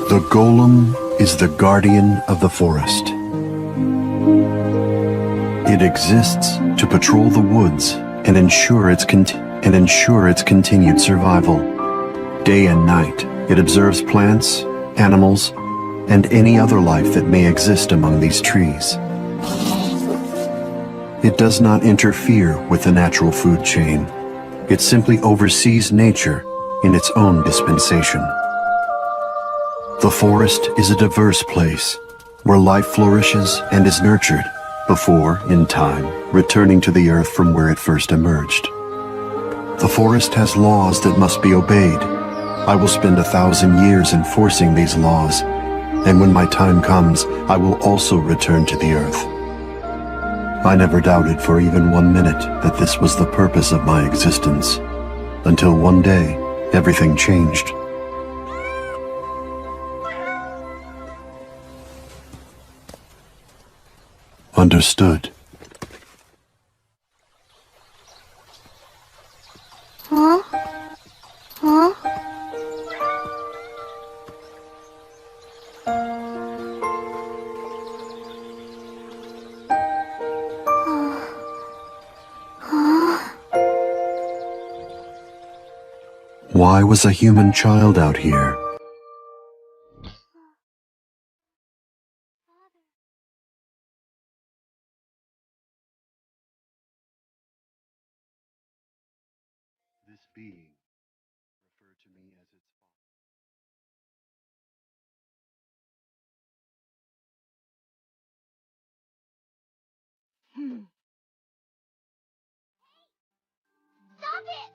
The golem is the guardian of the forest. It exists to patrol the woods and ensure its continued survival. Day and night, it observes plants, animals, and any other life that may exist among these trees. It does not interfere with the natural food chain. It simply oversees nature in its own dispensation. The forest is a diverse place where life flourishes and is nurtured before, in time, returning to the earth from where it first emerged. The forest has laws that must be obeyed. I will spend 1,000 years enforcing these laws, and when my time comes, I will also return to the earth. I never doubted for even 1 minute that this was the purpose of my existence, until one day, everything changed. Understood. Huh? Huh? Why was a human child out here? This being referred to me as its father. Stop it!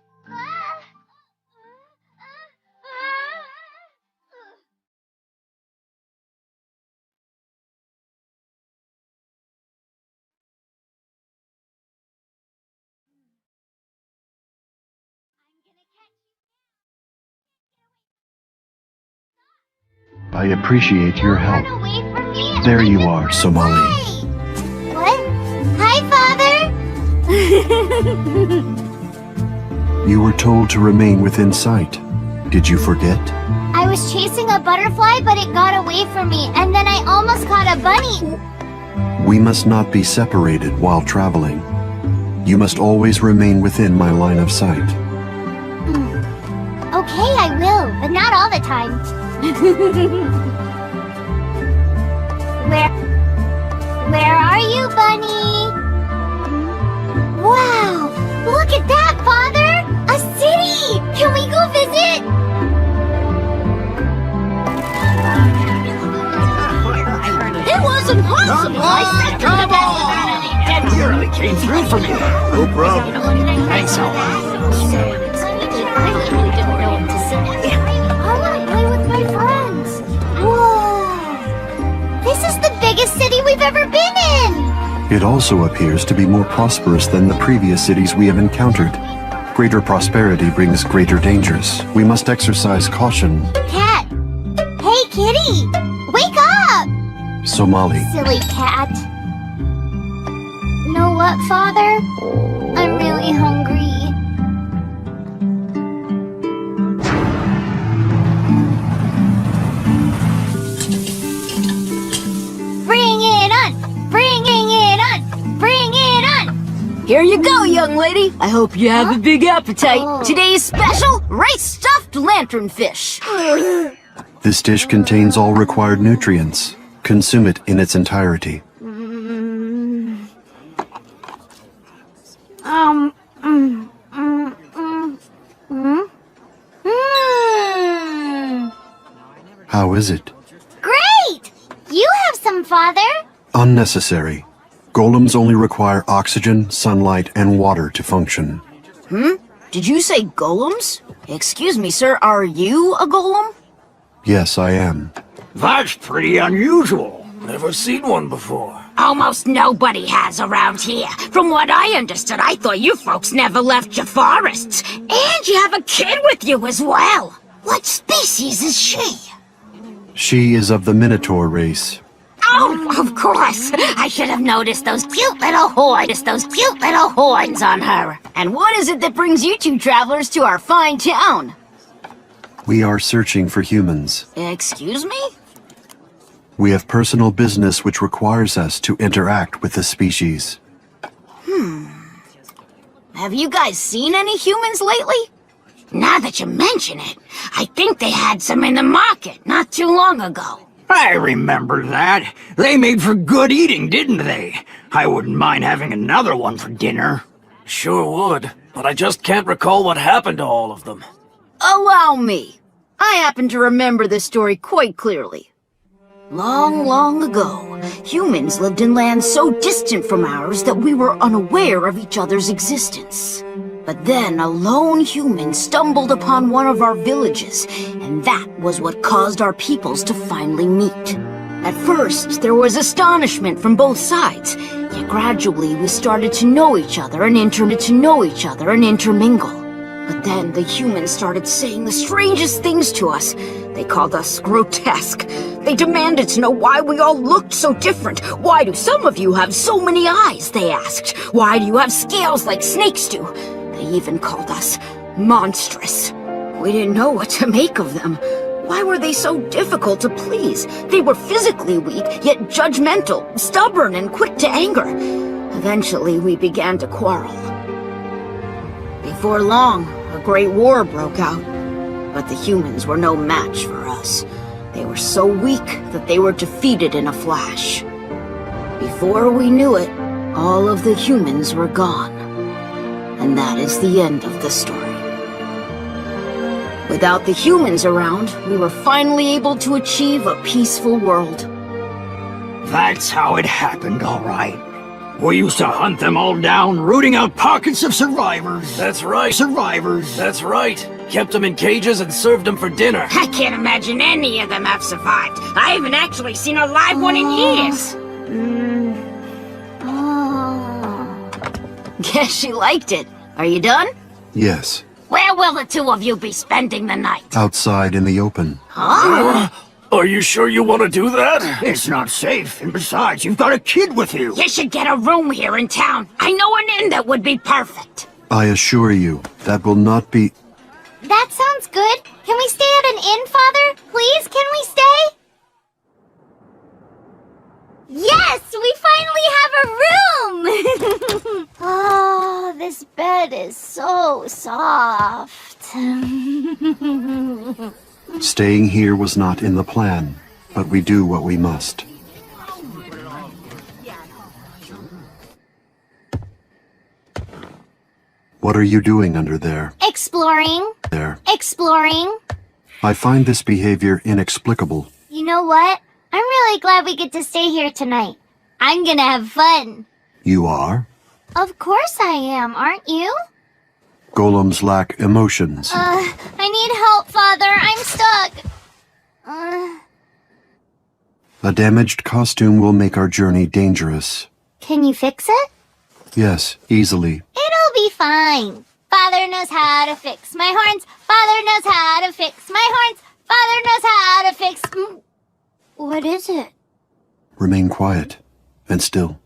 I appreciate your help. Run away from me. There you are, Somali. Hi. What? Hi, Father. You were told to remain within sight. Did you forget? I was chasing a butterfly, but it got away from me, and then I almost caught a bunny. We must not be separated while traveling. You must always remain within my line of sight. Okay, I will, but not all the time. Where are you, Bunny? Wow! Look at that, Father! A city! Can we go visit? It was impossible! I said come on! That really came through for me. No problem. Thanks, Al. I want to play with my friends. Whoa! This is the biggest city we've ever been in! It also appears to be more prosperous than the previous cities we have encountered. Greater prosperity brings greater dangers. We must exercise caution. Cat! Hey, kitty! Wake up! Somali. Silly cat. Know what, Father? I'm really hungry. Bring it on! Bringing it on! Bring it on! Here you go, young lady. I hope you have a big appetite. Oh. Today's special, rice-stuffed lanternfish. This dish contains all required nutrients. Consume it in its entirety. How is it? Great! You have some, Father. Unnecessary. Golems only require oxygen, sunlight, and water to function. Did you say golems? Excuse me, sir, are you a golem? Yes, I am. That's pretty unusual. Never seen one before. Almost nobody has around here. From what I understood, I thought you folks never left your forests. And you have a kid with you as well. What species is she? She is of the Minotaur race. Oh, of course. I should have noticed those cute little horns on her. And what is it that brings you two travelers to our fine town? We are searching for humans. Excuse me? We have personal business which requires us to interact with the species. Have you guys seen any humans lately? Now that you mention it, I think they had some in the market not too long ago. I remember that. They made for good eating, didn't they? I wouldn't mind having another one for dinner. Sure would, but I just can't recall what happened to all of them. Allow me. I happen to remember this story quite clearly. Long, long ago, humans lived in lands so distant from ours that we were unaware of each other's existence. But then a lone human stumbled upon one of our villages, and that was what caused our peoples to finally meet. At first, there was astonishment from both sides, yet gradually we started to know each other and intermingle. But then the humans started saying the strangest things to us. They called us grotesque. They demanded to know why we all looked so different. Why do some of you have so many eyes, they asked. Why do you have scales like snakes do? They even called us monstrous. We didn't know what to make of them. Why were they so difficult to please? They were physically weak, yet judgmental, stubborn, and quick to anger. Eventually, we began to quarrel. Before long, a great war broke out. But the humans were no match for us. They were so weak that they were defeated in a flash. Before we knew it, all of the humans were gone. And that is the end of the story. Without the humans around, we were finally able to achieve a peaceful world. That's how it happened, all right. We used to hunt them all down, rooting out pockets of survivors. That's right. Survivors. That's right. Kept them in cages and served them for dinner. I can't imagine any of them have survived. I haven't actually seen a live one in years. Guess she liked it. Are you done? Yes, Where will the two of you be spending the night? outside in the open. Are you sure you want to do that? It's not safe, and besides, you've got a kid with you. You should get a room here in town. I know an inn that would be perfect. I assure you, that will not be... That sounds good. Can we stay at an inn, Father? Please, can we stay? Yes, we finally have a room! Oh, this bed is so soft. Staying here was not in the plan, but we do what we must. What are you doing under there? Exploring. There. Exploring. I find this behavior inexplicable. You know what? I'm really glad we get to stay here tonight. I'm gonna have fun. You are? Of course I am, aren't you? Golems lack emotions. I need help, Father. I'm stuck. A damaged costume will make our journey dangerous. Can you fix it? Yes, easily. It'll be fine. Father knows how to fix my horns. Father knows how to fix my horns. Father knows how to fix... What is it? Remain quiet and still.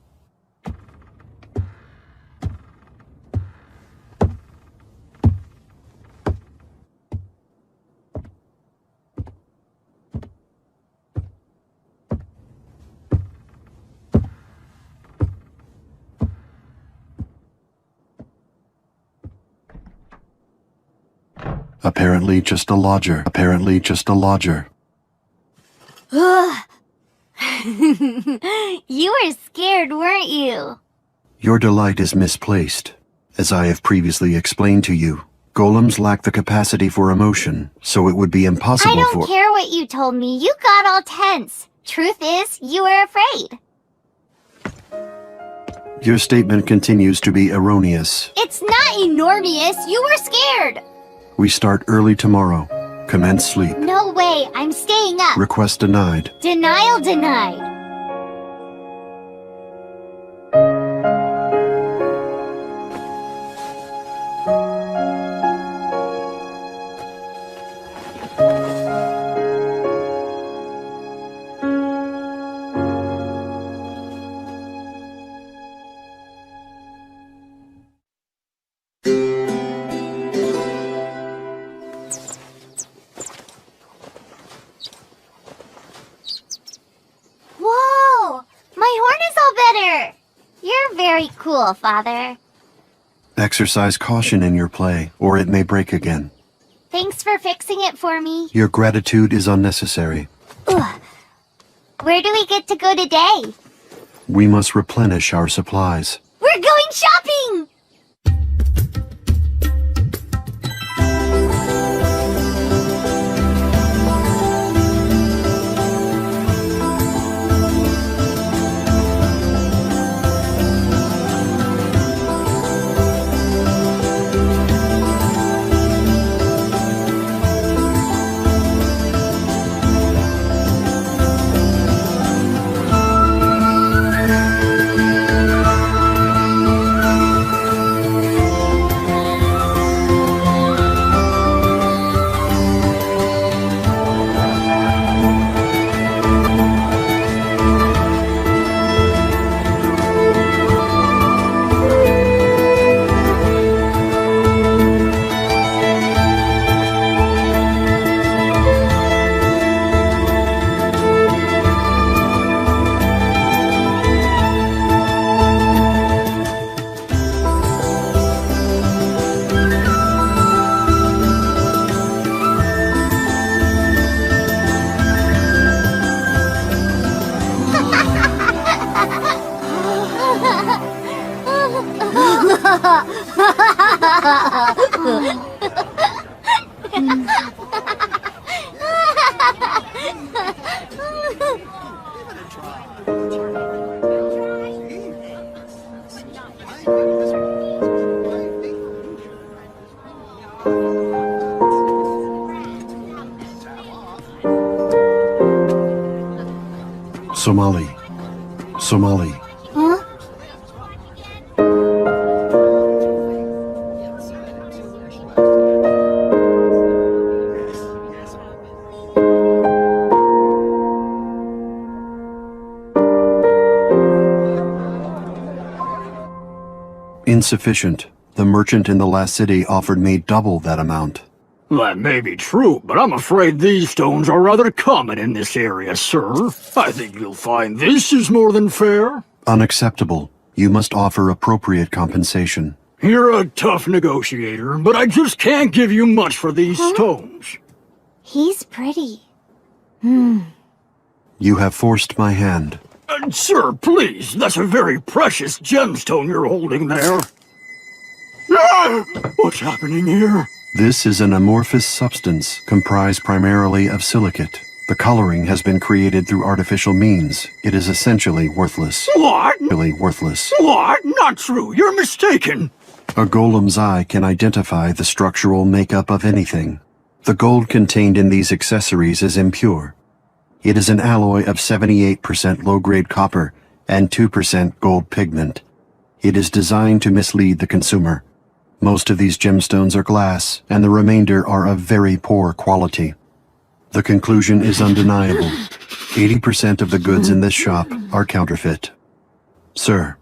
Apparently just a lodger. Apparently just a lodger. You were scared, weren't you? Your delight is misplaced. As I have previously explained to you, golems lack the capacity for emotion, so it would be impossible I don't for- care what you told me. You got all tense. Truth is, you were afraid. Your statement continues to be erroneous. It's not enormous. You were scared. We start early tomorrow. Commence sleep. No way. I'm staying up. Request denied. Denial denied. Whoa! My horn is all better! You're very cool, Father. Exercise caution in your play, or it may break again. Thanks for fixing it for me. Your gratitude is unnecessary. Ugh. Where do we get to go today? We must replenish our supplies. We're going shopping! Somali. Somali. Huh? Insufficient. The merchant in the last city offered me double that amount. That may be true, but I'm afraid these stones are rather common in this area, sir. I think you'll find this is more than fair. Unacceptable. You must offer appropriate compensation. You're a tough negotiator, but I just can't give you much for these stones. He's pretty. You have forced my hand. Sir, please, that's a very precious gemstone you're holding there. Ah! What's happening here? This is an amorphous substance comprised primarily of silicate. The coloring has been created through artificial means. It is essentially worthless. What? Really worthless. What? Not true. You're mistaken. A golem's eye can identify the structural makeup of anything. The gold contained in these accessories is impure. It is an alloy of 78% low-grade copper and 2% gold pigment. It is designed to mislead the consumer. Most of these gemstones are glass, and the remainder are of very poor quality. The conclusion is undeniable. 80% of the goods in this shop are counterfeit. Sir,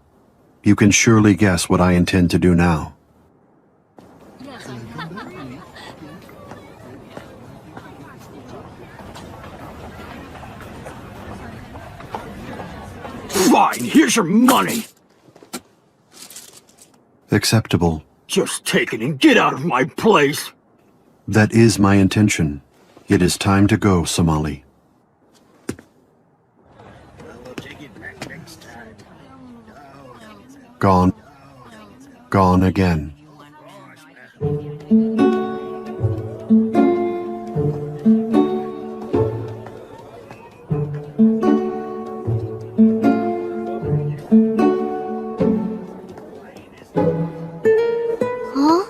you can surely guess what I intend to do now. Fine, here's your money. Acceptable. Just take it and get out of my place. That is my intention. It is time to go, Somali. Gone. Gone again. Huh?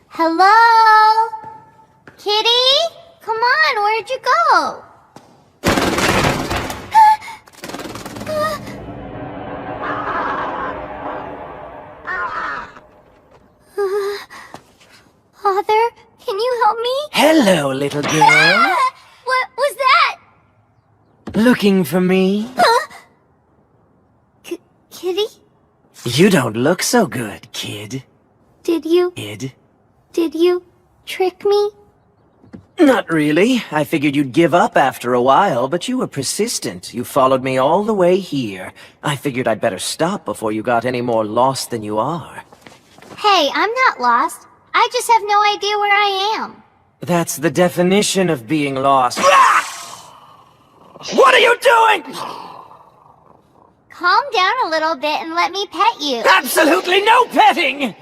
Hello? Kitty? Come on, where'd you go? Father, can you help me? Hello, little girl. What was that? Looking for me? Kitty? You don't look so good, kid. Did you trick me? Not really. I figured you'd give up after a while, but you were persistent. You followed me all the way here. I figured I'd better stop before you got any more lost than you are. Hey, I'm not lost. I just have no idea where I am. That's the definition of being lost. What are you doing? Calm down a little bit and let me pet you. Absolutely no petting!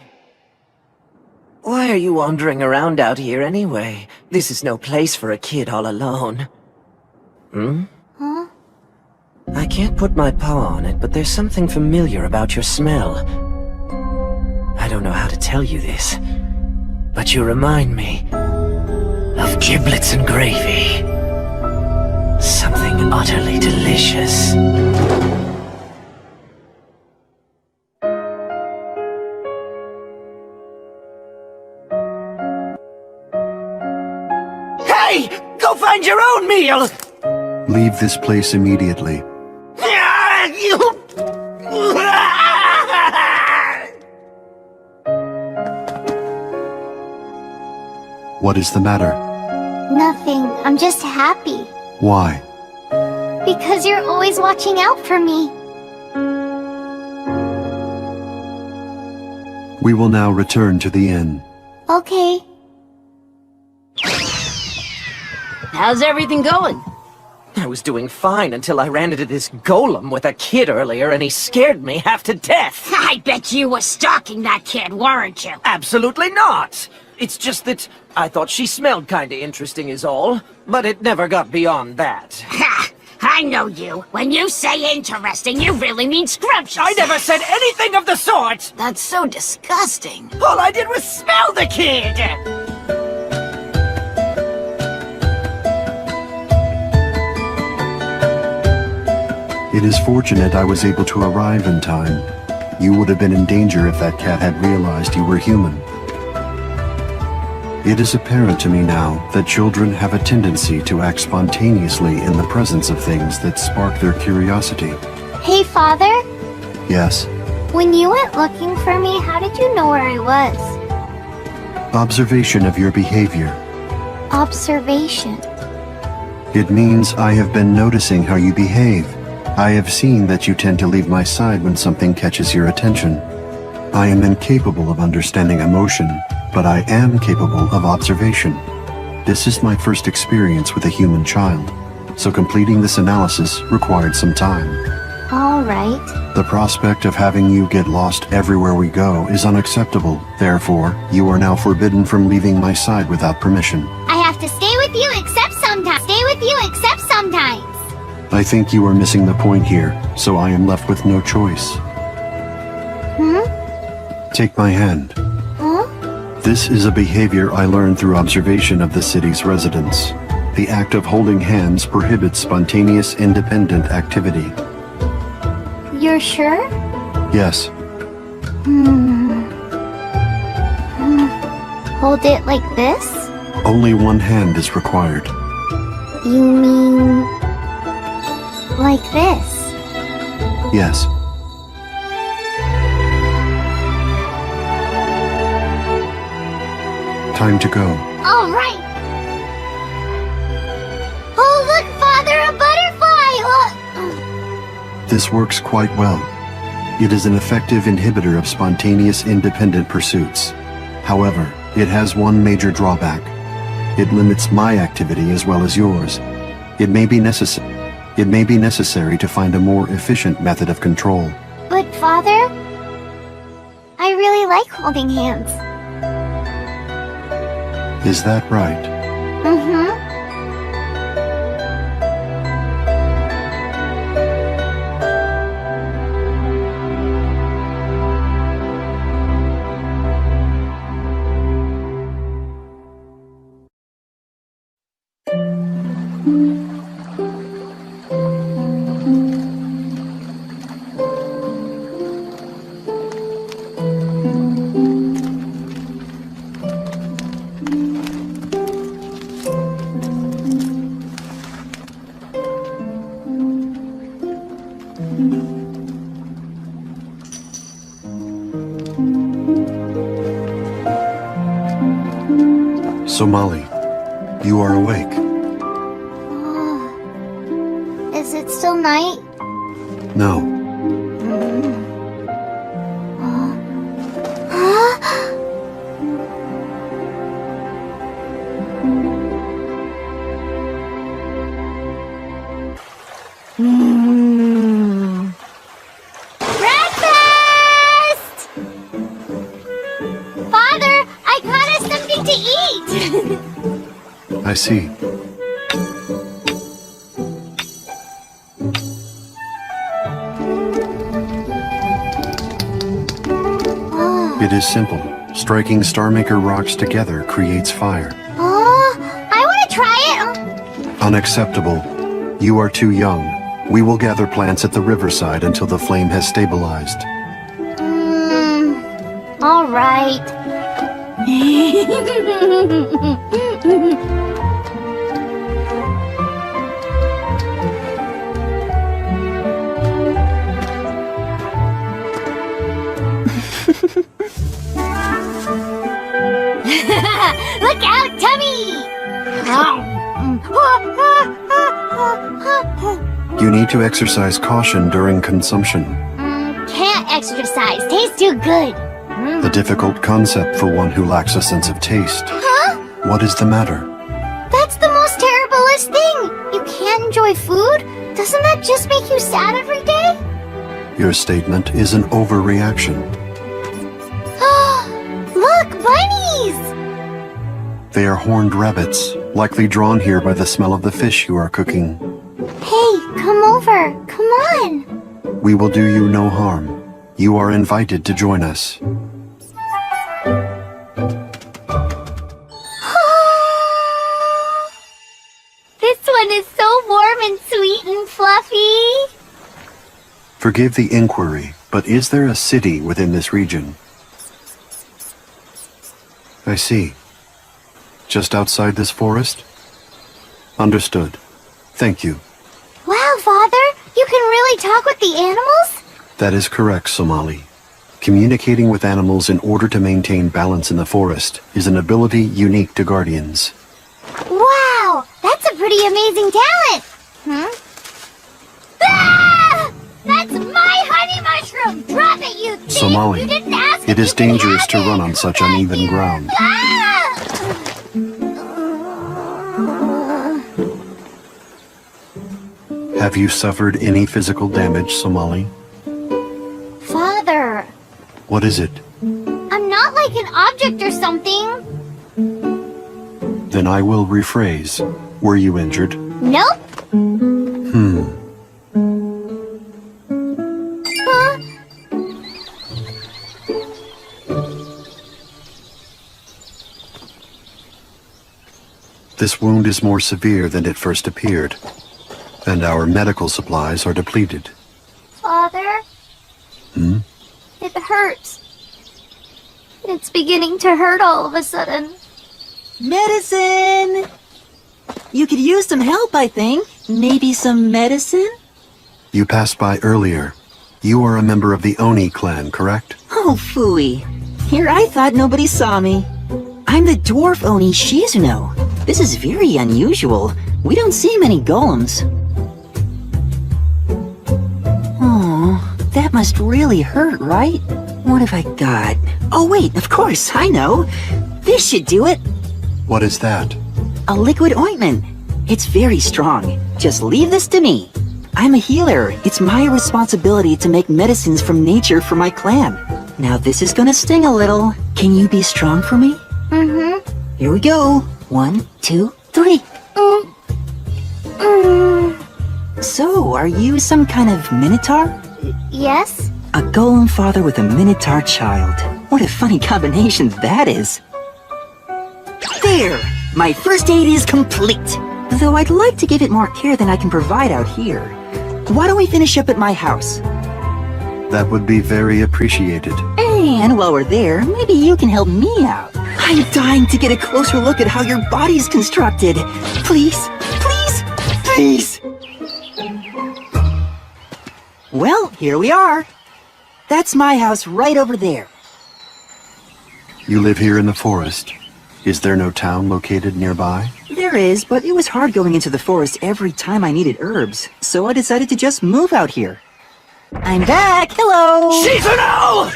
Why are you wandering around out here anyway? This is no place for a kid all alone. Huh? I can't put my paw on it, but there's something familiar about your smell. I don't know how to tell you this, but you remind me of giblets and gravy. Something utterly delicious. Hey! Go find your own meal! Leave this place immediately. What is the matter? Nothing. I'm just happy. Why? Because you're always watching out for me. We will now return to the inn. Okay. How's everything going? I was doing fine until I ran into this golem with a kid earlier, and he scared me half to death. I bet you were stalking that kid, weren't you? Absolutely not! It's just that I thought she smelled kinda interesting is all, but it never got beyond that. Ha! I know you. When you say interesting, you really mean scrumptious. I never said anything of the sort! That's so disgusting. All I did was smell the kid! It is fortunate I was able to arrive in time. You would have been in danger if that cat had realized you were human. It is apparent to me now that children have a tendency to act spontaneously in the presence of things that spark their curiosity. Hey, Father? Yes, When you went looking for me, how did you know where I was? observation of your behavior. Observation. It means I have been noticing how you behave. I have seen that you tend to leave my side when something catches your attention. I am incapable of understanding emotion, but I am capable of observation. This is my first experience with a human child, so completing this analysis required some time. All right. The prospect of having you get lost everywhere we go is unacceptable. Therefore, you are now forbidden from leaving my side without permission. I have to stay with you except sometimes. Stay with you except sometimes. I think you are missing the point here, so I am left with no choice. Take my hand. Huh? This is a behavior I learned through observation of the city's residents. The act of holding hands prohibits spontaneous, independent activity. You're sure? Yes, Hold it like this? only one hand is required. You mean... like this? Yes. Time to go. All right. Oh, look, Father, a butterfly! Look! This works quite well. It is an effective inhibitor of spontaneous independent pursuits. However, it has one major drawback. It limits my activity as well as yours. It may be necessary to find a more efficient method of control. But Father, I really like holding hands. Is that right? Mm-hmm. Somali, you are awake. Is it still night? No. Breakfast! Father, I got us something to eat! I see. It is simple. Striking Starmaker rocks together creates fire. I want to try it! Unacceptable. You are too young. We will gather plants at the riverside until the flame has stabilized. All right. Look out, Tummy! You need to exercise caution during consumption. Can't exercise. Tastes too good. A difficult concept for one who lacks a sense of taste. Huh? What is the matter? That's the most terriblest thing. You can't enjoy food? Doesn't that just make you sad every day? Your statement is an overreaction. Look, bunnies! They are horned rabbits, likely drawn here by the smell of the fish you are cooking. Hey, come over. Come on. We will do you no harm. You are invited to join us. This one is so warm and sweet and fluffy. Forgive the inquiry, but is there a city within this region? I see. Just outside this forest? Understood. Thank you. Wow, Father, you can really talk with the animals? That is correct, Somali. Communicating with animals in order to maintain balance in the forest is an ability unique to guardians. Wow, that's a pretty amazing talent. Ah! That's my honey mushroom! Drop it, you thief! Somali, You didn't ask it if is you could dangerous have to it. run on such uneven ground. Ah! Have you suffered any physical damage, Somali? Father, What is it? I'm not like an object or something. Then I will rephrase. Were you injured? Nope. Huh? This wound is more severe than it first appeared, and our medical supplies are depleted. Father? It hurts. It's beginning to hurt all of a sudden. Medicine! You could use some help, I think. Maybe some medicine? You passed by earlier. You are a member of the Oni clan, correct? Oh, phooey. Here I thought nobody saw me. I'm the dwarf Oni Shizuno. This is very unusual. We don't see many golems. Oh, That must really hurt, right? What have I got? Oh wait, of course, I know. This should do it. What is that? A liquid ointment. It's very strong. Just leave this to me. I'm a healer. It's my responsibility to make medicines from nature for my clan. Now this is gonna sting a little. Can you be strong for me? Mm-hmm. Here we go. 1, 2, 3. So, are you some kind of minotaur? Yes? A golem father with a minotaur child. What a funny combination that is. There! My first aid is complete. Though I'd like to give it more care than I can provide out here. Why don't we finish up at my house? That would be very appreciated. And while we're there, maybe you can help me out. I'm dying to get a closer look at how your body's constructed. Please, please, please! Well, here we are. That's my house right over there. You live here in the forest. Is there no town located nearby? There is, but it was hard going into the forest every time I needed herbs, so I decided to just move out here. I'm back! Hello! Shizuno!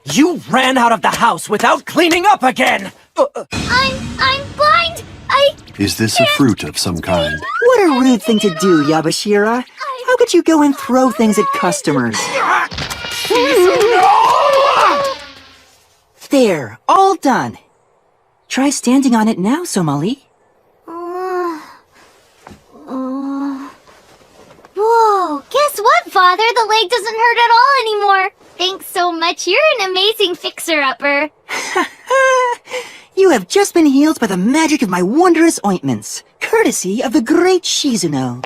You ran out of the house without cleaning up again! I'm blind! Is this a fruit of some kind? What a rude thing to do, Yabashira. How could you go and throw things at customers? There, all done. Try standing on it now, Somali. Whoa, guess what, Father? The leg doesn't hurt at all anymore. Thanks so much. You're an amazing fixer-upper. You have just been healed by the magic of my wondrous ointments, courtesy of the great Shizuno.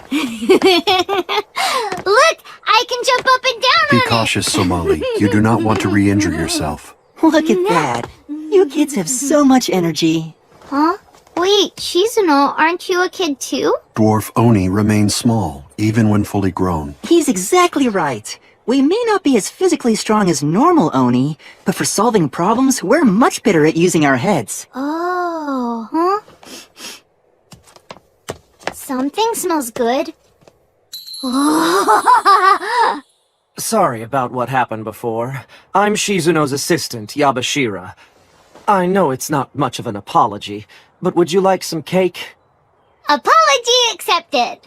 Look, I can jump up and down Be on cautious, Somali. You do not want to re-injure yourself. Look at that. You kids have so much energy. it. Huh? Wait, Shizuno, aren't you a kid too? Dwarf Oni remains small, even when fully grown. He's exactly right. We may not be as physically strong as normal Oni, but for solving problems, we're much better at using our heads. Oh, huh? Something smells good. Sorry about what happened before. I'm Shizuno's assistant, Yabashira. I know it's not much of an apology, but would you like some cake? Apology accepted.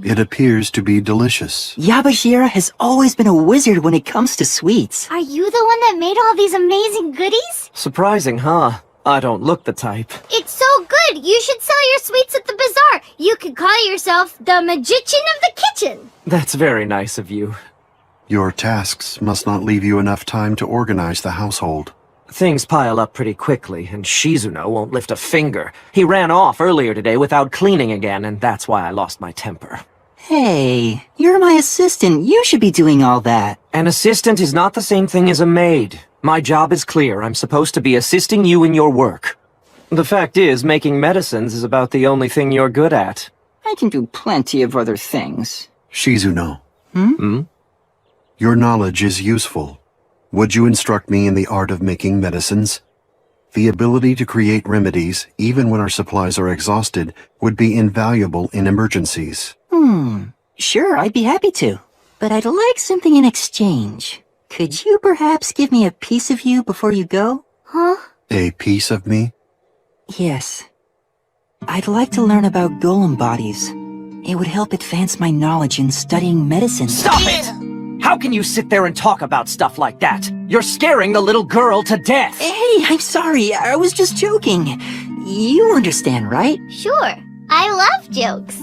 It appears to be delicious. Yabashira has always been a wizard when it comes to sweets. Are you the one that made all these amazing goodies? Surprising, huh? I don't look the type. It's so good! You should sell your sweets at the bazaar! You could call yourself the magician of the kitchen! That's very nice of you. Your tasks must not leave you enough time to organize the household. Things pile up pretty quickly, and Shizuno won't lift a finger. He ran off earlier today without cleaning again, and that's why I lost my temper. Hey, you're my assistant. You should be doing all that. An assistant is not the same thing as a maid. My job is clear. I'm supposed to be assisting you in your work. The fact is, making medicines is about the only thing you're good at. I can do plenty of other things. Shizuno. Your knowledge is useful. Would you instruct me in the art of making medicines? The ability to create remedies, even when our supplies are exhausted, would be invaluable in emergencies. Sure, I'd be happy to. But I'd like something in exchange. Could you perhaps give me a piece of you before you go? Huh? A piece of me? Yes. I'd like to learn about golem bodies. It would help advance my knowledge in studying medicine. Stop it! How can you sit there and talk about stuff like that? You're scaring the little girl to death! Hey, I'm sorry. I was just joking. You understand, right? Sure. I love jokes.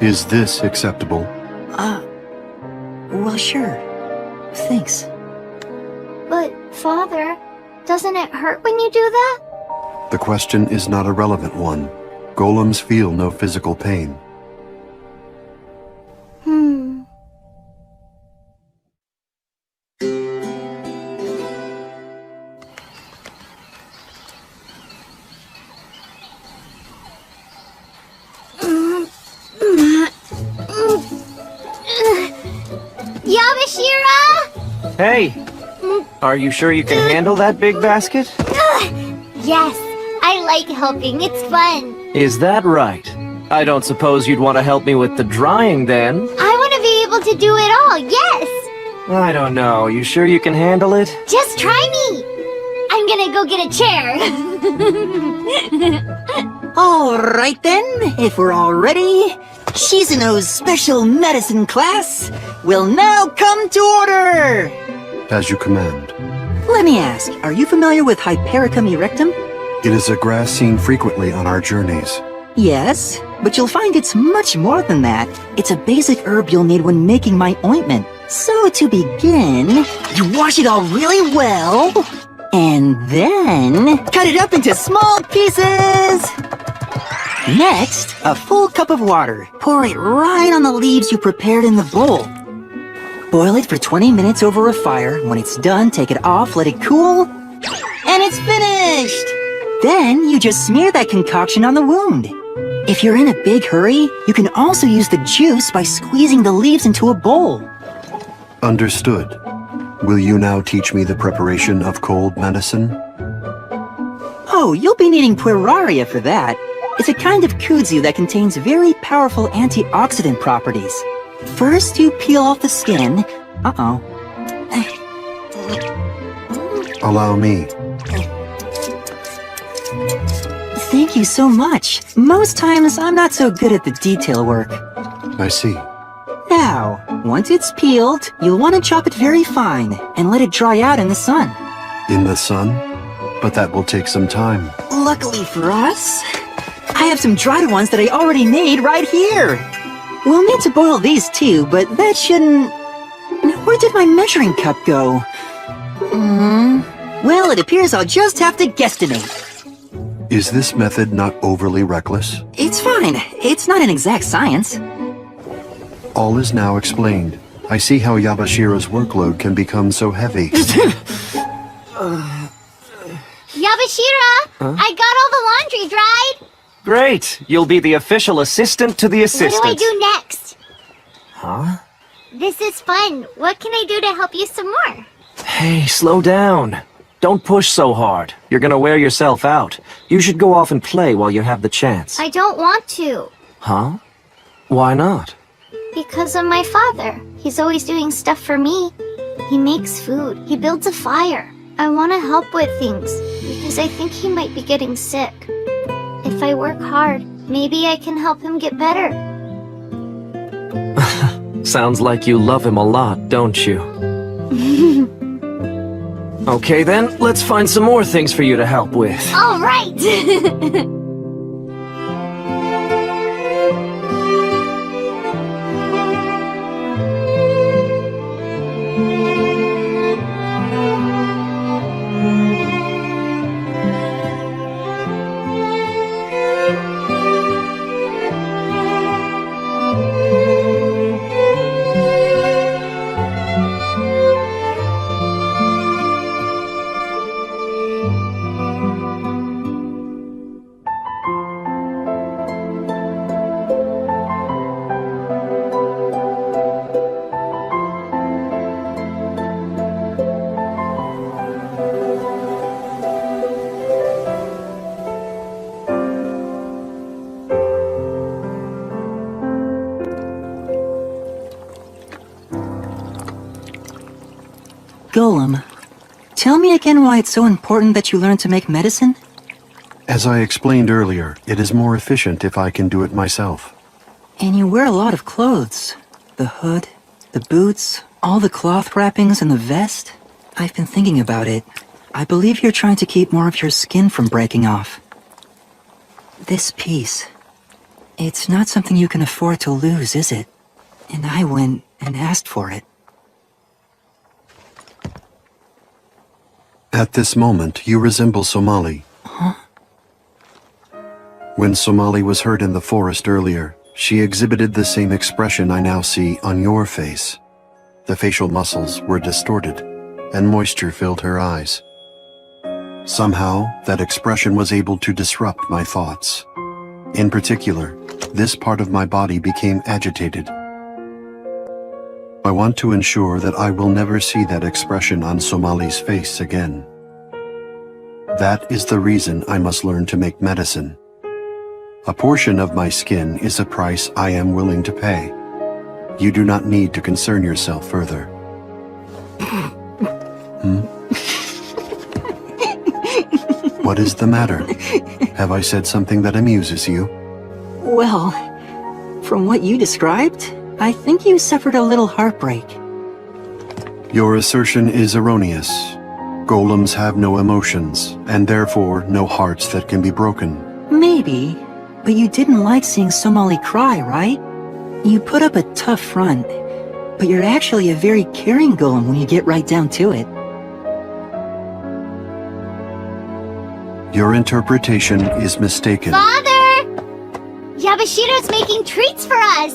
Is this acceptable? Well, sure. Thanks. But, Father, doesn't it hurt when you do that? The question is not a relevant one. Golems feel no physical pain. Hey! Are you sure you can handle that big basket? Yes, I like helping. It's fun. Is that right? I don't suppose you'd want to help me with the drying then? I want to be able to do it all. Yes. I don't know. You sure you can handle it? Just try me. I'm gonna go get a chair. All right then, if we're all ready, Shizuno's special medicine class will now come to order! As you command. Let me ask, are you familiar with Hypericum erectum? It is a grass seen frequently on our journeys. Yes, but you'll find it's much more than that. It's a basic herb you'll need when making my ointment. So to begin, you wash it all really well, and then cut it up into small pieces. Next, a full cup of water. Pour it right on the leaves you prepared in the bowl. Boil it for 20 minutes over a fire. When it's done, take it off, let it cool, and it's finished! Then you just smear that concoction on the wound. If you're in a big hurry, you can also use the juice by squeezing the leaves into a bowl. Understood. Will you now teach me the preparation of cold medicine? Oh, you'll be needing Pueraria for that. It's a kind of kudzu that contains very powerful antioxidant properties. First, you peel off the skin. Uh-oh. Allow me. Thank you so much. Most times, I'm not so good at the detail work. I see. Now, once it's peeled, you'll want to chop it very fine and let it dry out in the sun. In the sun? But that will take some time. Luckily for us, I have some dried ones that I already made right here. We'll need to boil these too, but that shouldn't... Where did my measuring cup go? Well, it appears I'll just have to guesstimate. Is this method not overly reckless? It's fine. It's not an exact science. All is now explained. I see how Yabashira's workload can become so heavy. Yabashira, I got all the laundry dried. Great! You'll be the official assistant to the assistant. What do I do next? Huh? This is fun. What can I do to help you some more? Hey, slow down. Don't push so hard. You're gonna wear yourself out. You should go off and play while you have the chance. I don't want to. Huh? Why not? Because of my father. He's always doing stuff for me. He makes food. He builds a fire. I want to help with things because I think he might be getting sick. If I work hard, maybe I can help him get better. Sounds like you love him a lot, don't you? Okay then, let's find some more things for you to help with. All right! Golem, tell me again why it's so important that you learn to make medicine? As I explained earlier, it is more efficient if I can do it myself. And you wear a lot of clothes. The hood, the boots, all the cloth wrappings and the vest. I've been thinking about it. I believe you're trying to keep more of your skin from breaking off. This piece, it's not something you can afford to lose, is it? And I went and asked for it. At this moment, you resemble Somali. Huh? When Somali was hurt in the forest earlier, she exhibited the same expression I now see on your face. The facial muscles were distorted, and moisture filled her eyes. Somehow, that expression was able to disrupt my thoughts. In particular, this part of my body became agitated. I want to ensure that I will never see that expression on Somali's face again. That is the reason I must learn to make medicine. A portion of my skin is a price I am willing to pay. You do not need to concern yourself further. What is the matter? Have I said something that amuses you? Well, from what you described, I think you suffered a little heartbreak. Your assertion is erroneous. Golems have no emotions, and therefore no hearts that can be broken. Maybe, but you didn't like seeing Somali cry, right? You put up a tough front, but you're actually a very caring golem when you get right down to it. Your interpretation is mistaken. Father! Yabashiro's making treats for us!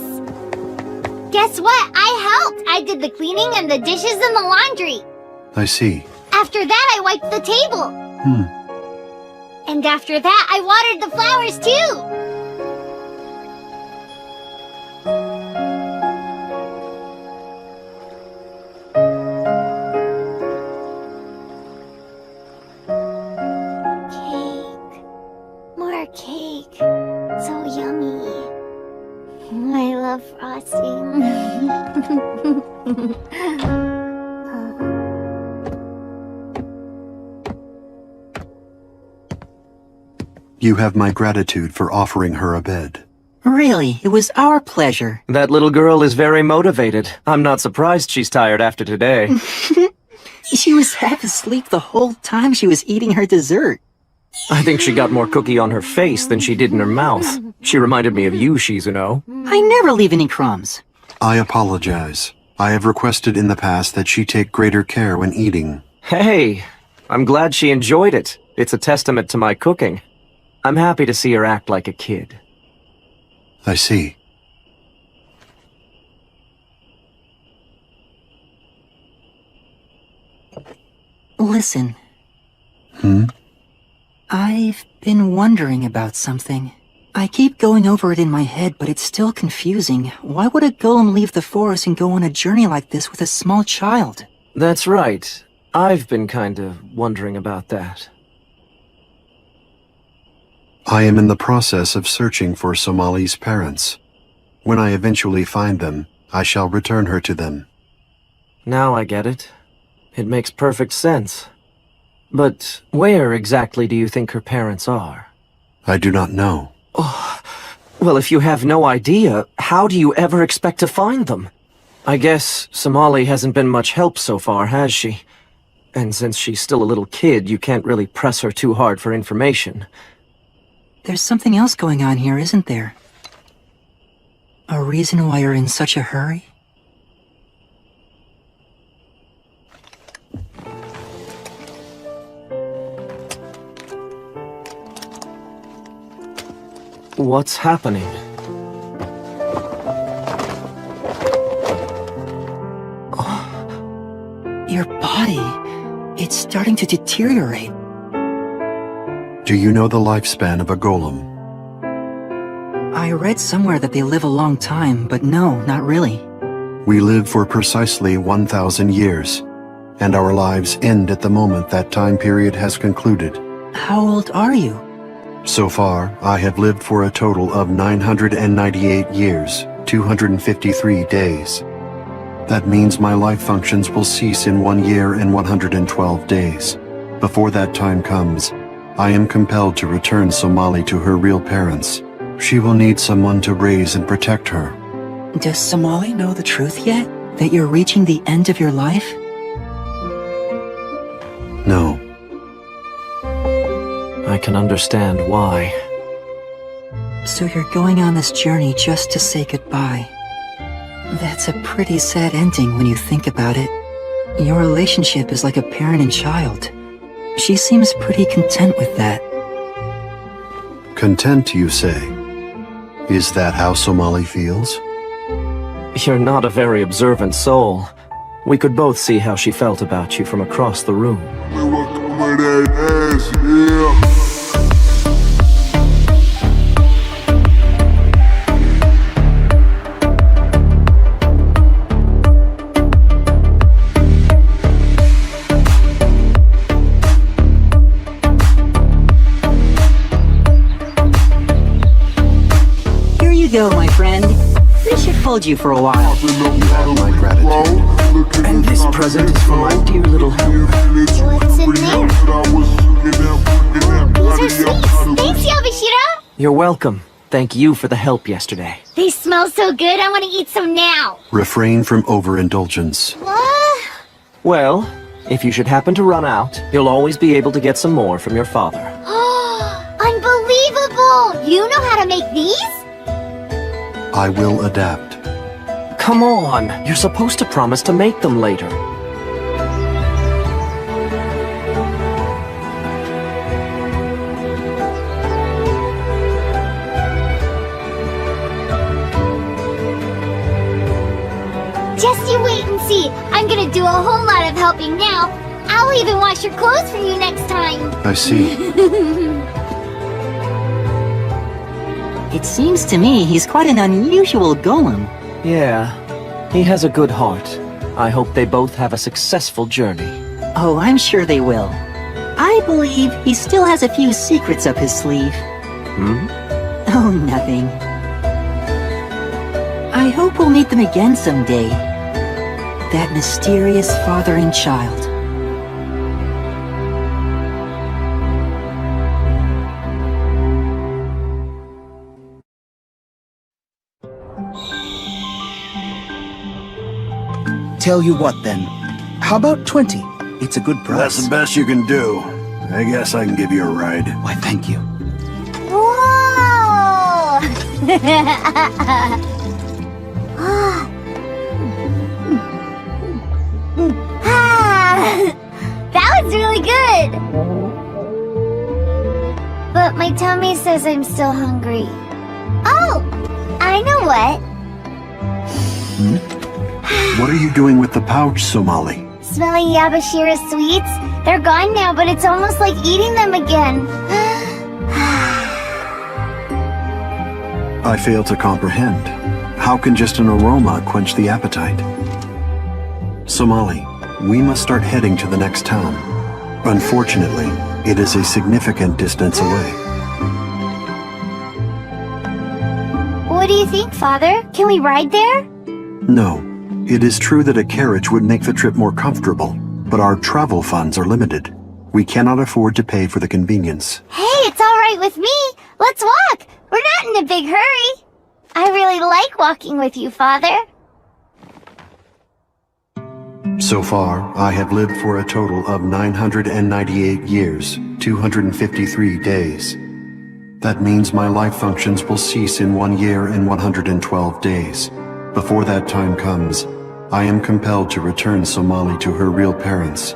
Guess what? I helped! I did the cleaning and the dishes and the laundry. I see. After that, I wiped the table. And after that, I watered the flowers too! Cake. More cake. So yummy. I love frosting. You have my gratitude for offering her a bed. Really, it was our pleasure. That little girl is very motivated. I'm not surprised she's tired after today. She was half asleep the whole time she was eating her dessert. I think she got more cookie on her face than she did in her mouth. She reminded me of you, Shizuno. I never leave any crumbs. I apologize. I have requested in the past that she take greater care when eating. Hey, I'm glad she enjoyed it. It's a testament to my cooking. I'm happy to see her act like a kid. I see. Listen. Hmm? I've been wondering about something. I keep going over it in my head, but it's still confusing. Why would a golem leave the forest and go on a journey like this with a small child? That's right. I've been kind of wondering about that. I am in the process of searching for Somali's parents. When I eventually find them, I shall return her to them. Now I get it. It makes perfect sense. But where exactly do you think her parents are? I do not know. Oh, well, if you have no idea, how do you ever expect to find them? I guess Somali hasn't been much help so far, has she? And since she's still a little kid, you can't really press her too hard for information. There's something else going on here, isn't there? A reason why you're in such a hurry? What's happening? Your body, it's starting to deteriorate. Do you know the lifespan of a golem? I read somewhere that they live a long time, but no, not really. We live for precisely 1,000 years, and our lives end at the moment that time period has concluded. How old are you? So far, I have lived for a total of 998 years, 253 days. That means my life functions will cease in 1 year and 112 days. Before that time comes, I am compelled to return Somali to her real parents. She will need someone to raise and protect her. Does Somali know the truth yet? That you're reaching the end of your life? No. I can understand why. So you're going on this journey just to say goodbye. That's a pretty sad ending when you think about it. Your relationship is like a parent and child. She seems pretty content with that. Content, you say? Is that how Somali feels? You're not a very observant soul. We could both see how she felt about you from across the room. hold you for a while. You have my gratitude. And this present is for my dear little helper. What's in there? These are sweets. Thanks, Yabashiro. You're welcome. Thank you for the help yesterday. They smell so good, I want to eat some now. Refrain from overindulgence. Well, if you should happen to run out, you'll always be able to get some more from your father. Unbelievable! You know how to make these? I will adapt. Come on, you're supposed to promise to make them later. Just you wait and see. I'm gonna do a whole lot of helping now. I'll even wash your clothes for you next time. I see. It seems to me he's quite an unusual golem. Yeah, he has a good heart. I hope they both have a successful journey. Oh, I'm sure they will. I believe he still has a few secrets up his sleeve. Hmm? Oh, nothing. I hope we'll meet them again someday. That mysterious father and child. Tell you what, then. How about 20? It's a good price. That's the best you can do. I guess I can give you a ride. Why, thank you. Whoa! That was really good! But my tummy says I'm still hungry. Oh! I know what. What are you doing with the pouch, Somali? Smelling Yabashira sweets? They're gone now, but it's almost like eating them again. I fail to comprehend. How can just an aroma quench the appetite? Somali, we must start heading to the next town. Unfortunately, it is a significant distance away. What do you think, Father? Can we ride there? No. It is true that a carriage would make the trip more comfortable, but our travel funds are limited. We cannot afford to pay for the convenience. Hey, it's all right with me. Let's walk. We're not in a big hurry. I really like walking with you, Father. So far, I have lived for a total of 998 years, 253 days. That means my life functions will cease in 1 year and 112 days. Before that time comes, I am compelled to return Somali to her real parents.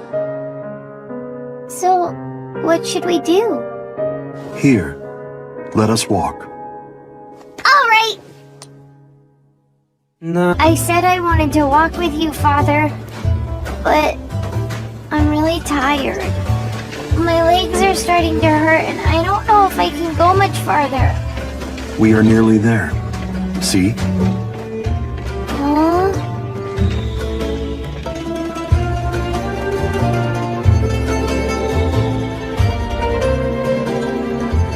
So, what should we do? Here, let us walk. All right. No. I said I wanted to walk with you, Father, but I'm really tired. My legs are starting to hurt, and I don't know if I can go much farther. We are nearly there. See? Huh?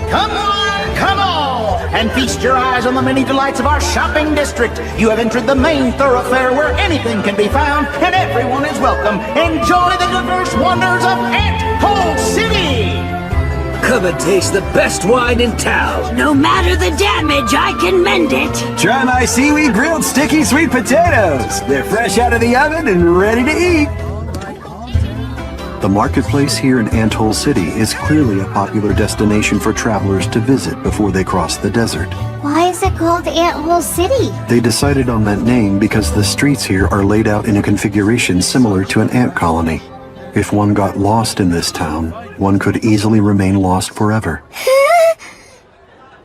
Come on, and feast your eyes on the many delights of our shopping district. You have entered the main thoroughfare where anything can be found, and everyone is welcome. Enjoy the diverse wonders of Ant Hole City! Come and taste the best wine in town. No matter the damage, I can mend it. Try my seaweed grilled sticky sweet potatoes. They're fresh out of the oven and ready to eat. The marketplace here in Ant Hole City is clearly a popular destination for travelers to visit before they cross the desert. Why is it called Ant Hole City? They decided on that name because the streets here are laid out in a configuration similar to an ant colony. If one got lost in this town, one could easily remain lost forever.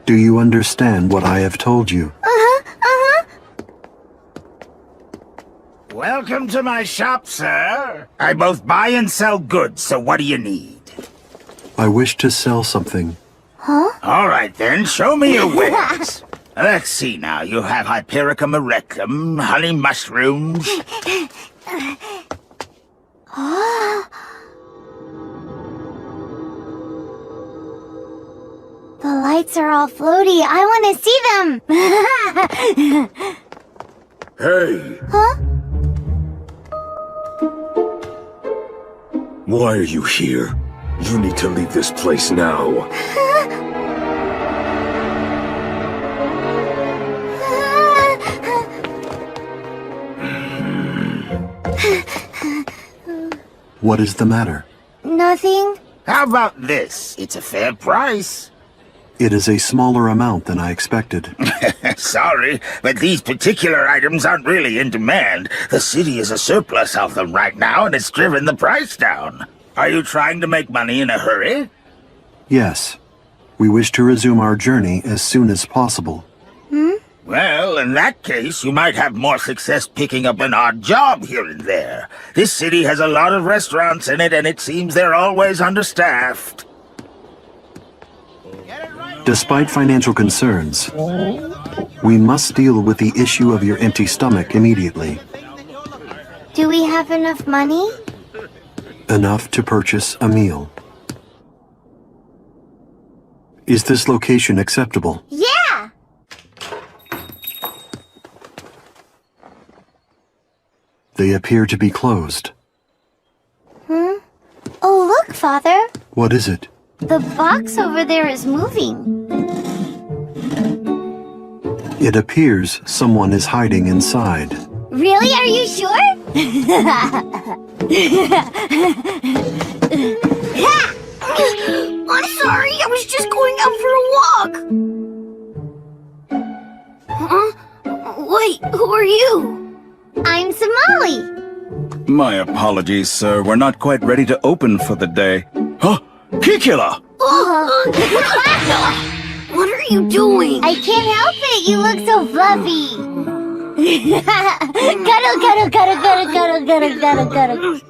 Do you understand what I have told you? Welcome to my shop, sir. I both buy and sell goods, so what do you need? I wish to sell something. All right, then, show me your wares. Let's see now. You have Hypericum erectum, honey mushrooms. The lights are all floaty. I want to see them. Hey! Huh? Why are you here? You need to leave this place now. What is the matter? Nothing. How about this? It's a fair price. It is a smaller amount than I expected. Sorry, but these particular items aren't really in demand. The city is a surplus of them right now, and it's driven the price down. Are you trying to make money in a hurry? Yes. We wish to resume our journey as soon as possible. Well, in that case, you might have more success picking up an odd job here and there. This city has a lot of restaurants in it, and it seems they're always understaffed. Despite financial concerns, we must deal with the issue of your empty stomach immediately. Do we have enough money? Enough to purchase a meal. Is this location acceptable? Yeah! They appear to be closed. Oh, look, Father. What is it? The box over there is moving. It appears someone is hiding inside. Really? Are you sure? I'm sorry, I was just going out for a walk. Huh? Wait, who are you? I'm Somali. My apologies, sir. We're not quite ready to open for the day. Huh? Kikila! What are you doing? I can't help it. You look so fluffy. Cuddle, cuddle, cuddle, cuddle, cuddle, cuddle, cuddle, cuddle.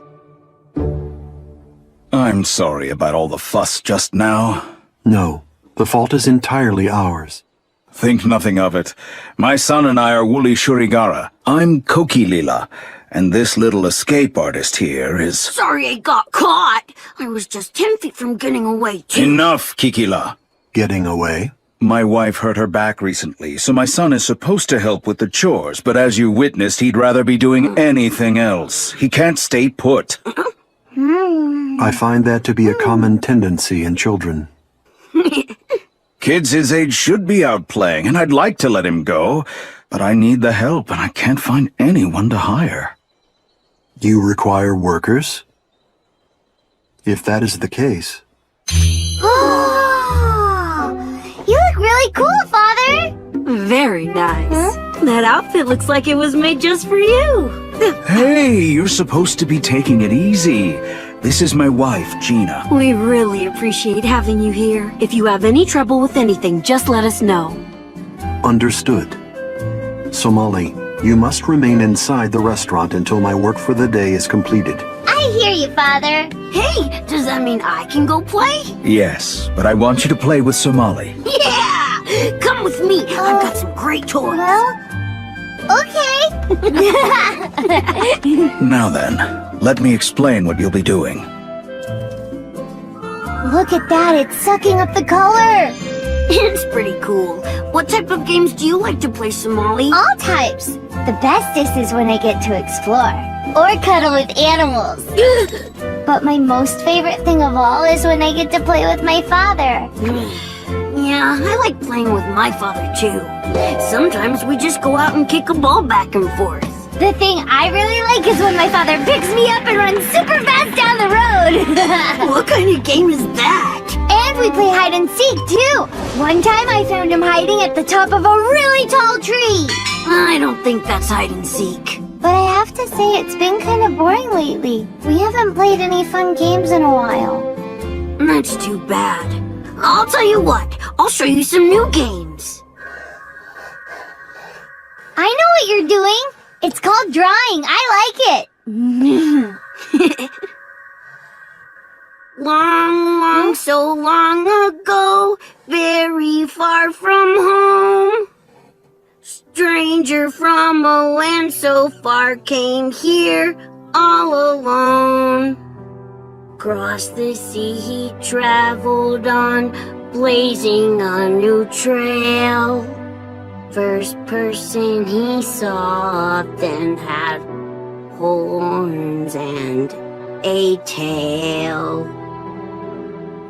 I'm sorry about all the fuss just now. No, the fault is entirely ours. Think nothing of it. My son and I are Wooly Shurigara. I'm Kokilila, and this little escape artist here is... Sorry I got caught. I was just 10 feet from getting away, too. Enough, Kikila. Getting away? My wife hurt her back recently, so my son is supposed to help with the chores, but as you witnessed, he'd rather be doing anything else. He can't stay put. I find that to be a common tendency in children. Kids his age should be out playing, and I'd like to let him go, but I need the help, and I can't find anyone to hire. You require workers? If that is the case... You look really cool, Father! Very nice. That outfit looks like it was made just for you. Hey, you're supposed to be taking it easy. This is my wife, Gina. We really appreciate having you here. If you have any trouble with anything, just let us know. Understood. Somali, you must remain inside the restaurant until my work for the day is completed. I hear you, Father. Hey, does that mean I can go play? Yes, but I want you to play with Somali. Yeah! Come with me. I've got some great toys. Well, okay. Now then, let me explain what you'll be doing. Look at that, it's sucking up the color. It's pretty cool. What type of games do you like to play, Somali? All types. The bestest is when I get to explore. Or cuddle with animals. But my most favorite thing of all is when I get to play with my father. Yeah, I like playing with my father too. Sometimes we just go out and kick a ball back and forth. The thing I really like is when my father picks me up and runs super fast down the road. What kind of game is that? And we play hide and seek too. One time I found him hiding at the top of a really tall tree. I don't think that's hide and seek. But I have to say it's been kind of boring lately. We haven't played any fun games in a while. That's too bad. I'll tell you what, I'll show you some new games. I know what you're doing. It's called drawing. I like it. Long, long, so long ago, very far from home, stranger from a land so far came here all alone. Across the sea he traveled on, blazing a new trail. first person he saw then had horns and a tail.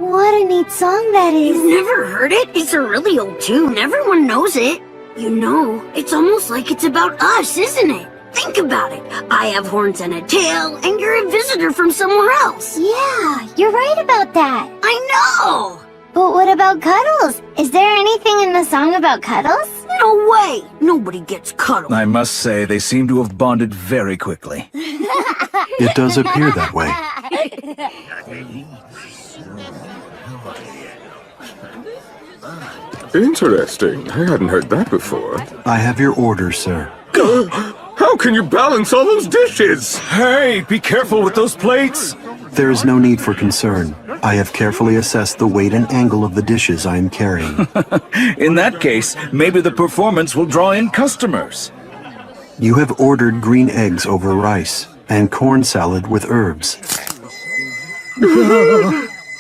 What a neat song that is. You've never heard it? It's a really old tune. Everyone knows it. You know, it's almost like it's about us, isn't it? Think about it. I have horns and a tail, and you're a visitor from somewhere else. Yeah, you're right about that. I know! But what about cuddles? Is there anything in the song about cuddles? No way! Nobody gets cuddled. I must say, they seem to have bonded very quickly. It does appear that way. Interesting. I hadn't heard that before. I have your order, sir. How can you balance all those dishes? Hey, be careful with those plates! There is no need for concern. I have carefully assessed the weight and angle of the dishes I am carrying. In that case, maybe the performance will draw in customers. You have ordered green eggs over rice and corn salad with herbs.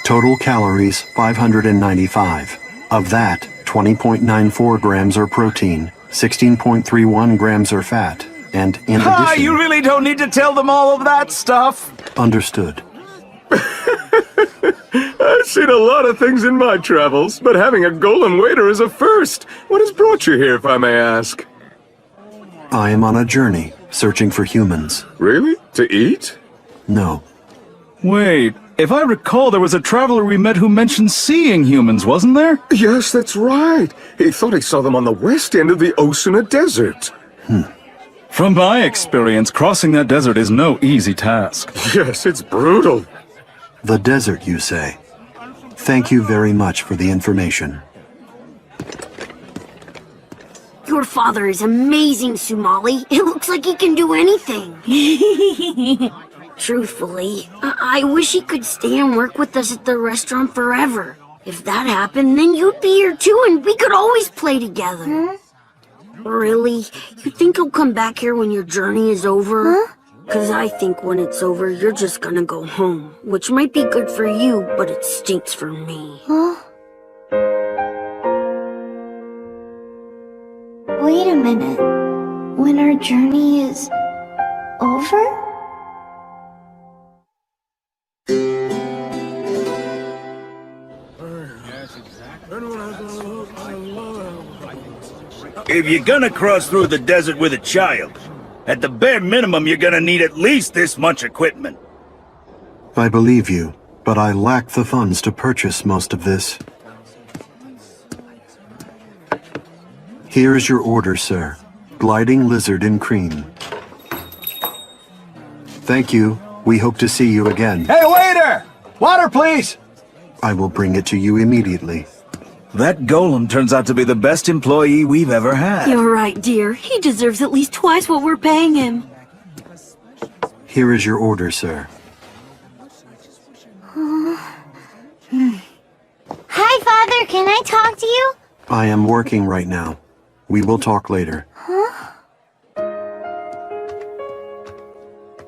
Total calories 595. Of that, 20.94 grams are protein, 16.31 grams are fat, and in addition... You really don't need to tell them all of that stuff! Understood. I've seen a lot of things in my travels, but having a golem waiter is a first. What has brought you here, if I may ask? I am on a journey, searching for humans. Really? To eat? No. Wait, if I recall, there was a traveler we met who mentioned seeing humans, wasn't there? Yes, that's right. He thought he saw them on the west end of the Osuna Desert. From my experience, crossing that desert is no easy task. Yes, it's brutal. The desert, you say? Thank you very much for the information. Your father is amazing, Sumali. It looks like he can do anything. Truthfully, I wish he could stay and work with us at the restaurant forever. If that happened, then you'd be here too and we could always play together. Really? You think he'll come back here when your journey is over? Because I think when it's over, you're just gonna go home. Which might be good for you, but it stinks for me. Wait a minute. When our journey is over? If you're gonna cross through the desert with a child, at the bare minimum you're gonna need at least this much equipment. I believe you, but I lack the funds to purchase most of this. Here is your order, sir. Gliding lizard in cream. Thank you. We hope to see you again. Hey, waiter! Water, please! I will bring it to you immediately. That golem turns out to be the best employee we've ever had. You're right, dear. He deserves at least twice what we're paying him. Here is your order, sir. Hi, Father. Can I talk to you? I am working right now. We will talk later.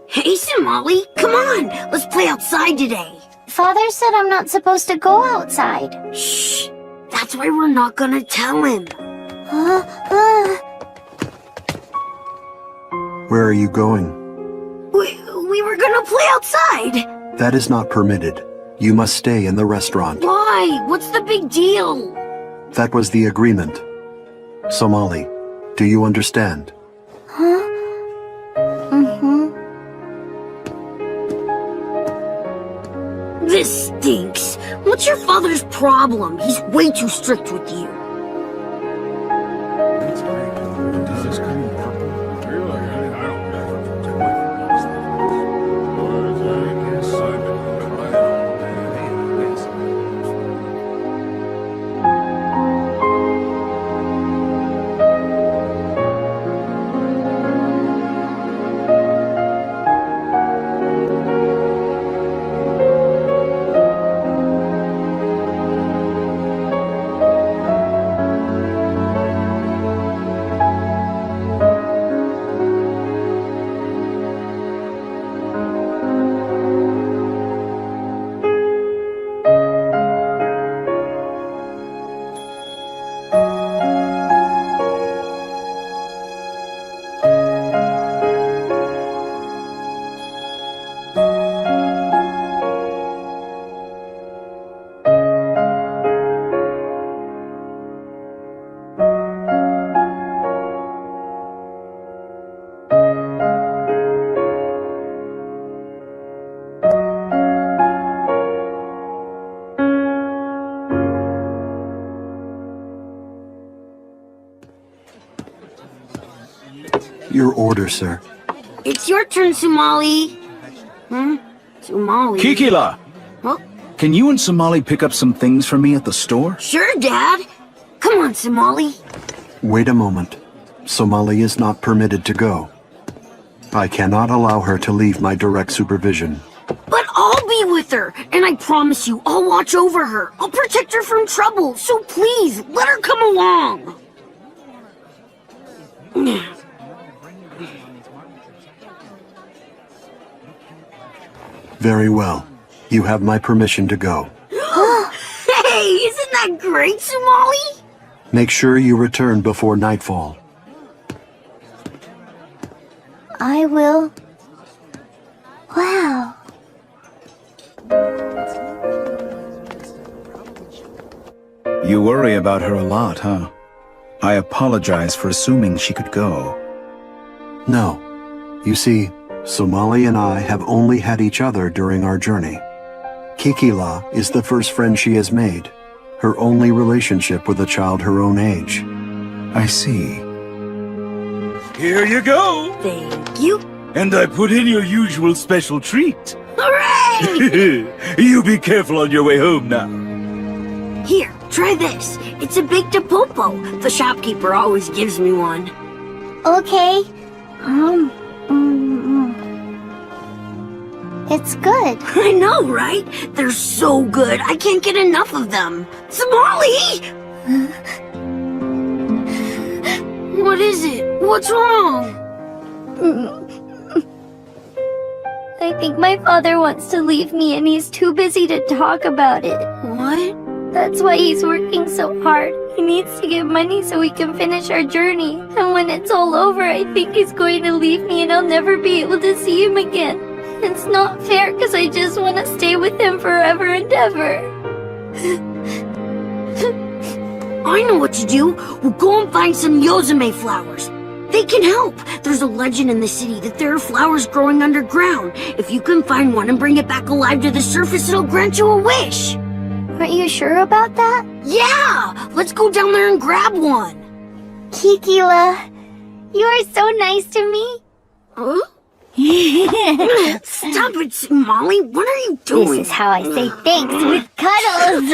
Hey, Sumali, come on. Let's play outside today. Father said I'm not supposed to go outside. Shh. That's why we're not gonna tell him. Where are you going? We were gonna play outside. That is not permitted. You must stay in the restaurant. Why? What's the big deal? That was the agreement. Somali, do you understand? This stinks. What's your father's problem? He's way too strict with you. your order, sir? It's your turn, Somali. Somali? Kikila! Huh? Can you and Somali pick up some things for me at the store? Sure, Dad. Come on, Somali. Wait a moment. Somali is not permitted to go. I cannot allow her to leave my direct supervision. But I'll be with her, and I promise you, I'll watch over her. I'll protect her from trouble, so please, let her come along. Very well. You have my permission to go. Hey, isn't that great, Somali? Make sure you return before nightfall. I will. Wow. You worry about her a lot, huh? I apologize for assuming she could go. No. You see, Somali and I have only had each other during our journey. Kikila is the first friend she has made, her only relationship with a child her own age. I see. Here you go! Thank you. And I put in your usual special treat. Hooray! You be careful on your way home now. Here, try this. It's a baked popo. The shopkeeper always gives me one. Okay. It's good. I know, right? They're so good. I can't get enough of them. Somali! What is it? What's wrong? I think my father wants to leave me and he's too busy to talk about it. What? That's why he's working so hard. He needs to get money so we can finish our journey. And when it's all over, I think he's going to leave me and I'll never be able to see him again. It's not fair because I just want to stay with him forever and ever. I know what to do. We'll go and find some Yozume flowers. They can help. There's a legend in the city that there are flowers growing underground. If you can find one and bring it back alive to the surface, it'll grant you a wish. Are you sure about that? Yeah! Let's go down there and grab one. Kikila, you are so nice to me. Huh? Stop it, Molly. What are you doing? This is how I say thanks with cuddles.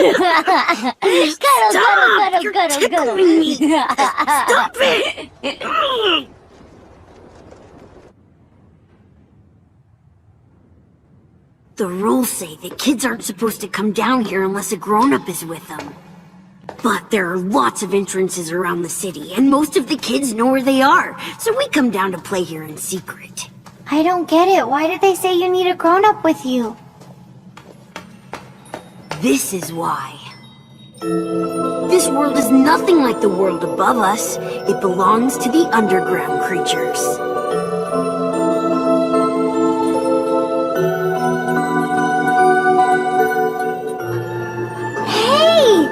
Cuddle. Tickling me. Stop it. The rules say that kids aren't supposed to come down here unless a grown-up is with them. But there are lots of entrances around the city, and most of the kids know where they are, so we come down to play here in secret. I don't get it. Why did they say you need a grown-up with you? This is why. This world is nothing like the world above us. It belongs to the underground creatures. Hey!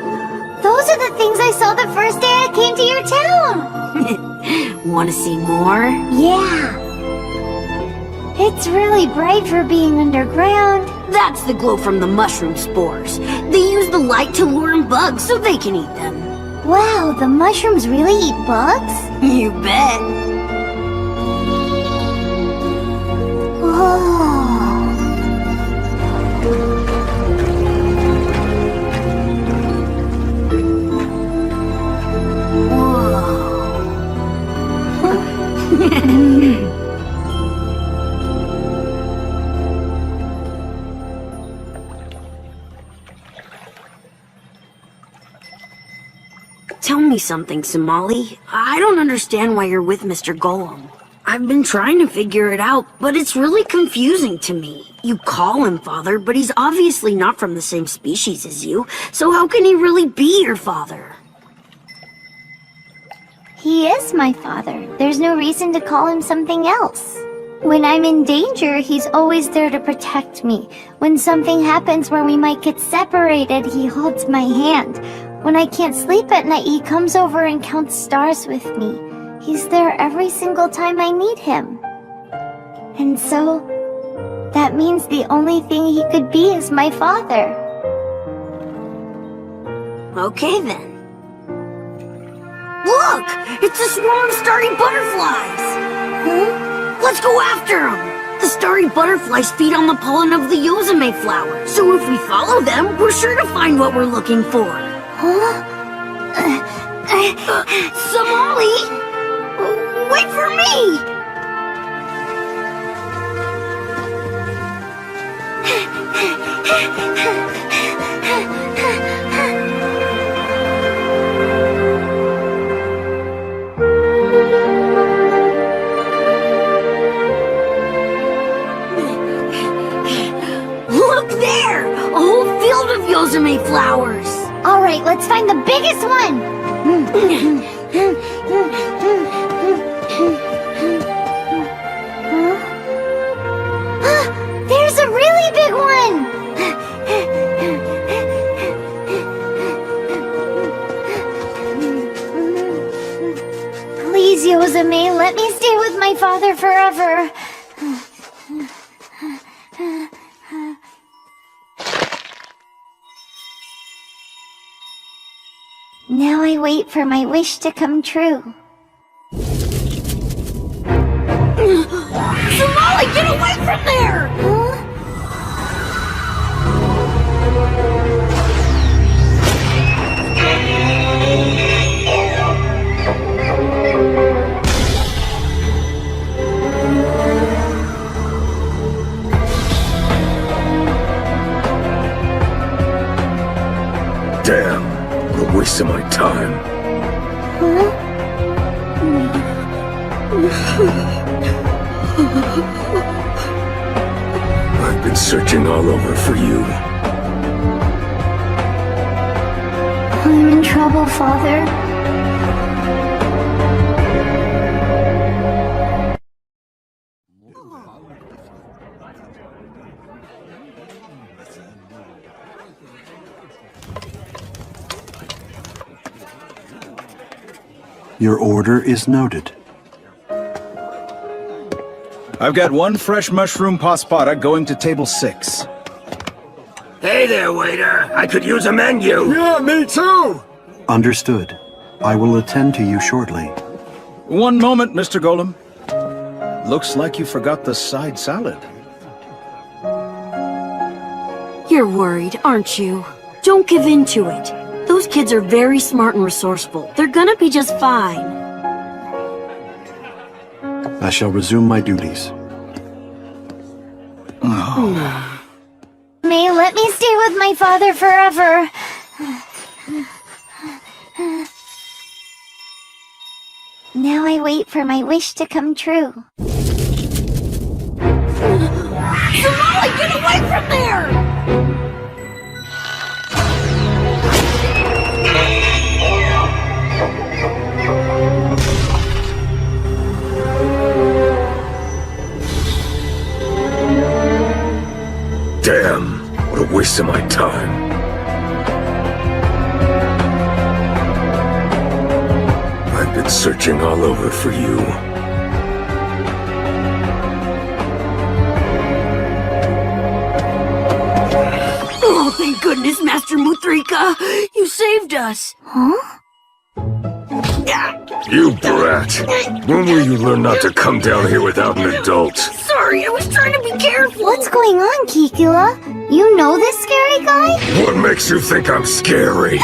Those are the things I saw the first day I came to your town! Want to see more? Yeah! It's really bright for being underground. That's the glow from the mushroom spores. They use the light to lure in bugs so they can eat them. Wow, the mushrooms really eat bugs? You bet. Whoa. Tell me something, Somali. I don't understand why you're with Mr. Golem. I've been trying to figure it out, but it's really confusing to me. You call him father, but he's obviously not from the same species as you, so how can he really be your father? He is my father. There's no reason to call him something else. When I'm in danger, he's always there to protect me. When something happens where we might get separated, he holds my hand. When I can't sleep at night, he comes over and counts stars with me. He's there every single time I need him. And so, that means the only thing he could be is my father. Okay then. Look! It's a swarm of starry butterflies! Let's go after them! The starry butterflies feed on the pollen of the Yozame flower, so if we follow them, we're sure to find what we're looking for. Somali! Wait for me! Look there! A whole field of Yozame flowers! Alright, let's find the biggest one! There's a really big one! Please, Yozame, let me stay with my father forever. Now I wait for my wish to come true. Somali, get away from there! Damn, what a waste of my time. I've been searching all over for you. I'm in trouble, Father. Your order is noted. I've got one fresh mushroom paspada going to table 6. Hey there, waiter. I could use a menu. Yeah, me too! Understood. I will attend to you shortly. One moment, Mr. Golem. Looks like you forgot the side salad. You're worried, aren't you? Don't give in to it. Those kids are very smart and resourceful. They're gonna be just fine. I shall resume my duties. May let me stay with my father forever. Now I wait for my wish to come true. Somali, get away from there! Damn, what a waste of my time. I've been searching all over for you. Oh, thank goodness, Master Muthrika! You saved us! Huh? You brat! When will you learn not to come down here without an adult? Sorry, I was trying to be careful! What's going on, Kikula? You know this scary guy? What makes you think I'm scary?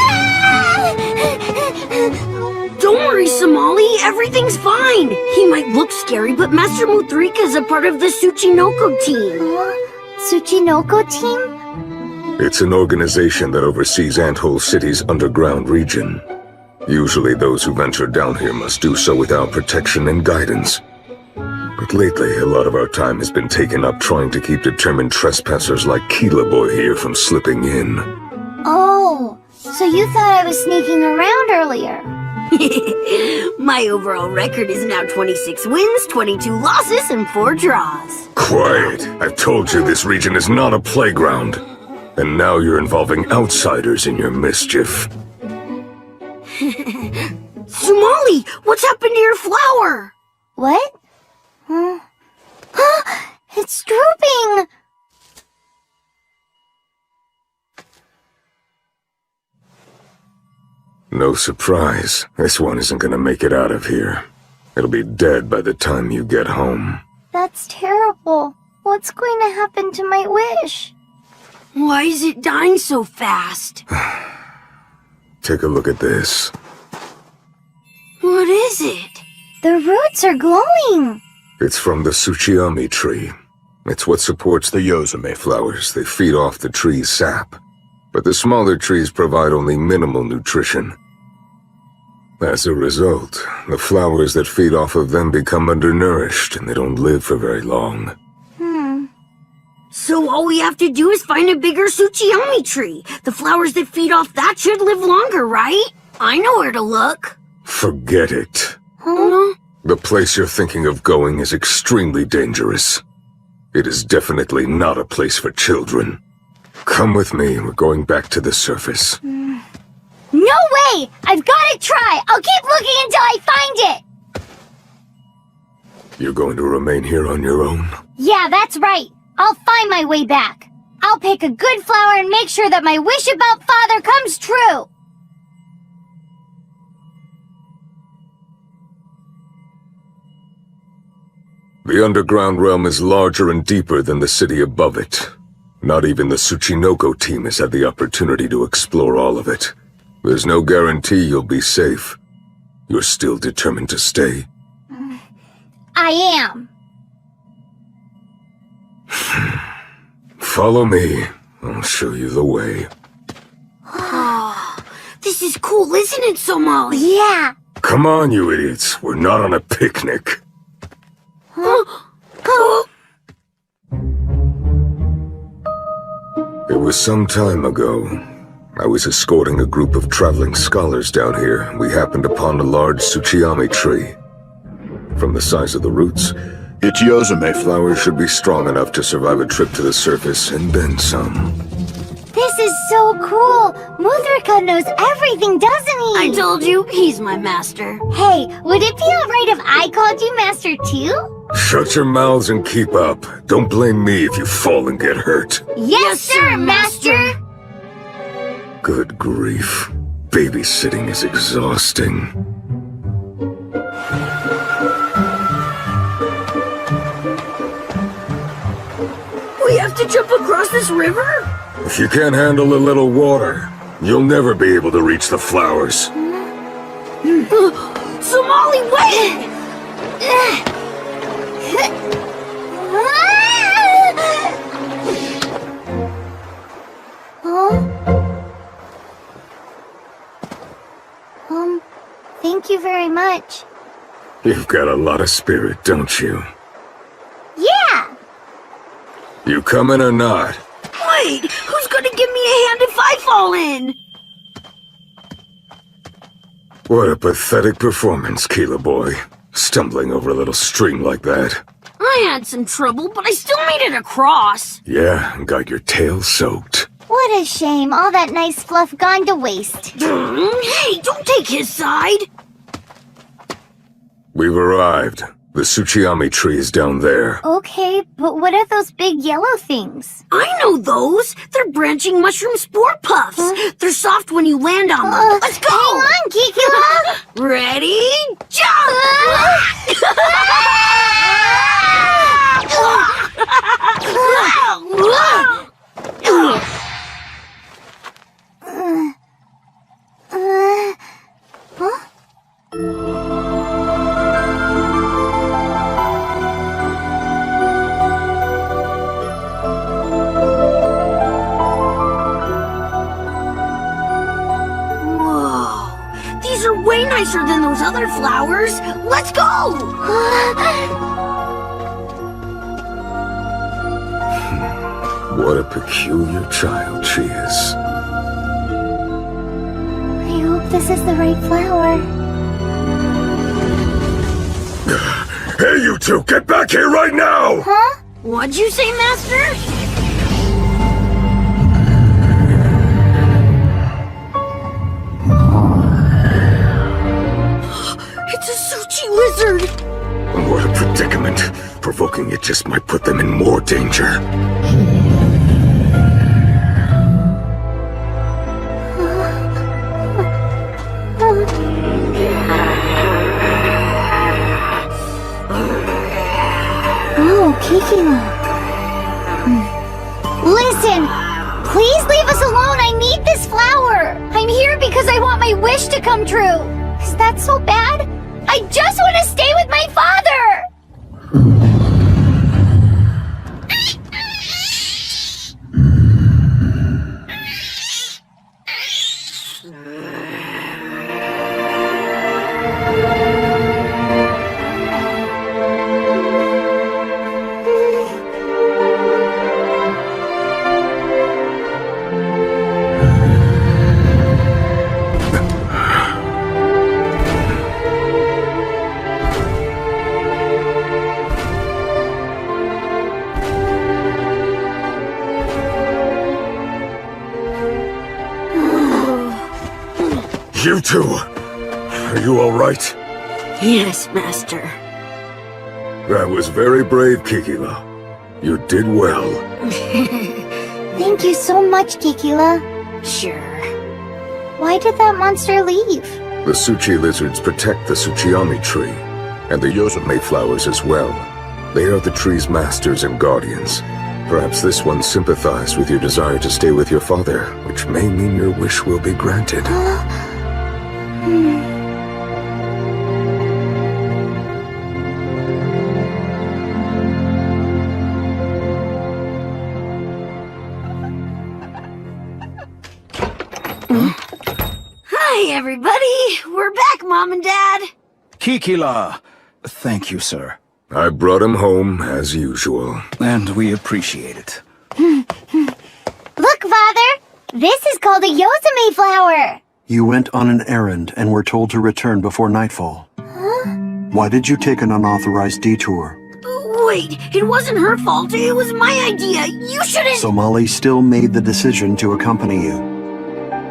Don't worry, Somali, everything's fine! He might look scary, but Master Muthrika is a part of the Tsuchinoko team! Tsuchinoko team? It's an organization that oversees Anthole City's underground region. Usually those who venture down here must do so without protection and guidance. But lately, a lot of our time has been taken up trying to keep determined trespassers like Keela Boy here from slipping in. Oh, so you thought I was sneaking around earlier. My overall record is now 26 wins, 22 losses, and 4 draws. Quiet! I've told you this region is not a playground. And now you're involving outsiders in your mischief. Somali, what's happened to your flower? What? It's drooping! No surprise, this one isn't gonna make it out of here. It'll be dead by the time you get home. That's terrible. What's going to happen to my wish? Why is it dying so fast? Take a look at this. What is it? The roots are glowing. It's from the Tsuchiyami tree. It's what supports the Yozume flowers. They feed off the tree's sap. But the smaller trees provide only minimal nutrition. As a result, the flowers that feed off of them become undernourished and they don't live for very long. So all we have to do is find a bigger Tsuchiyami tree. The flowers that feed off that should live longer, right? I know where to look. Forget it. Huh? The place you're thinking of going is extremely dangerous. It is definitely not a place for children. Come with me, we're going back to the surface. No way! I've got to try! I'll keep looking until I find it! You're going to remain here on your own? Yeah, that's right. I'll find my way back. I'll pick a good flower and make sure that my wish about Father comes true. The underground realm is larger and deeper than the city above it. Not even the Tsuchinoko team has had the opportunity to explore all of it. There's no guarantee you'll be safe. You're still determined to stay? I am. Follow me. I'll show you the way. Oh, this is cool, isn't it, Somali? Yeah. Come on, you idiots. We're not on a picnic. It was some time ago. I was escorting a group of traveling scholars down here. We happened upon a large Tsuchiyami tree. From the size of the roots, its Yozume flowers should be strong enough to survive a trip to the surface and then some. This is so cool. Muthrika knows everything, doesn't he? I told you, he's my master. Hey, would it be alright if I called you master too? Shut your mouths and keep up. Don't blame me if you fall and get hurt. Yes, sir, master! Good grief. Babysitting is exhausting. We have to jump across this river? If you can't handle a little water, you'll never be able to reach the flowers. Somali, wait! Thank you very much. You've got a lot of spirit, don't you? Yeah! You coming or not? Wait, who's gonna give me a hand if I fall in? What a pathetic performance, Keela boy. Stumbling over a little stream like that. I had some trouble, but I still made it across. Yeah, and got your tail soaked. What a shame, all that nice fluff gone to waste. Hey, don't take his side. We've arrived. The Tsuchiyami tree is down there. Okay, but what are those big yellow things? I know those. They're branching mushroom spore puffs. They're soft when you land on them. Let's go! Hang on, Kikila! Ready? Jump! Whoa, these are way nicer than those other flowers. Let's go! What a peculiar child she is. I hope this is the right flower. Hey, you two, get back here right now! Huh? What'd you say, Master? It's a Suchi lizard! What a predicament. Provoking it just might put them in more danger. I'm here because I want my wish to come true. Is that so bad? I just want to stay with my father! You two! Are you all right? Yes, Master. That was very brave, Kikila. You did well. Thank you so much, Kikila. Sure. Why did that monster leave? The Suchi lizards protect the Suchiami tree, and the Yosame flowers as well. They are the tree's masters and guardians. Perhaps this one sympathized with your desire to stay with your father, which may mean your wish will be granted. Hi, everybody! We're back, Mom and Dad! Kikila! Thank you, sir. I brought him home, as usual. And we appreciate it. Look, Father! This is called a Yosame flower! You went on an errand and were told to return before nightfall. Huh? Why did you take an unauthorized detour? Wait, it wasn't her fault. It was my idea. You shouldn't— So Molly still made the decision to accompany you.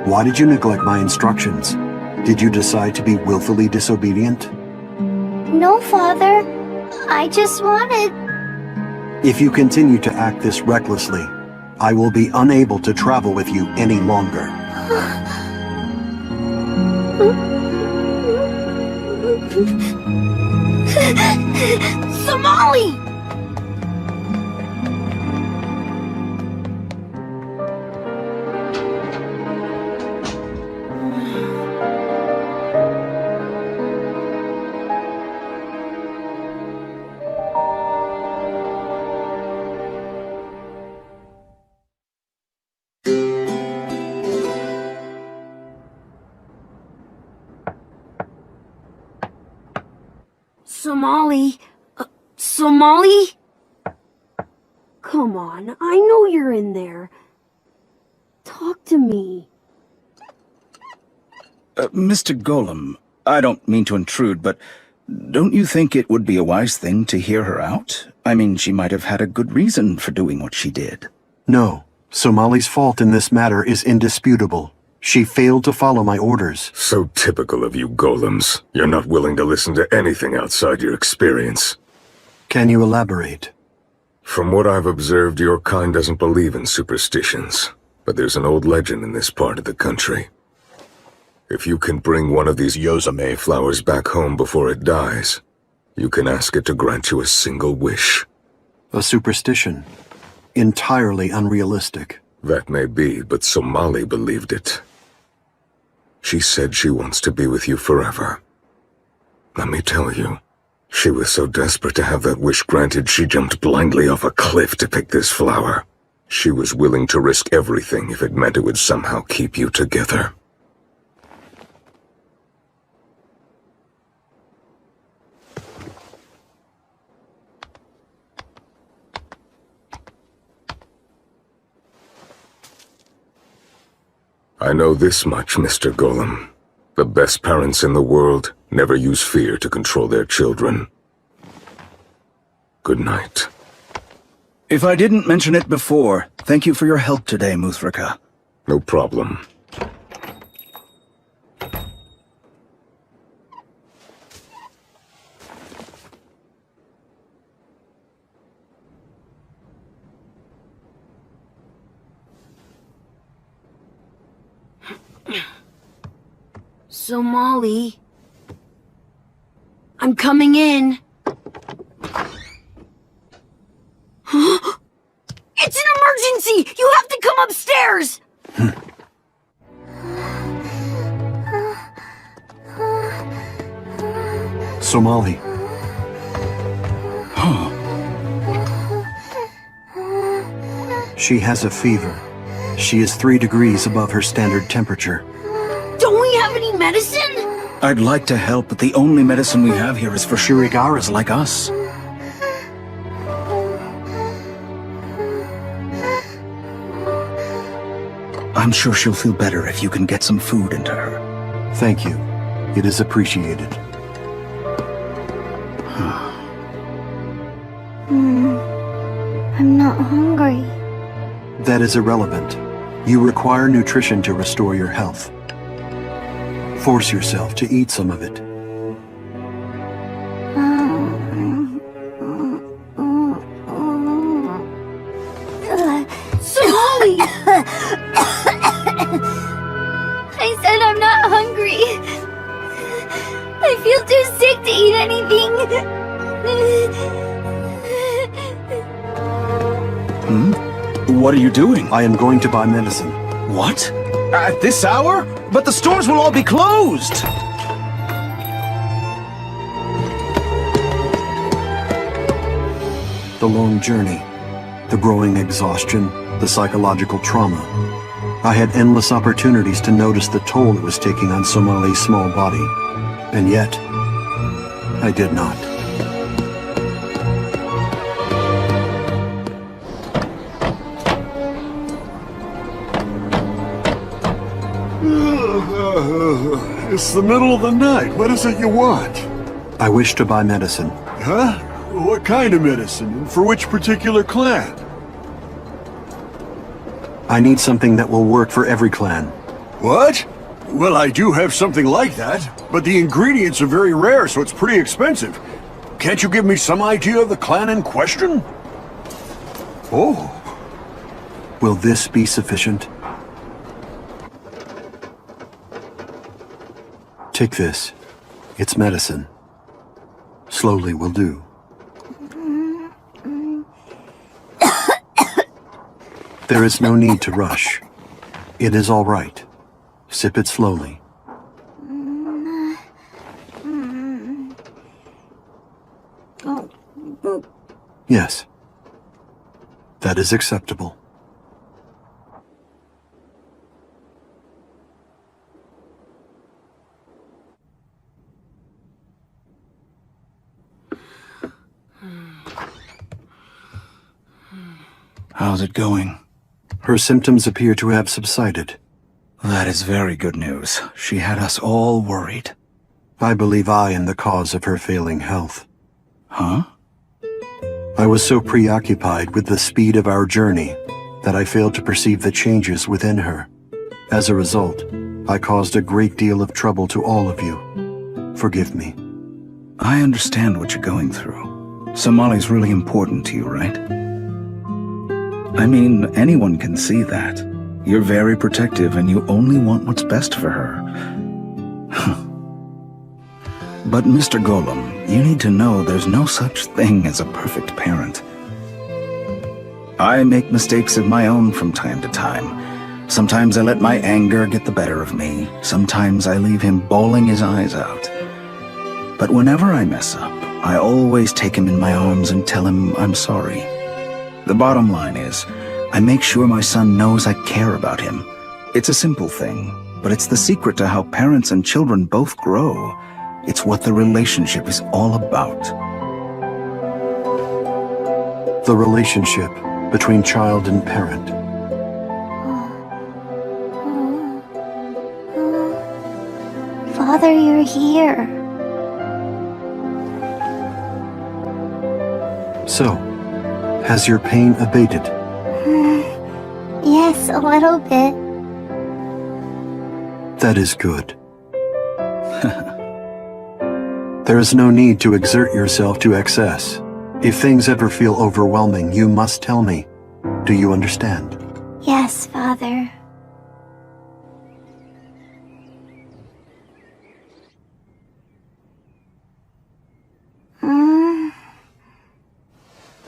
Why did you neglect my instructions? Did you decide to be willfully disobedient? No, Father. I just wanted— If you continue to act this recklessly, I will be unable to travel with you any longer. Somali! Somali? Somali? Come on, I know you're in there. Talk to me. Mr. Golem, I don't mean to intrude, but don't you think it would be a wise thing to hear her out? I mean, she might have had a good reason for doing what she did. No, Somali's fault in this matter is indisputable. She failed to follow my orders. So typical of you golems. You're not willing to listen to anything outside your experience. Can you elaborate? From what I've observed, your kind doesn't believe in superstitions. But there's an old legend in this part of the country. If you can bring one of these Yosame flowers back home before it dies, you can ask it to grant you a single wish. A superstition. Entirely unrealistic. That may be, but Somali believed it. She said she wants to be with you forever. Let me tell you, she was so desperate to have that wish granted, she jumped blindly off a cliff to pick this flower. She was willing to risk everything if it meant it would somehow keep you together. I know this much, Mr. Golem. The best parents in the world never use fear to control their children. Good night. If I didn't mention it before, thank you for your help today, Muthrika. No problem. Somali. I'm coming in. It's an emergency! You have to come upstairs! Somali. She has a fever. She is 3 degrees above her standard temperature. Don't we have any medicine? I'd like to help, but the only medicine we have here is for Shirigaras like us. I'm sure she'll feel better if you can get some food into her. Thank you. It is appreciated. I'm not hungry. That is irrelevant. You require nutrition to restore your health. Force yourself to eat some of it. Somali! I said I'm not hungry. I feel too sick to eat anything. What are you doing? I am going to buy medicine. What? At this hour? But the stores will all be closed! The long journey, the growing exhaustion, the psychological trauma. I had endless opportunities to notice the toll it was taking on Somali's small body. And yet, I did not. It's the middle of the night. What is it you want? I wish to buy medicine. Huh? What kind of medicine? And for which particular clan? I need something that will work for every clan. What? Well, I do have something like that, but the ingredients are very rare, so it's pretty expensive. Can't you give me some idea of the clan in question? Oh. Will this be sufficient? Take this. It's medicine. Slowly will do. There is no need to rush. It is all right. Sip it slowly. Yes. That is acceptable. How's it going? Her symptoms appear to have subsided. That is very good news. She had us all worried. I believe I am the cause of her failing health. Huh? I was so preoccupied with the speed of our journey that I failed to perceive the changes within her. As a result, I caused a great deal of trouble to all of you. Forgive me. I understand what you're going through. Somali's really important to you, right? I mean, anyone can see that. You're very protective and you only want what's best for her. But Mr. Golem, you need to know there's no such thing as a perfect parent. I make mistakes of my own from time to time. Sometimes I let my anger get the better of me. Sometimes I leave him bawling his eyes out. But whenever I mess up, I always take him in my arms and tell him I'm sorry. The bottom line is, I make sure my son knows I care about him. It's a simple thing, but it's the secret to how parents and children both grow. It's what the relationship is all about. The relationship between child and parent. Father, you're here. So, has your pain abated? Yes, a little bit. That is good. There is no need to exert yourself to excess. If things ever feel overwhelming, you must tell me. Do you understand? Yes, Father.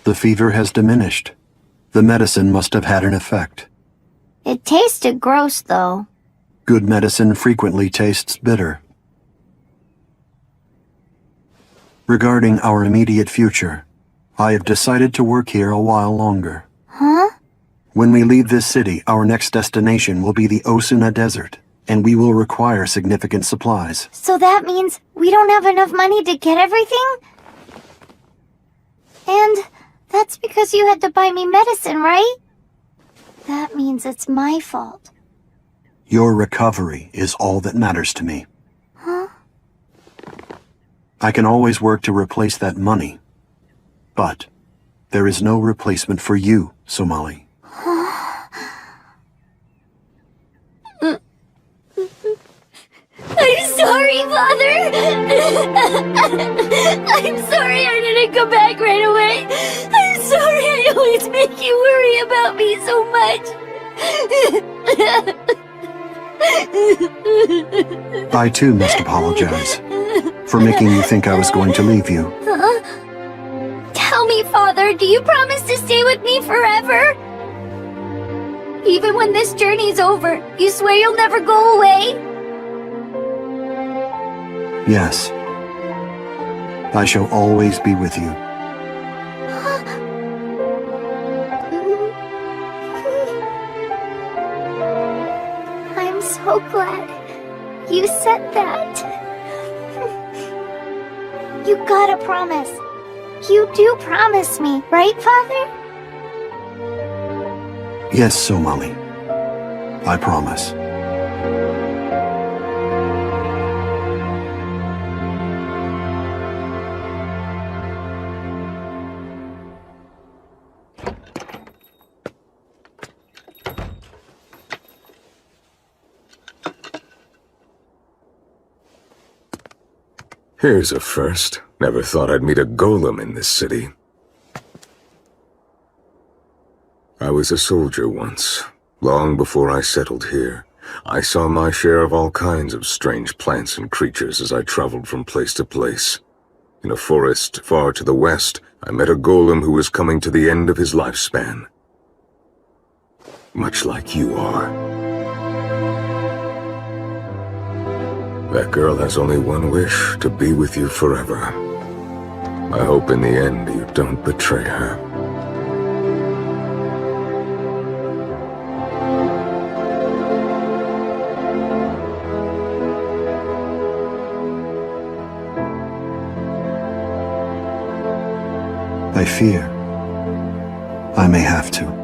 The fever has diminished. The medicine must have had an effect. It tasted gross, though. Good medicine frequently tastes bitter. Regarding our immediate future, I have decided to work here a while longer. Huh? When we leave this city, our next destination will be the Osuna Desert, and we will require significant supplies. So that means we don't have enough money to get everything? And that's because you had to buy me medicine, right? That means it's my fault. Your recovery is all that matters to me. Huh? I can always work to replace that money. But there is no replacement for you, Somali. I'm sorry, Father! I'm sorry I didn't come back right away! I'm sorry I always make you worry about me so much! I too must apologize for making you think I was going to leave you. Huh? Tell me, Father, do you promise to stay with me forever? Even when this journey's over, you swear you'll never go away? Yes. I shall always be with you. I'm so glad you said that. You gotta promise. You do promise me, right, Father? Yes, Somali. I promise. Here's a first. Never thought I'd meet a golem in this city. I was a soldier once. Long before I settled here, I saw my share of all kinds of strange plants and creatures as I traveled from place to place. In a forest far to the west, I met a golem who was coming to the end of his lifespan. Much like you are. That girl has only one wish, to be with you forever. I hope in the end you don't betray her. I fear I may have to.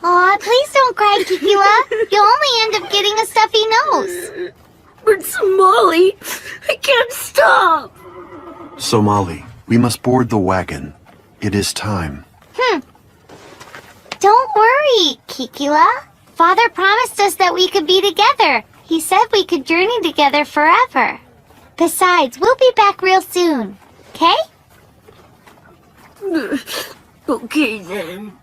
Aw, please don't cry, Kikila. You'll only end up getting a stuffy nose. But Somali, I can't stop. Somali, we must board the wagon. It is time. Don't worry, Kikila. Father promised us that we could be together. He said we could journey together forever. Besides, we'll be back real soon. Okay? Okay then.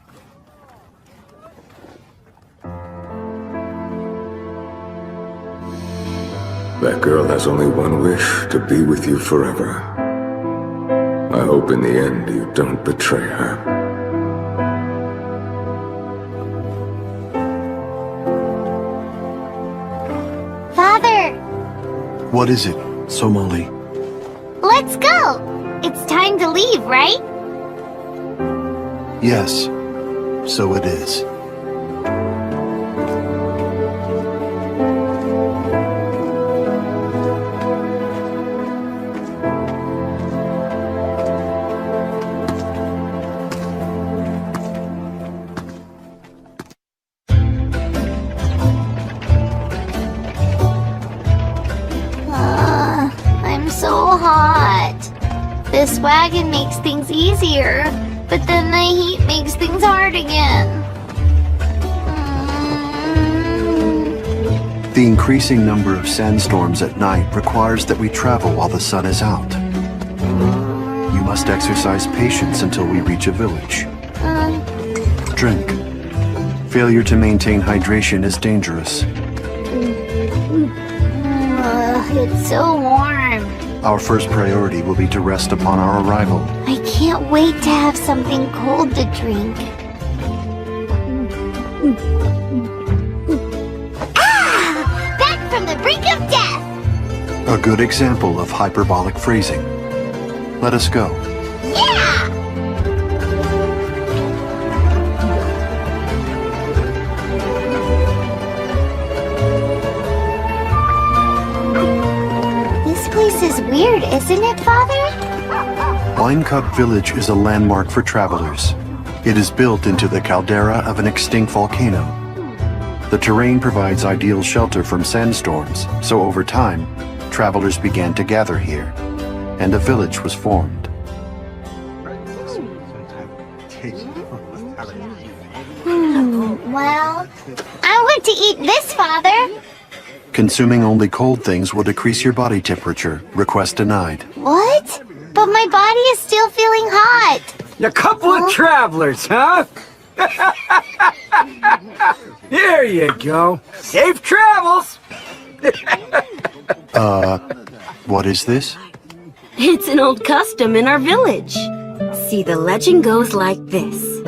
That girl has only one wish, to be with you forever. I hope in the end you don't betray her. Father! What is it, Somali? Let's go! It's time to leave, right? Yes, so it is. I'm so hot. This wagon makes things easier, but then the heat makes things hard again. The increasing number of sandstorms at night requires that we travel while the sun is out. You must exercise patience until we reach a village. Drink. Failure to maintain hydration is dangerous. It's so warm. Our first priority will be to rest upon our arrival. I can't wait to have something cold to drink. Back from the brink of death! A good example of hyperbolic phrasing. Let us go. Yeah! This place is weird, isn't it, Father? Winecup Village is a landmark for travelers. It is built into the caldera of an extinct volcano. The terrain provides ideal shelter from sandstorms, so over time, travelers began to gather here, and a village was formed. Well, I want to eat this, Father. Consuming only cold things will decrease your body temperature. Request denied. What? But my body is still feeling hot. A couple of travelers, huh? Here you go. Safe travels! What is this? It's an old custom in our village. See, the legend goes like this.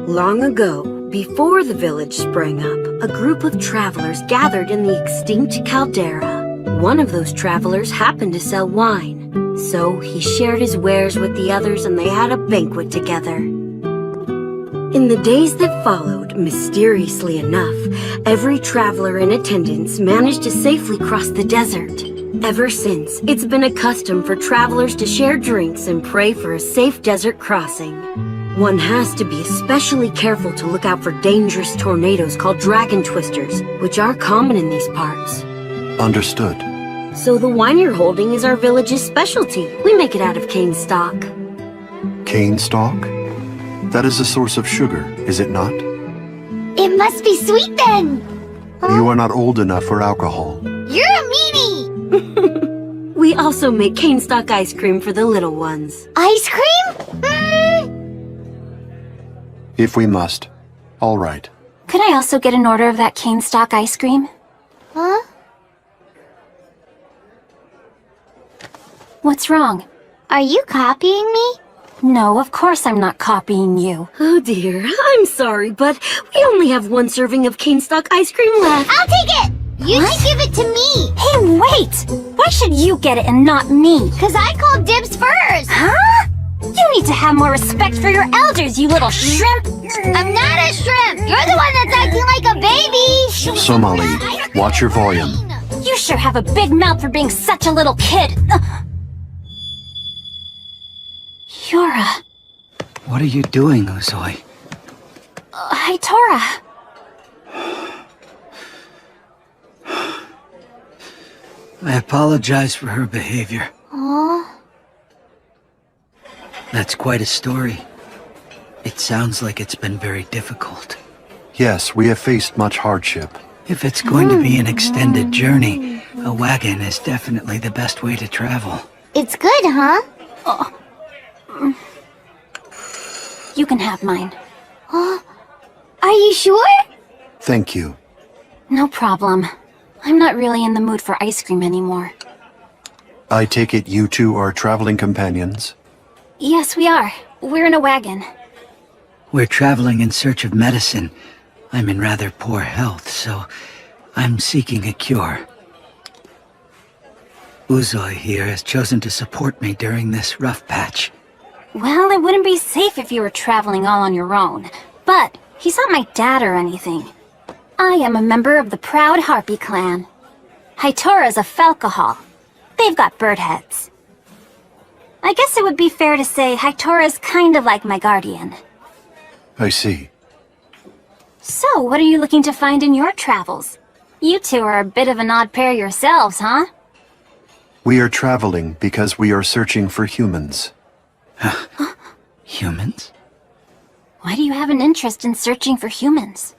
Long ago, before the village sprang up, a group of travelers gathered in the extinct caldera. One of those travelers happened to sell wine, so he shared his wares with the others and they had a banquet together. In the days that followed, mysteriously enough, every traveler in attendance managed to safely cross the desert. Ever since, it's been a custom for travelers to share drinks and pray for a safe desert crossing. One has to be especially careful to look out for dangerous tornadoes called dragon twisters, which are common in these parts. Understood. So the wine you're holding is our village's specialty. We make it out of cane stock. Cane stalk? That is a source of sugar, is it not? It must be sweet then. You are not old enough for alcohol. You're a meanie. We also make cane stock ice cream for the little ones. Ice cream? If we must. All right. Could I also get an order of that cane stock ice cream? Huh? What's wrong? Are you copying me? No, of course I'm not copying you. Oh dear, I'm sorry, but we only have one serving of cane stock ice cream left. I'll take it! You should give it to me! Hey, wait! Why should you get it and not me? Cause I called dibs first! Huh? You need to have more respect for your elders, you little shrimp! I'm not a shrimp! You're the one that's acting like a baby! Somali, watch your volume. You sure have a big mouth for being such a little kid! Yura. What are you doing, Uzoi? Hi, Tora. I apologize for her behavior. Aw. That's quite a story. It sounds like it's been very difficult. Yes, we have faced much hardship. If it's going to be an extended journey, a wagon is definitely the best way to travel. It's good, huh? You can have mine. Are you sure? Thank you. No problem. I'm not really in the mood for ice cream anymore. I take it you two are traveling companions? Yes, we are. We're in a wagon. We're traveling in search of medicine. I'm in rather poor health, so I'm seeking a cure. Uzoi here has chosen to support me during this rough patch. Well, it wouldn't be safe if you were traveling all on your own. But he's not my dad or anything. I am a member of the Proud Harpy clan. Haitora's a falcohol. They've got bird heads. I guess it would be fair to say Haitora's kind of like my guardian. I see. So, what are you looking to find in your travels? You two are a bit of an odd pair yourselves, huh? We are traveling because we are searching for humans. Humans? Why do you have an interest in searching for humans?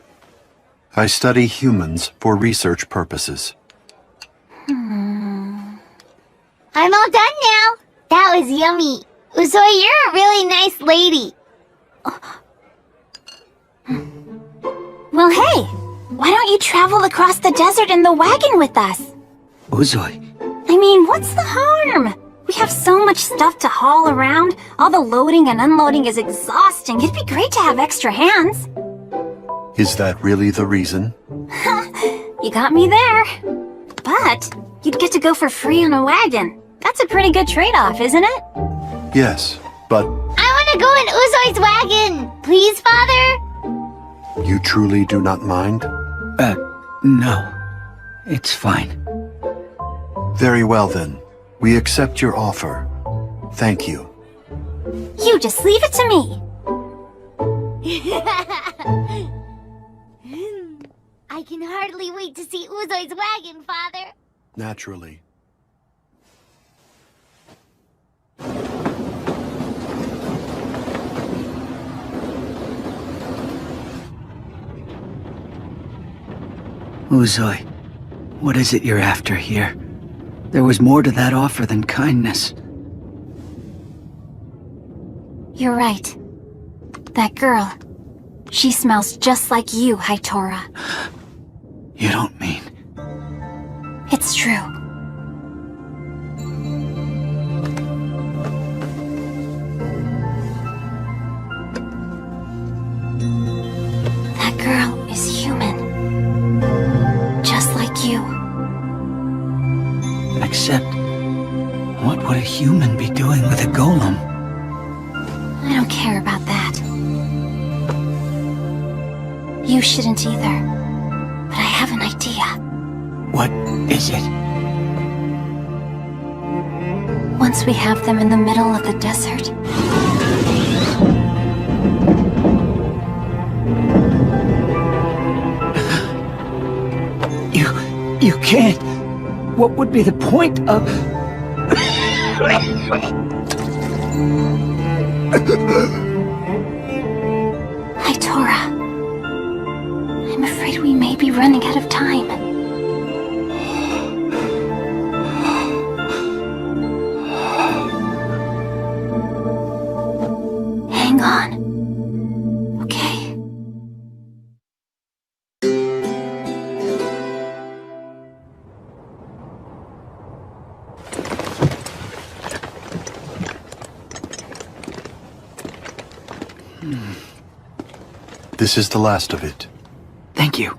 I study humans for research purposes. I'm all done now. That was yummy. Uzoi, you're a really nice lady. Well, hey! Why don't you travel across the desert in the wagon with us? Uzoi. I mean, what's the harm? We have so much stuff to haul around. All the loading and unloading is exhausting. It'd be great to have extra hands. Is that really the reason? You got me there. But you'd get to go for free on a wagon. That's a pretty good trade-off, isn't it? Yes, but I want to go in Uzoi's wagon! Please, Father? you truly do not mind? No. It's fine. Very well then. We accept your offer. Thank you. You just leave it to me. I can hardly wait to see Uzoi's wagon, Father. Naturally. Uzoi, what is it you're after here? There was more to that offer than kindness. You're right. That girl. She smells just like you, Hitora. You don't mean... It's true. That girl is human. Just like you. Except, what would a human be doing with a golem? I don't care about that. You shouldn't either. But I have an idea. What is it? Once we have them in the middle of the desert, You can't. What would be the point of... Hitora, I'm afraid we may be running out of time. Hang on. Okay. This is the last of it. Thank you.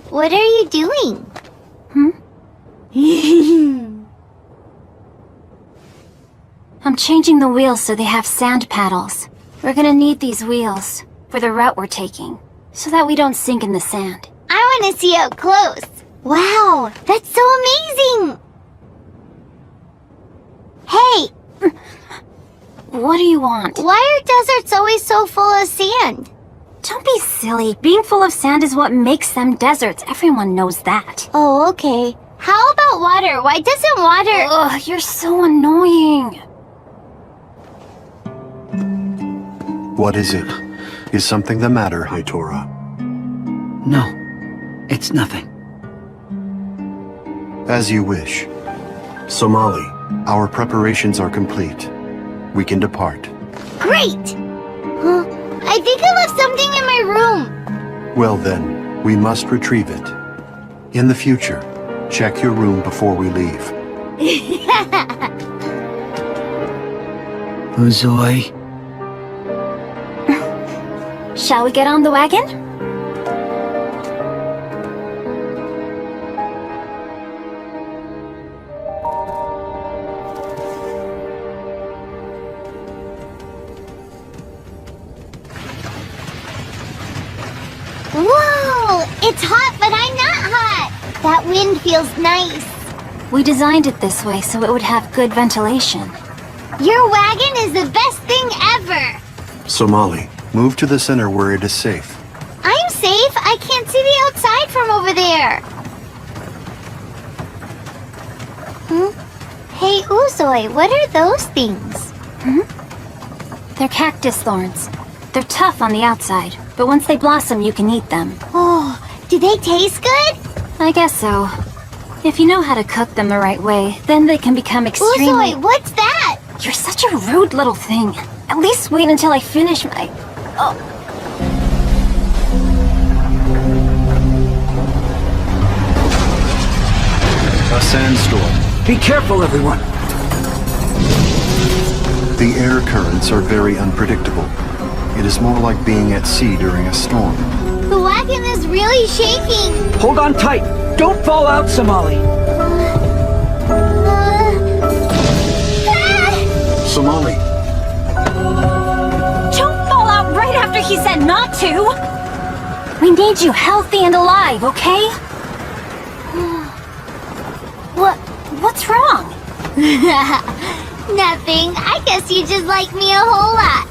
What are you doing? I'm changing the wheels so they have sand paddles. We're gonna need these wheels for the route we're taking, so that we don't sink in the sand. I want to see up close. Wow, that's so amazing! Hey, What do you want? why are deserts always so full of sand? Don't be silly. Being full of sand is what makes them deserts. Everyone knows that. Oh, okay. How about water? Why doesn't water... Ugh, you're so annoying. What is it? Is something the matter, Hitora? No, it's nothing. As you wish. Somali, our preparations are complete. We can depart. Great! Huh? I think I left something in my room. Well then, we must retrieve it. In the future, check your room before we leave. Uzoi. Shall we get on the wagon? Whoa! It's hot, but I'm not hot. That wind feels nice. We designed it this way so it would have good ventilation. Your wagon is the best thing ever. Somali, move to the center where it is safe. I'm safe. I can't see the outside from over there. Hey, Uzoi, what are those things? They're cactus thorns. They're tough on the outside, but once they blossom, you can eat them. Oh, do they taste good? I guess so. If you know how to cook them the right way, then they can become extremely... Uzoi, what's that? You're such a rude little thing. At least wait until I finish my... Oh. A sandstorm. Be careful, everyone. The air currents are very unpredictable. It is more like being at sea during a storm. The wagon is really shaking. Hold on tight. Don't fall out, Somali. Somali, Don't fall out right after he said not to! We need you healthy and alive, okay? What's wrong? Nothing. I guess you just like me a whole lot.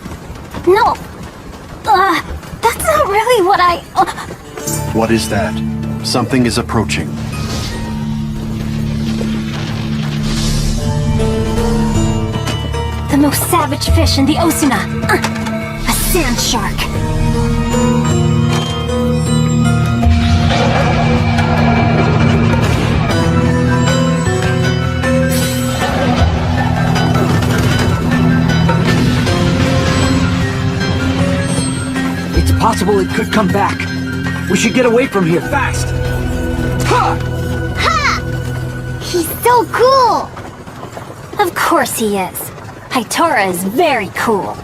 No. That's not really what I... what is that? Something is approaching. The most savage fish in the Osuna. A sand shark. It's possible it could come back. We should get away from here fast. Ha! Ha! He's so cool. Of course he is. Hitora is very cool.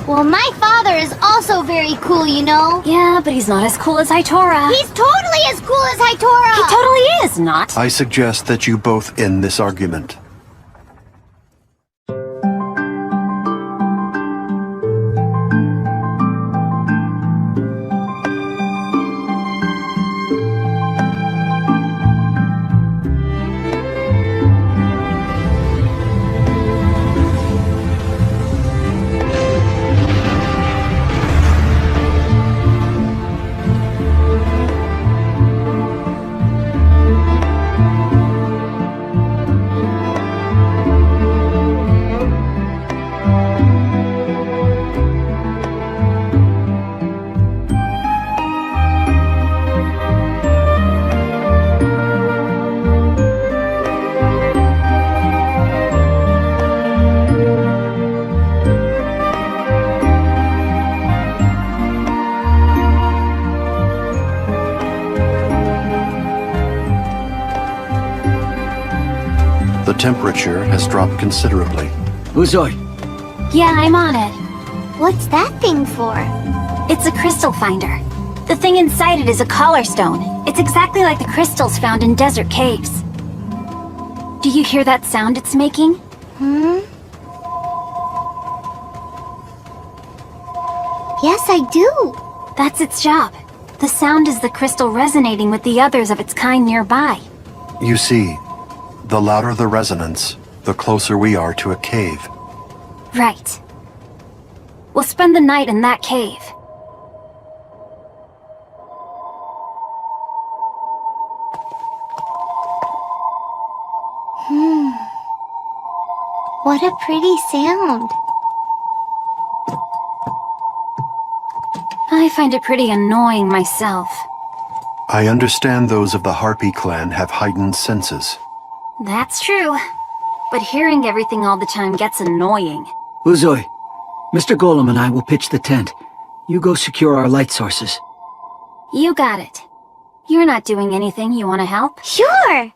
Well, my father is also very cool, you know. Yeah, but he's not as cool as Hitora. He's totally as cool as Hitora. He totally is not. I suggest that you both end this argument. The temperature has dropped considerably. Uzoi. Yeah, I'm on it. What's that thing for? It's a crystal finder. The thing inside it is a collar stone. It's exactly like the crystals found in desert caves. Do you hear that sound it's making? Yes, I do. That's its job. The sound is the crystal resonating with the others of its kind nearby. You see, the louder the resonance, the closer we are to a cave. Right. We'll spend the night in that cave. What a pretty sound. I find it pretty annoying myself. I understand those of the Harpy clan have heightened senses. That's true. But hearing everything all the time gets annoying. Uzoi, Mr. Golem and I will pitch the tent. You go secure our light sources. You got it. You're not doing anything. You want to help? Sure!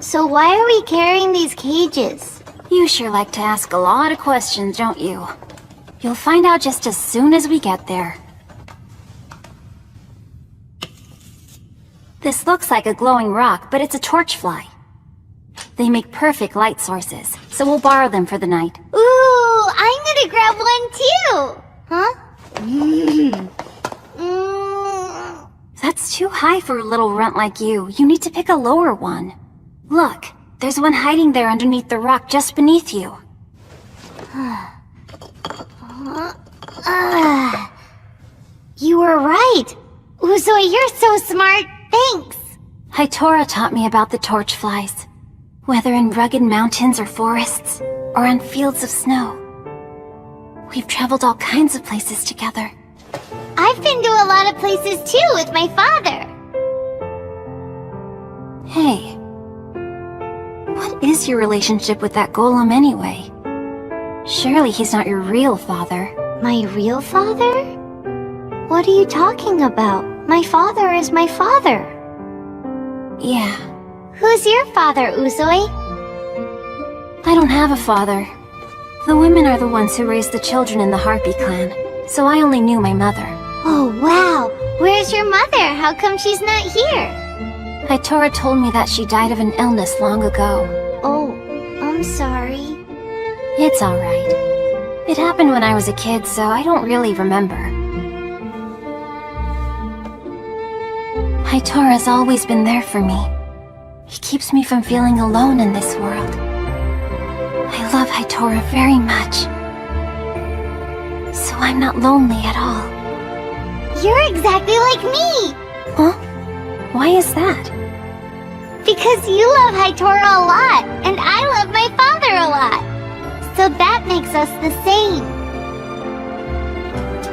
So why are we carrying these cages? You sure like to ask a lot of questions, don't you? You'll find out just as soon as we get there. This looks like a glowing rock, but it's a torchfly. They make perfect light sources, so we'll borrow them for the night. Ooh, I'm gonna grab one too! Huh? That's too high for a little runt like you. You need to pick a lower one. Look, there's one hiding there underneath the rock just beneath you. You were right. Uzoi, you're so smart. Thanks. Hitora taught me about the torchflies. Whether in rugged mountains or forests, or on fields of snow. We've traveled all kinds of places together. I've been to a lot of places too with my father. Hey, what is your relationship with that golem anyway? Surely he's not your real father. My real father? What are you talking about? My father is my father. Yeah. Who's your father, Uzoi? I don't have a father. The women are the ones who raised the children in the Harpy clan, so I only knew my mother. Oh, wow. Where's your mother? How come she's not here? Hitora told me that she died of an illness long ago. Oh, I'm sorry. It's alright. It happened when I was a kid, so I don't really remember. Hitora's always been there for me. He keeps me from feeling alone in this world. I love Hitora very much. So I'm not lonely at all. You're exactly like me! Huh? Why is that? Because you love Hitora a lot, and I love my father a lot. So that makes us the same.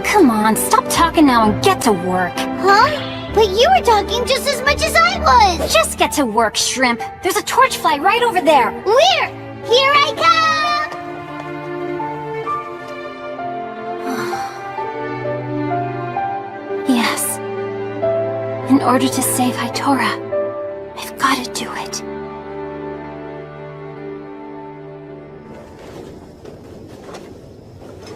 Come on, stop talking now and get to work. Huh? But you were talking just as much as I was! Just get to work, Shrimp. There's a torch fly right over there. Where? Here I come! Yes. In order to save Hitora, I've got to do it.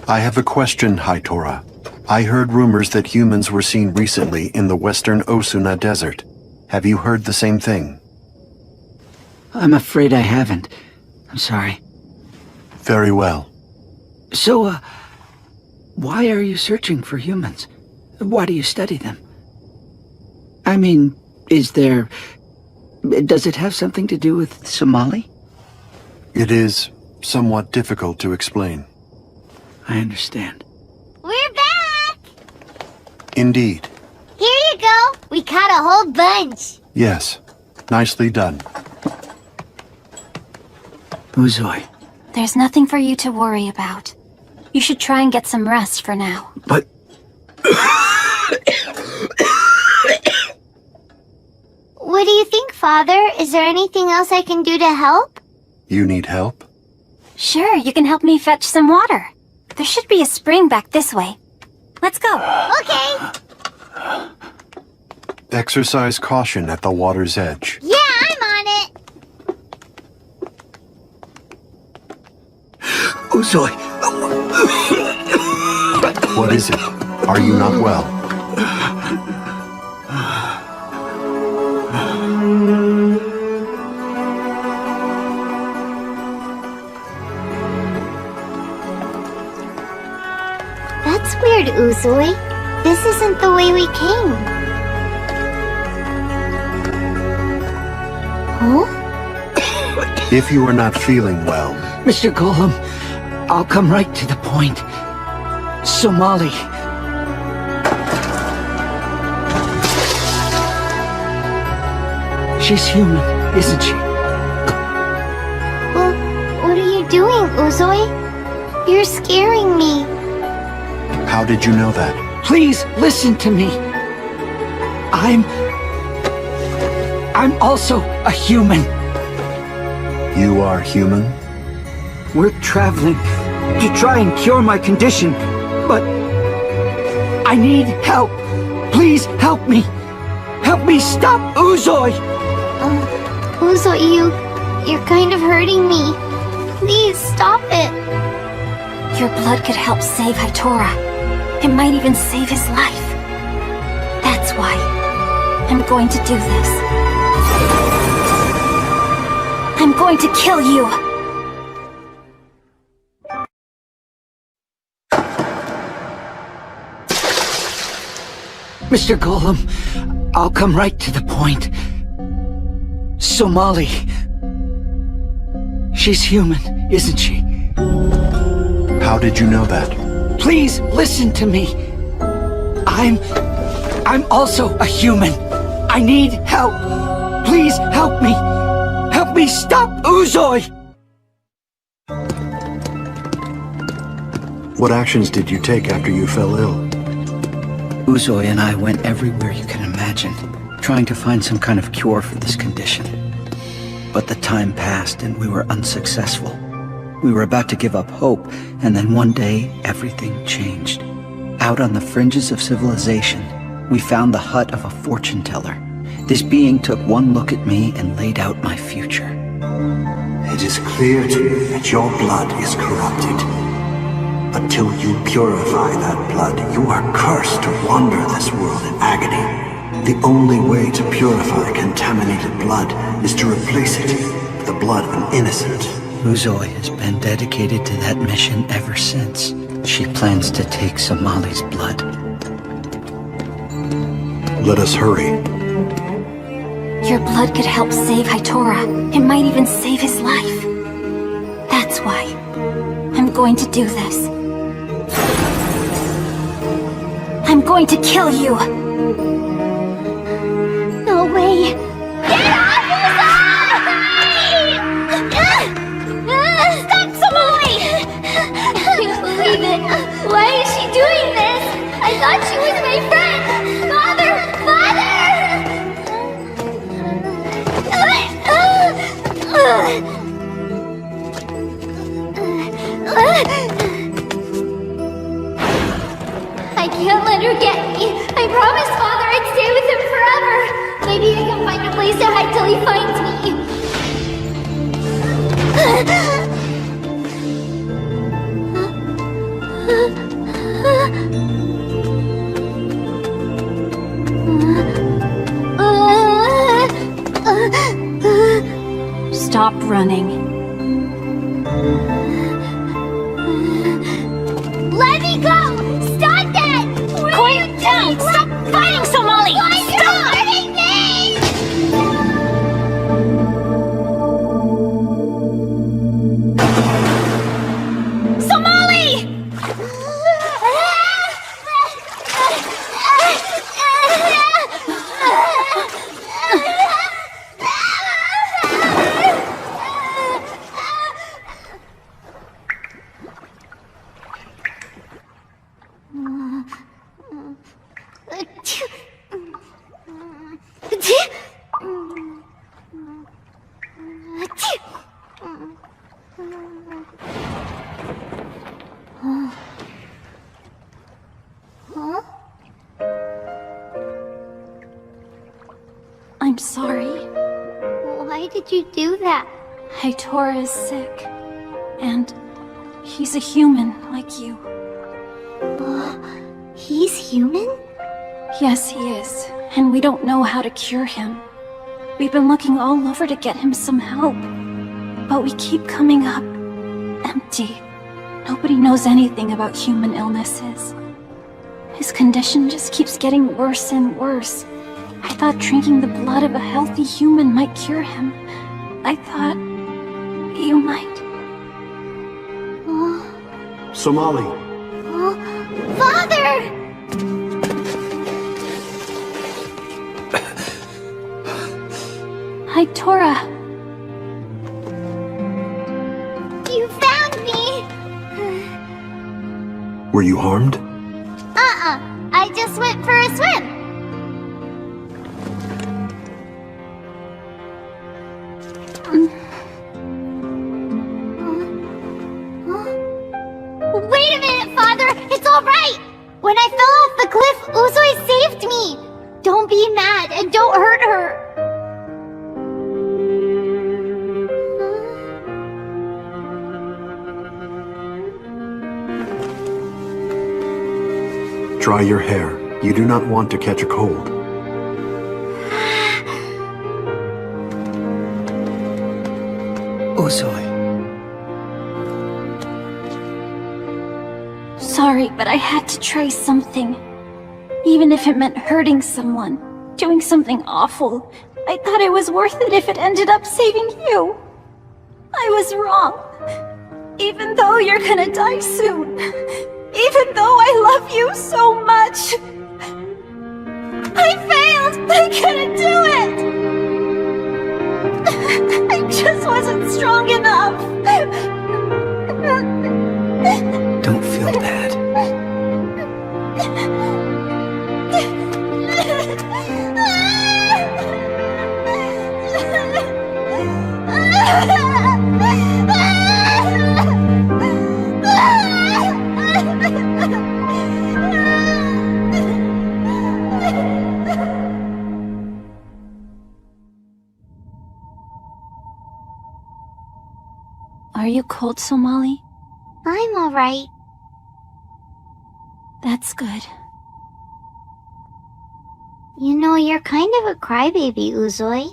I have a question, Hitora. I heard rumors that humans were seen recently in the western Osuna Desert. Have you heard the same thing? I'm afraid I haven't. I'm sorry. Very well. So, why are you searching for humans? Why do you study them? I mean, does it have something to do with Somali? It is somewhat difficult to explain. I understand. We're back! Indeed. Here you go. We caught a whole bunch. Yes. Nicely done. Uzoi. There's nothing for you to worry about. You should try and get some rest for now. But... What do you think, Father? Is there anything else I can do to help? You need help? Sure, you can help me fetch some water. There should be a spring back this way. Let's go. Okay. Exercise caution at the water's edge. Yeah, I'm on it. Uzoi. What is it? Are you not well? That's weird, Uzoi. This isn't the way we came. Huh? If you are not feeling well... Mr. Golem, I'll come right to the point. Somali. She's human, isn't she? Well, what are you doing, Uzoi? You're scaring me. How did you know that? Please, listen to me. I'm also a human. You are human? We're traveling to try and cure my condition, but I need help. Please help me. Help me stop Uzoi. Uzoi, you're kind of hurting me. Please stop it. Your blood could help save Hitora. It might even save his life. That's why I'm going to do this. I'm going to kill you! Mr. Golem, I'll come right to the point. Somali. She's human, isn't she? How did you know that? Please listen to me. I'm also a human. I need help. Please help me. Help me stop Uzoi. What actions did you take after you fell ill? Uzoi and I went everywhere you can imagine, trying to find some kind of cure for this condition. But the time passed and we were unsuccessful. We were about to give up hope, and then one day, everything changed. Out on the fringes of civilization, we found the hut of a fortune teller. This being took one look at me and laid out my future. It is clear to me that your blood is corrupted. Until you purify that blood, you are cursed to wander this world in agony. The only way to purify contaminated blood is to replace it with the blood of an innocent. Uzoi has been dedicated to that mission ever since. She plans to take Somali's blood. Let us hurry. Your blood could help save Hitora. It might even save his life. That's why I'm going to do this. I'm going to kill you! No way! Get off Stop, Somali! I can't believe it! Why is she doing this? I thought she was my friend! Father! I can't let her get me. I promised Father I'd stay with him forever. Maybe I can find a place to hide till he finds me. Stop running. Let me go! Stop that! Quiet down! Stop fighting, Somali! Stop hurting me! Somali! I'm sorry. Why did you do that? Hitora is sick. And he's a human like you. He's human? Yes, he is. And we don't know how to cure him. We've been looking all over to get him some help. But we keep coming up empty. Nobody knows anything about human illnesses. His condition just keeps getting worse and worse. I thought drinking the blood of a healthy human might cure him. I thought you might. Somali. Father! Hitora. You found me! Were you harmed? I just went for a swim. Wait a minute, Father! It's alright! When I fell off the cliff, Uzoi saved me! Don't be mad and don't hurt her! Dry your hair. You do not want to catch a cold. Uzoi. Sorry, but I had to try something. Even if it meant hurting someone, doing something awful, I thought it was worth it if it ended up saving you. I was wrong. Even though you're gonna die soon. Even though I love you so much. I failed! I couldn't do it! I just wasn't strong enough. Don't feel bad. Are you cold, Somali? I'm alright. That's good. You know, you're kind of a crybaby, Uzoy.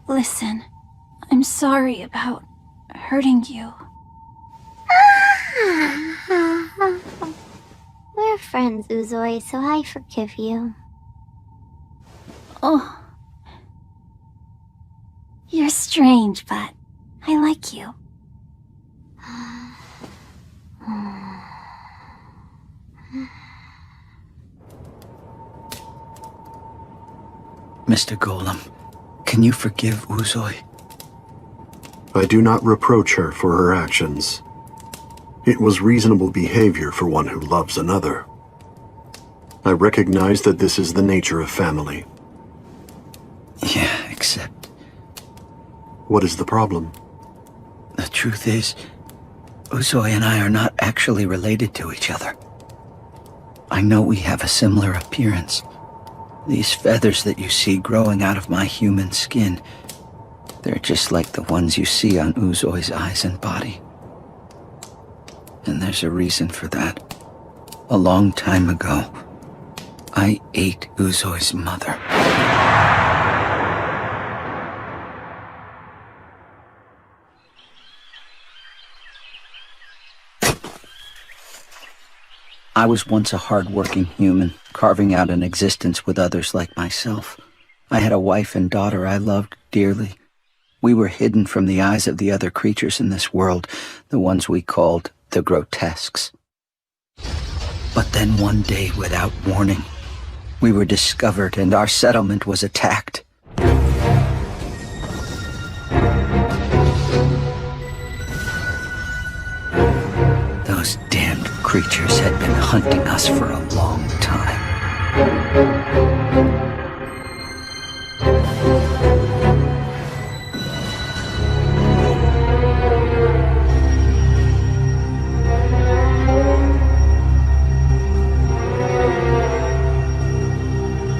Listen, I'm sorry about hurting you. We're friends, Uzoy, so I forgive you. Oh. You're strange, but I like you. Mr. Golem, can you forgive Uzoy? I do not reproach her for her actions. It was reasonable behavior for one who loves another. I recognize that this is the nature of family. Yeah, except... What is the problem? The truth is, Uzoy and I are not actually related to each other. I know we have a similar appearance. These feathers that you see growing out of my human skin, they're just like the ones you see on Uzoy's eyes and body. And there's a reason for that. A long time ago, I ate Uzoy's mother. I was once a hard-working human, carving out an existence with others like myself. I had a wife and daughter I loved dearly. We were hidden from the eyes of the other creatures in this world, the ones we called the grotesques. But then one day, without warning, we were discovered and our settlement was attacked. Those damned creatures had been hunting us for a long time.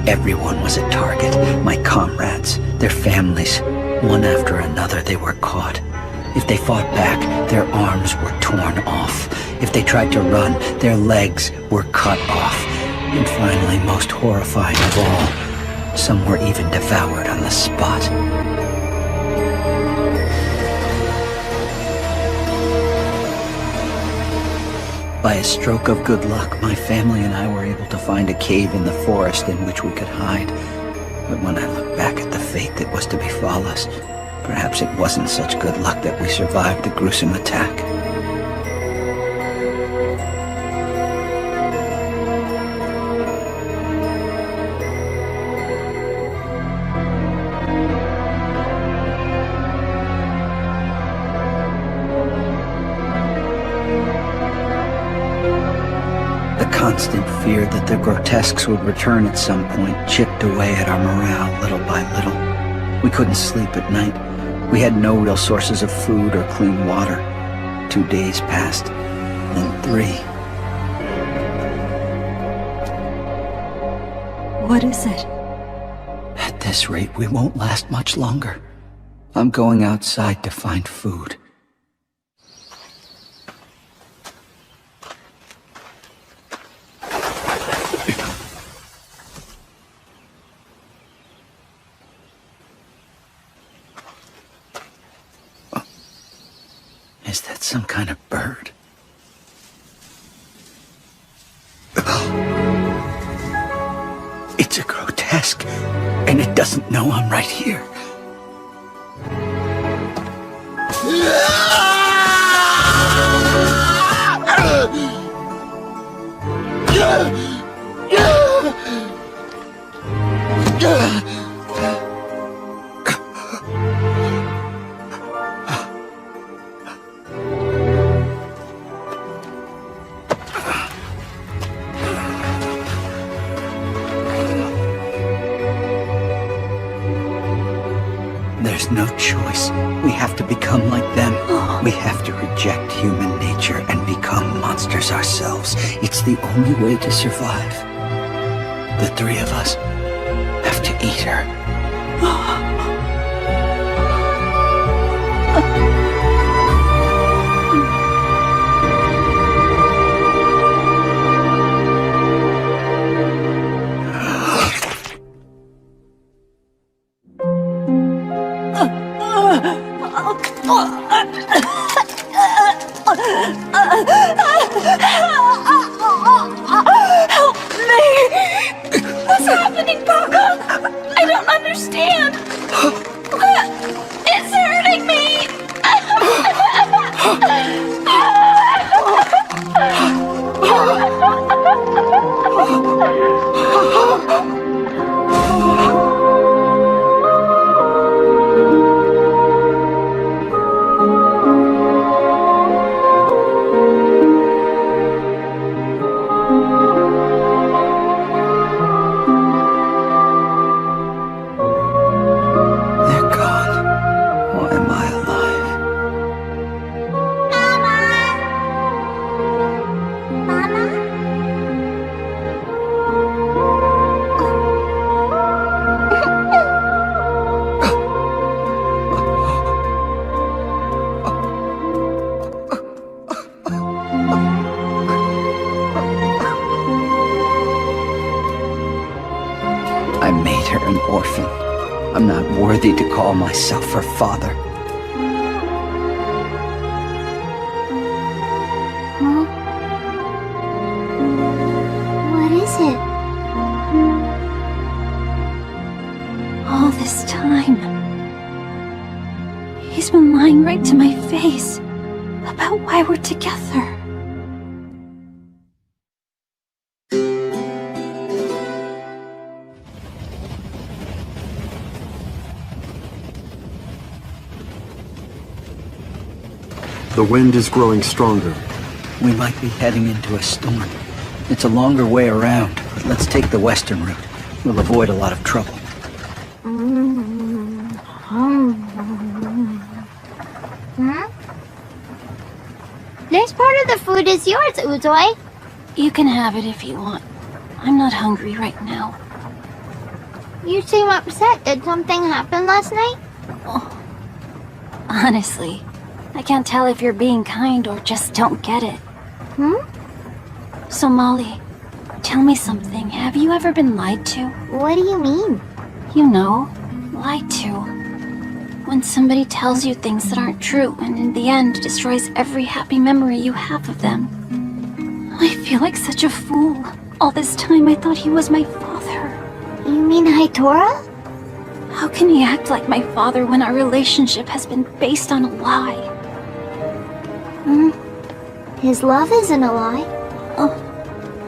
Everyone was a target. My comrades, their families. One after another, they were caught. If they fought back, their arms were torn off. If they tried to run, their legs were cut off. And finally, most horrifying of all, some were even devoured on the spot. By a stroke of good luck, my family and I were able to find a cave in the forest in which we could hide. But when I look back at the fate that was to befall us, perhaps it wasn't such good luck that we survived the gruesome attack. The constant fear that the grotesques would return at some point chipped away at our morale little by little. We couldn't sleep at night. We had no real sources of food or clean water. 2 days passed, then 3. What is it? At this rate, we won't last much longer. I'm going outside to find food. Is that some kind of bird? It's a grotesque, and it doesn't know I'm right here. There's no choice. We have to become like them. We have to reject human nature and become monsters ourselves. It's the only way to survive. The 3 of us have to eat her. Help me! What's happening, Papa? I don't understand. It's hurting me. They're gone. Why am I alive? I made her an orphan. I'm not worthy to call myself her father. Huh? What is it? All this time, he's been lying right to my face about why we're together. The wind is growing stronger. We might be heading into a storm. It's a longer way around, but let's take the western route. We'll avoid a lot of trouble. Huh? This part of the food is yours, Uzoi. You can have it if you want. I'm not hungry right now. You seem upset. Did something happen last night? Honestly, I can't tell if you're being kind or just don't get it. So Molly, tell me something. Have you ever been lied to? What do you mean? You know, lied to. When somebody tells you things that aren't true and in the end destroys every happy memory you have of them. I feel like such a fool. All this time I thought he was my father. You mean Hitora? How can he act like my father when our relationship has been based on a lie? His love isn't a lie.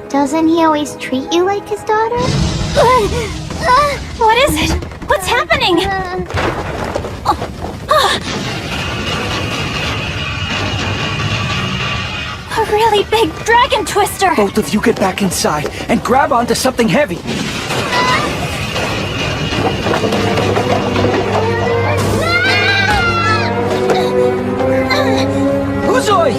Doesn't he always treat you like his daughter? What is it? What's happening? A really big dragon twister! Both of you get back inside and grab onto something heavy. Uzoi!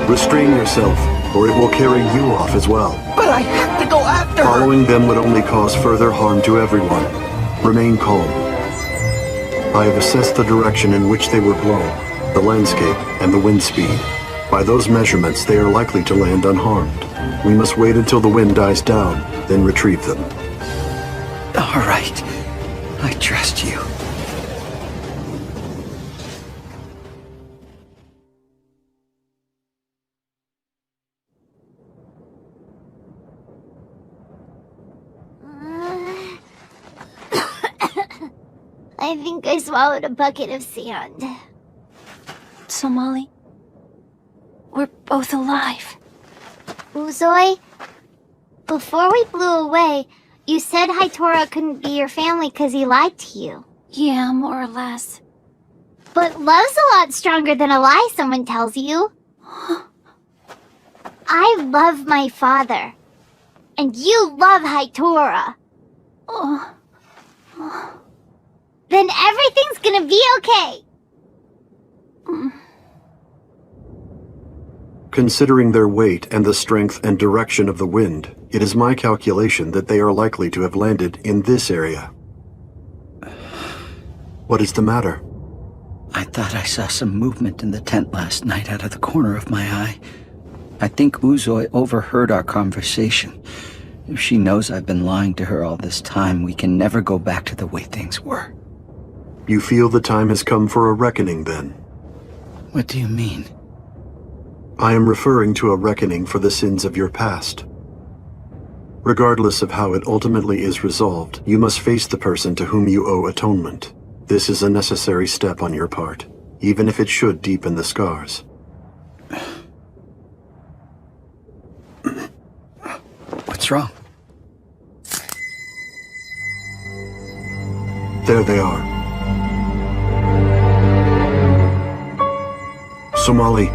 Restrain yourself, or it will carry you off as well. But I have to go after her! Following them would only cause further harm to everyone. Remain calm. I have assessed the direction in which they were blown, the landscape, and the wind speed. By those measurements, they are likely to land unharmed. We must wait until the wind dies down, then retrieve them. All right. I trust you. I think I swallowed a bucket of sand. So Molly, we're both alive. Uzoi, before we blew away, you said Hitora couldn't be your family because he lied to you. Yeah, more or less. But love's a lot stronger than a lie someone tells you. I love my father. And you love Hitora. Then everything's gonna be okay. Considering their weight and the strength and direction of the wind, it is my calculation that they are likely to have landed in this area. What is the matter? I Thought I saw some movement in the tent last night out of the corner of my eye. I think Uzoi overheard our conversation. If she knows I've been lying to her all this time, we can never go back to the way things were. You feel the time has come for a reckoning, then? What do you mean? I am referring to a reckoning for the sins of your past. Regardless of how it ultimately is resolved, you must face the person to whom you owe atonement. This is a necessary step on your part, even if it should deepen the scars. What's wrong? There they are. Somali.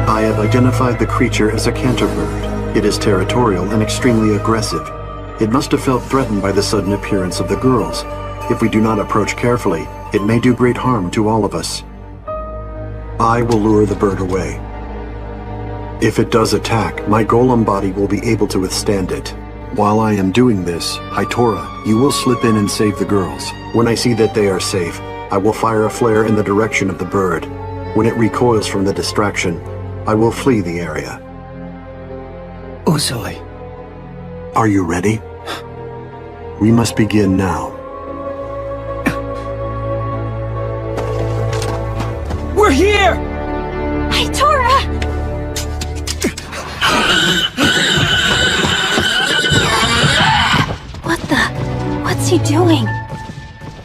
I have identified the creature as a canterbird. It is territorial and extremely aggressive. It must have felt threatened by the sudden appearance of the girls. If we do not approach carefully, it may do great harm to all of us. I will lure the bird away. If it does attack, my golem body will be able to withstand it. While I am doing this, Hitora, you will slip in and save the girls. When I see that they are safe, I will fire a flare in the direction of the bird. When it recoils from the distraction, I will flee the area. Uzoi. Are you ready? We must begin now. We're here! Hitora! What's he doing?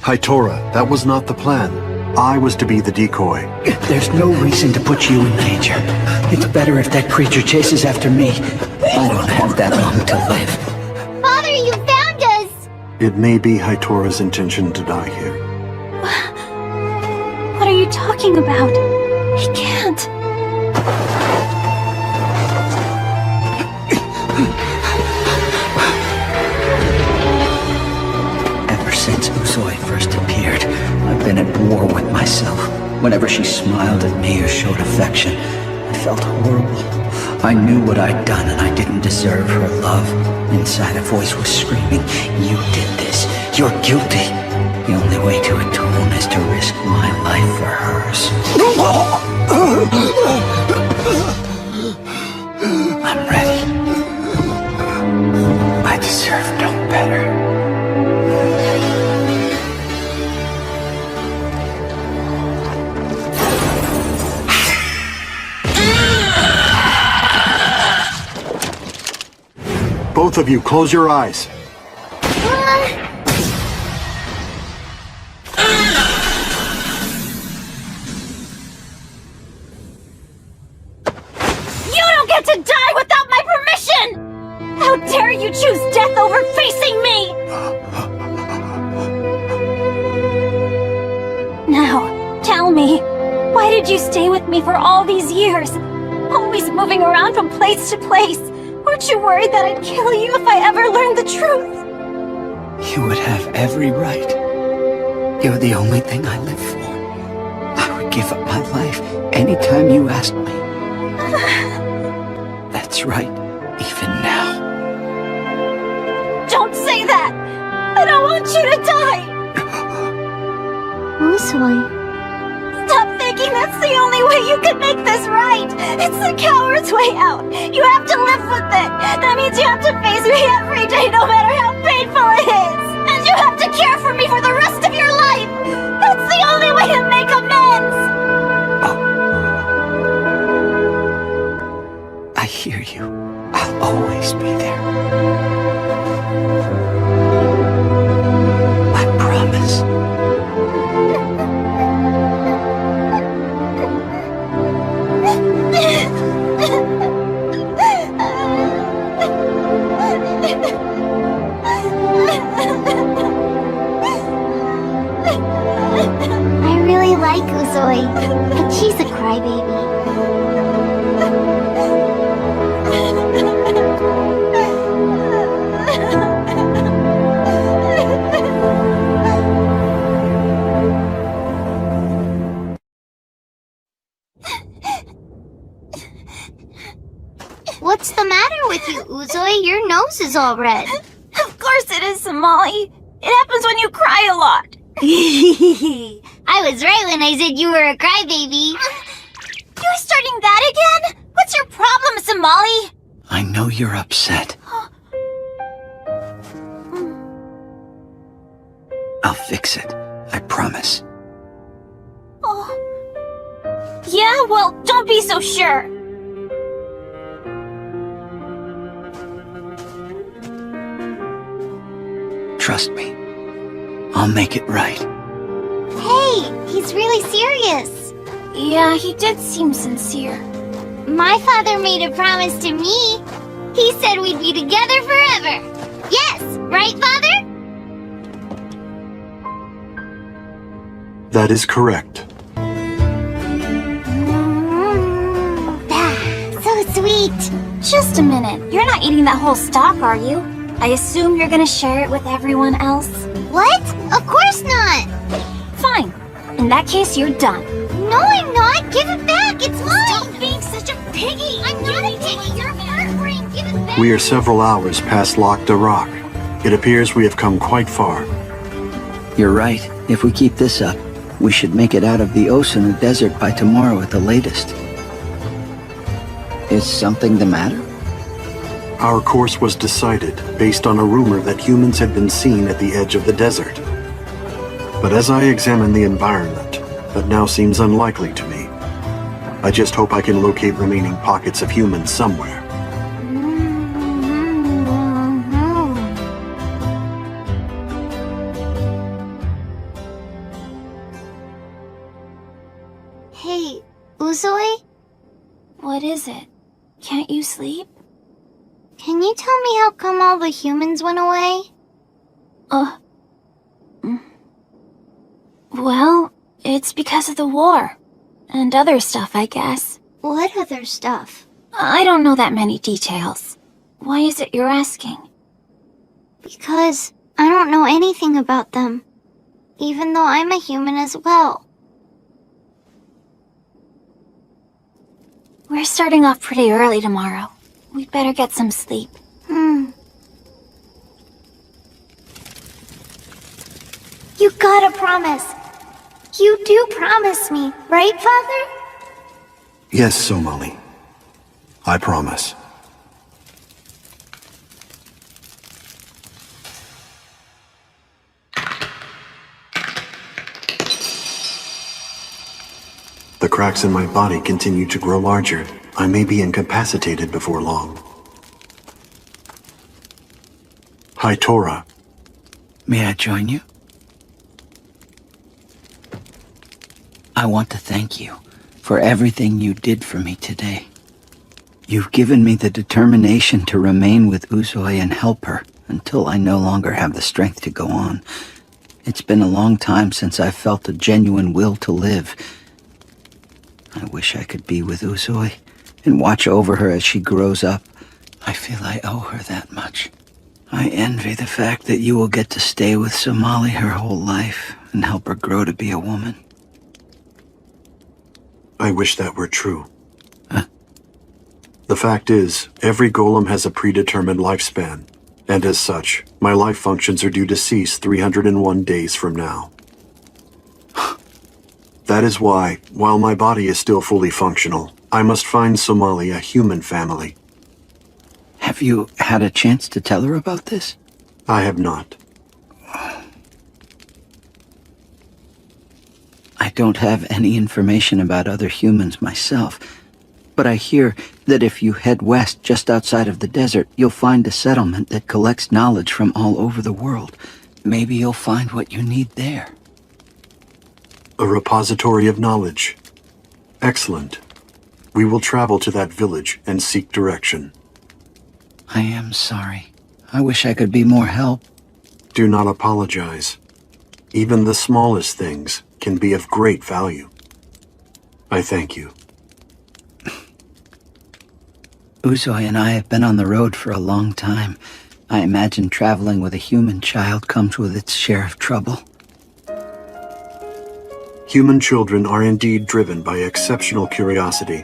Hitora, that was not the plan. I was to be the decoy. There's no reason to put you in danger. It's better if that creature chases after me. I don't have that long to live. Father, you found us! It may be Hitora's intention to die here. What are you talking about? He can't. Ever since Uzoi first appeared, I've been at war with myself. Whenever she smiled at me or showed affection, I felt horrible. I knew what I'd done and I didn't deserve her love. Inside a voice was screaming, "You did this. You're guilty." The only way to atone is to risk my life for hers. I'm ready. I deserve no better. Both of you, close your eyes. You don't get to die without my permission! How dare you choose death over facing me! Now, tell me, why did you stay with me for all these years? Always moving around from place to place. Weren't you worried that I'd kill you if I ever learned the truth? You would have every right. You're the only thing I live for. I would give up my life anytime you asked me. That's right, even now. Don't say that! I don't want you to die! Uzoi. Stop thinking that's the only way you can make this right! It's the coward's way out! You have to live with it! That means you have to face me every day, no matter how painful it is! And you have to care for me for the rest of your life! That's the only way to make amends! I hear you. I'll always be there. I promise. I really like Uzoi, but she's a crybaby. What's the matter with you, Uzoi? Your nose is all red. Of course it is, Somali. It happens when you cry a lot. I was right when I said you were a crybaby. You're starting that again? What's your problem, Somali? I know you're upset. I'll fix it. I promise. Oh. Yeah, well, don't be so sure. Trust me. I'll make it right. Hey, he's really serious. Yeah, he did seem sincere. My father made a promise to me. He said we'd be together forever. Yes, right, Father? That is correct. So sweet. Just a minute. You're not eating that whole stalk, are you? I assume you're gonna share it with everyone else? What? Of course not. Fine. In that case, you're done. No, I'm not. Give it back. It's mine. Stop being such a piggy. I'm not a piggy. You're a bird. Give it back. We are several hours past Lac de Roc. It appears we have come quite far. You're right. If we keep this up, we should make it out of the Osuna Desert by tomorrow at the latest. Is something the matter? Our course was decided based on a rumor that humans had been seen at the edge of the desert. But as I examine the environment, that now seems unlikely to me. I just hope I can locate remaining pockets of humans somewhere. Hey, Uzoi? What is it? Can't you sleep? Can you tell me how come all the humans went away? Well, it's because of the war. And other stuff, I guess. What other stuff? I don't know that many details. Why is it you're asking? Because I don't know anything about them. Even though I'm a human as well. We're starting off pretty early tomorrow. We'd better get some sleep. You gotta promise. You do promise me, right, Father? Yes, Somali. I promise. The cracks in my body continue to grow larger. I may be incapacitated before long. Hi, Tora. May I join you? I want to thank you for everything you did for me today. You've given me the determination to remain with Uzoi and help her until I no longer have the strength to go on. It's been a long time since I felt a genuine will to live. I wish I could be with Uzoi and watch over her as she grows up. I feel I owe her that much. I envy the fact that you will get to stay with Somali her whole life and help her grow to be a woman. I wish that were true. The fact is, every golem has a predetermined lifespan, and as such, my life functions are due to cease 301 days from now. That is why, while my body is still fully functional, I must find Somali a human family. Have you had a chance to tell her about this? I have not. I don't have any information about other humans myself, but I hear that if you head west just outside of the desert, you'll find a settlement that collects knowledge from all over the world. Maybe you'll find what you need there. A repository of knowledge. Excellent. We will travel to that village and seek direction. I am sorry. I wish I could be more help. Do not apologize. Even the smallest things can be of great value. I thank you. Uzoi and I have been on the road for a long time. I imagine traveling with a human child comes with its share of trouble. Human children are indeed driven by exceptional curiosity.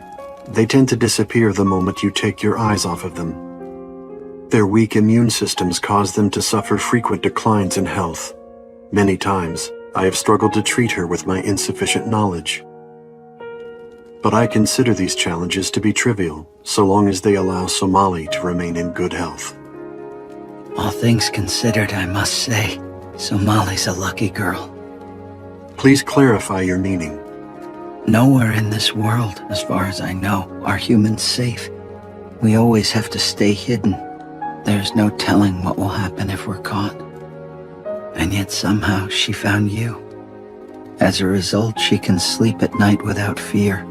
They tend to disappear the moment you take your eyes off of them. Their weak immune systems cause them to suffer frequent declines in health. Many times, I have struggled to treat her with my insufficient knowledge. But I consider these challenges to be trivial, so long as they allow Somali to remain in good health. All things considered, I must say, Somali's a lucky girl. Please clarify your meaning. Nowhere in this world, as far as I know, are humans safe. We always have to stay hidden. There's no telling what will happen if we're caught. And yet somehow she found you. As a result, she can sleep at night without fear.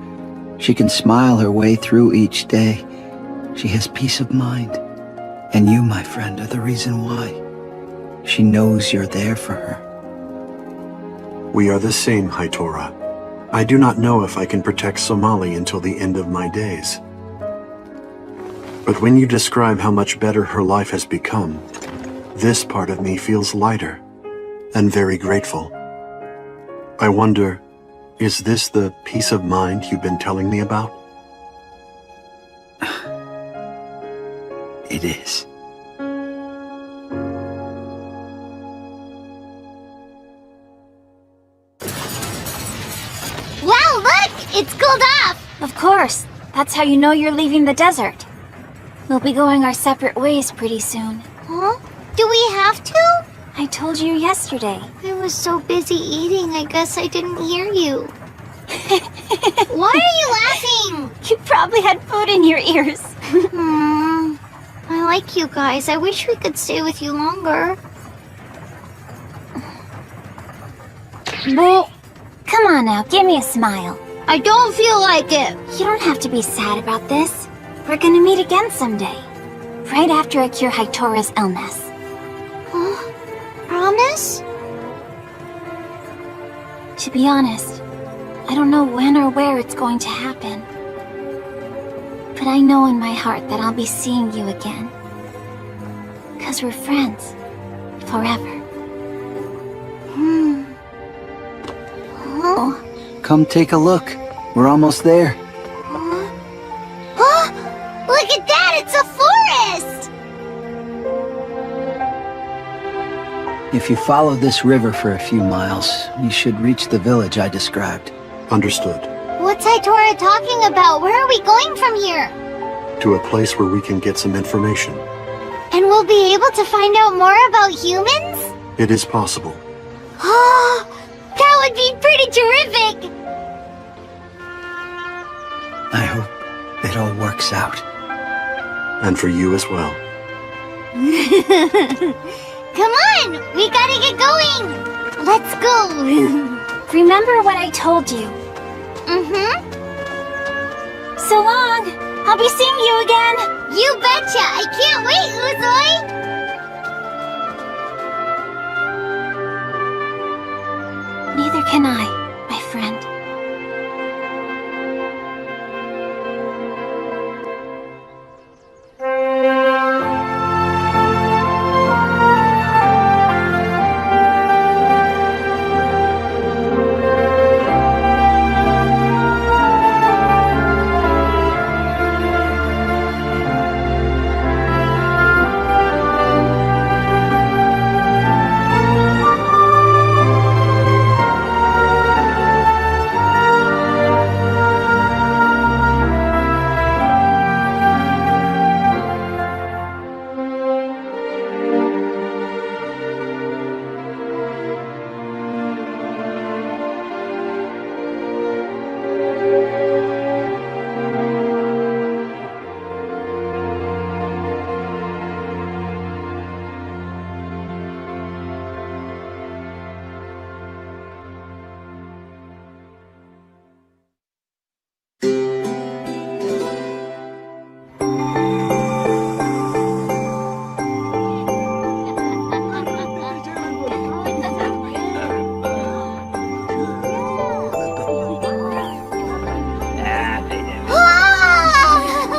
She can smile her way through each day. She has peace of mind. And you, my friend, are the reason why. She knows you're there for her. We are the same, Haitora. I do not know if I can protect Somali until the end of my days. But when you describe how much better her life has become, this part of me feels lighter and very grateful. I wonder, is this the peace of mind you've been telling me about? It is. Wow, look! It's cooled off! Of course. That's how you know you're leaving the desert. We'll be going our separate ways pretty soon. Huh? Do we have to? I told you yesterday. I was so busy eating, I guess I didn't hear you. Why are you laughing? You probably had food in your ears. I like you guys. I wish we could stay with you longer. Well, come on now, give me a smile. I don't feel like it. You don't have to be sad about this. We're gonna meet again someday. Right after I cure Haitora's illness. Huh? Promise? To be honest, I don't know when or where it's going to happen. But I know in my heart that I'll be seeing you again. 'Cause we're friends. Forever. Oh. Come take a look. We're almost there. Huh? Look at that! It's a forest! If you follow this river for a few miles, you should reach the village I described. Understood. What's Haitora talking about? Where are we going from here? To a place where we can get some information. And we'll be able to find out more about humans? It is possible. Oh, that would be pretty terrific! I hope it all works out. And for you as well. Come on! We gotta get going! Let's go! Remember what I told you. So long! I'll be seeing you again! You betcha! I can't wait, Uzoi! Neither can I, my friend.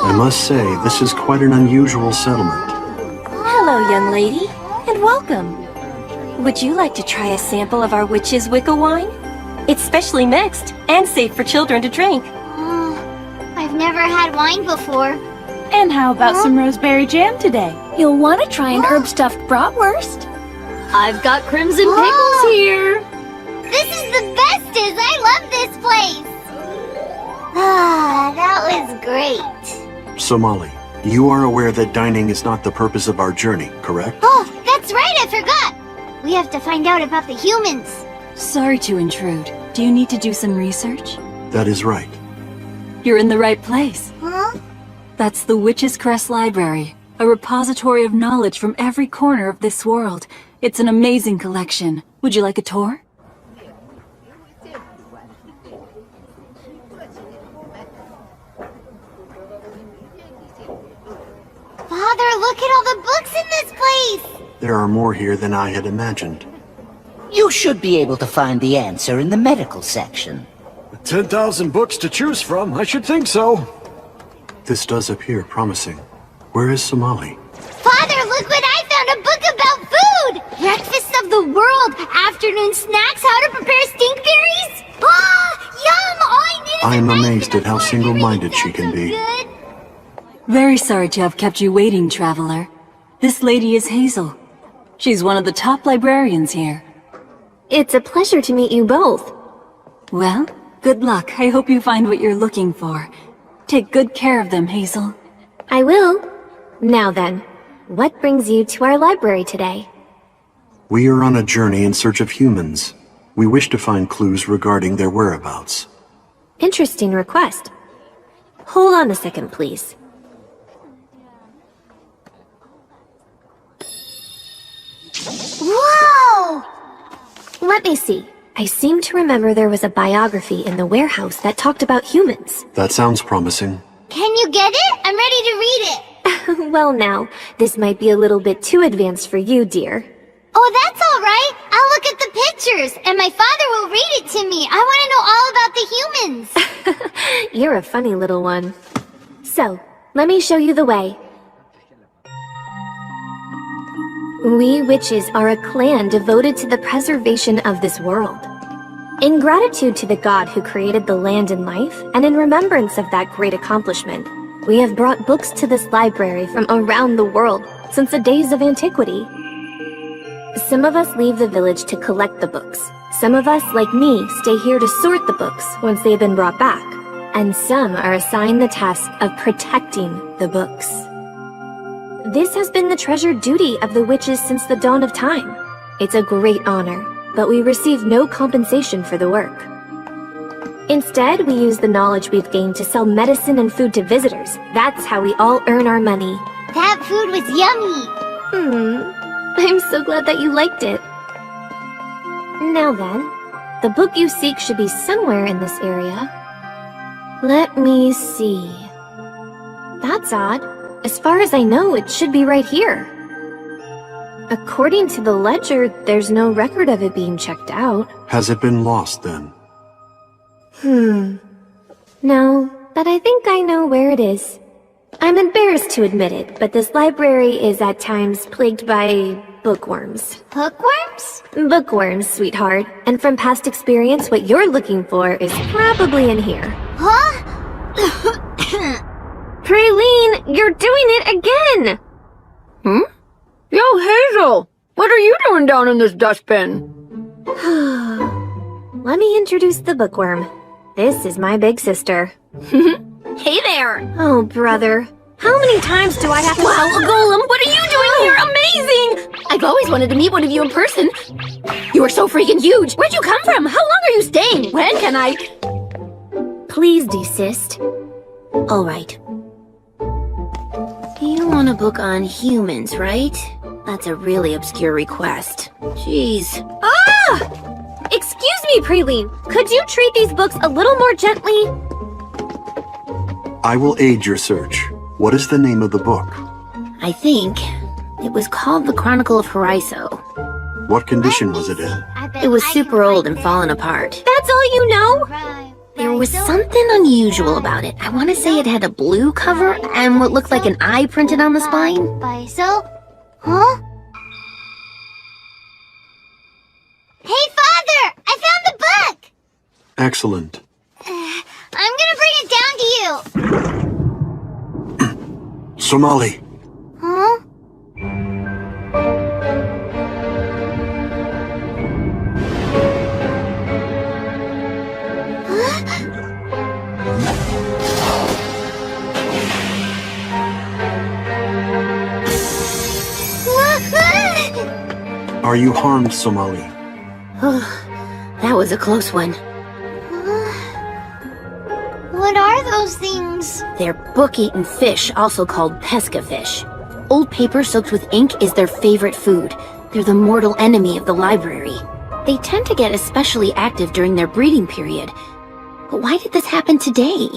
I must say, this is quite an unusual settlement. Hello, young lady, and welcome. Would you like to try a sample of our witch's wicca wine? It's specially mixed and safe for children to drink. I've I've never had wine before. And how about some roseberry jam today? You'll want to try an herb-stuffed bratwurst. I've got crimson pickles here. This is the bestest! I love this place! Ah, that was great. Somali, you are aware that dining is not the purpose of our journey, correct? Oh, that's right, I forgot! We have to find out about the humans. Sorry to intrude. Do you need to do some research? That is right. You're in the right place. Huh? That's the Witch's Crest Library, a repository of knowledge from every corner of this world. It's an amazing collection. Would you like a tour? Father, look at all the books in this place! There are more here than I had imagined. You should be able to find the answer in the medical section. 10,000 books to choose from, I should think so. This does appear promising. Where is Somali? Father, look what I found! A book about food! Breakfast of the world! Afternoon snacks! How to prepare stinkberries! Ah! Yum! All I need is I am amazed at how single-minded she can be. Very sorry to have kept you waiting, traveler. This lady is Hazel. She's one of the top librarians here. It's a pleasure to meet you both. Well, good luck. I hope you find what you're looking for. Take good care of them, Hazel. I will. Now then, what brings you to our library today? We are on a journey in search of humans. We wish to find clues regarding their whereabouts. Interesting request. Hold on a second, please. Whoa! Let me see. I seem to remember there was a biography in the warehouse that talked about humans. That sounds promising. Can you get it? I'm ready to read it. Well now, this might be a little bit too advanced for you, dear. Oh, that's all right. I'll look at the pictures, and my father will read it to me. I want to know all about the humans. You're a funny little one. So, let me show you the way. We witches are a clan devoted to the preservation of this world. In gratitude to the god who created the land and life, and in remembrance of that great accomplishment, we have brought books to this library from around the world since the days of antiquity. Some of us leave the village to collect the books. Some of us, like me, stay here to sort the books once they have been brought back. And some are assigned the task of protecting the books. This has been the treasured duty of the witches since the dawn of time. It's a great honor, but we receive no compensation for the work. Instead, we use the knowledge we've gained to sell medicine and food to visitors. That's how we all earn our money. That food was yummy. I'm so glad that you liked it. Now then, the book you seek should be somewhere in this area. Let me see. That's odd. As far as I know, it should be right here. According to the ledger, there's no record of it being checked out. Has it been lost, then? No, but I think I know where it is. I'm embarrassed to admit it, but this library is at times plagued by bookworms. Hookworms? Bookworms, sweetheart. And from past experience, what you're looking for is probably in here. Huh? Praline, you're doing it again! Yo, Hazel! What are you doing down in this dustbin? Let me introduce the bookworm. This is my big sister. Hey there! Oh, brother. How many times do I have to— Wow, Golem, what are you doing here? Amazing! I've always wanted to meet one of you in person. You are so freaking huge. Where'd you come from? How long are you staying? When can I— Please desist. All right. You want a book on humans, right? That's a really obscure request. Jeez. Ah! Excuse me, Praline. Could you treat these books a little more gently? I will aid your search. What is the name of the book? I think it was called The Chronicle of Horizon. What condition was it in? It was super old and fallen apart. That's all you know? There was something unusual about it. I want to say it had a blue cover and what looked like an eye printed on the spine. Huh? Hey, Father! I found the book! Excellent. I'm gonna bring it down to you. Somali, Huh? Are you harmed, Somali? That was a close one. What are those things? They're book-eaten fish, also called pesca fish. Old paper soaked with ink is their favorite food. They're the mortal enemy of the library. They tend to get especially active during their breeding period. But why did this happen today?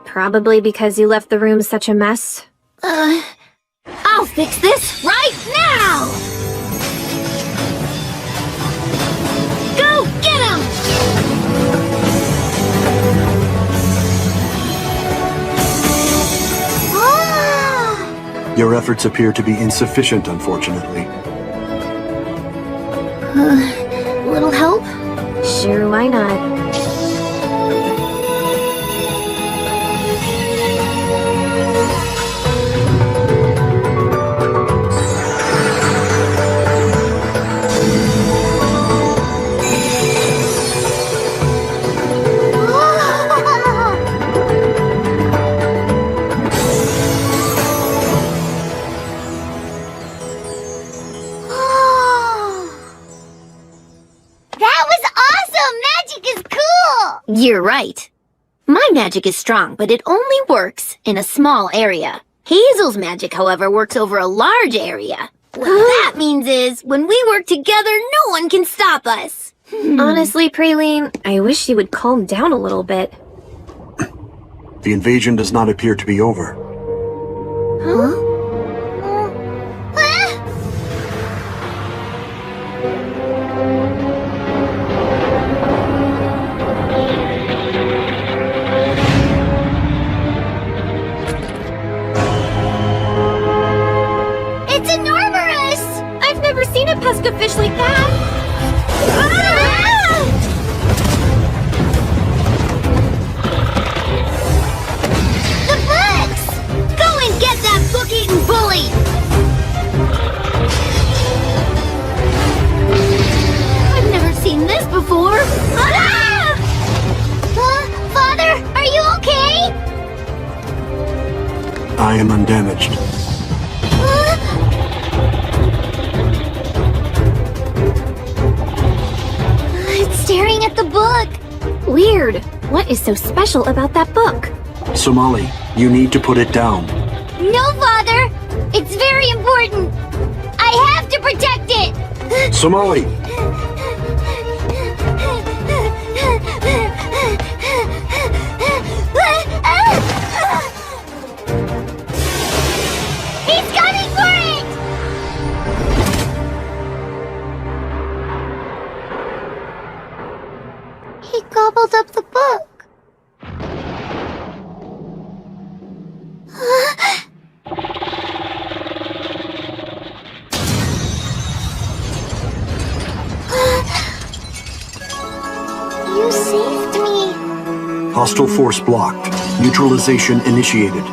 Probably because you left the room such a mess. I'll fix this right now! Go get him! Your efforts appear to be insufficient, unfortunately. Little help? Sure, why not? You're right. My magic is strong, but it only works in a small area. Hazel's magic, however, works over a large area. What that means is, when we work together, no one can stop us. Honestly, Praline, I wish you would calm down a little bit. The invasion does not appear to be over. Huh? It's enormous! I've never seen a pesca fish like that! The books! Go and get that book-eating bully! I've never seen this before! Father, are you okay? I am undamaged. It's staring at the book. Weird. What is so special about that book? Somali, you need to put it down. No, Father! It's very important! I have to protect it! Somali! He's coming for it! He gobbled up the book. You saved me. Hostile force blocked. Neutralization initiated.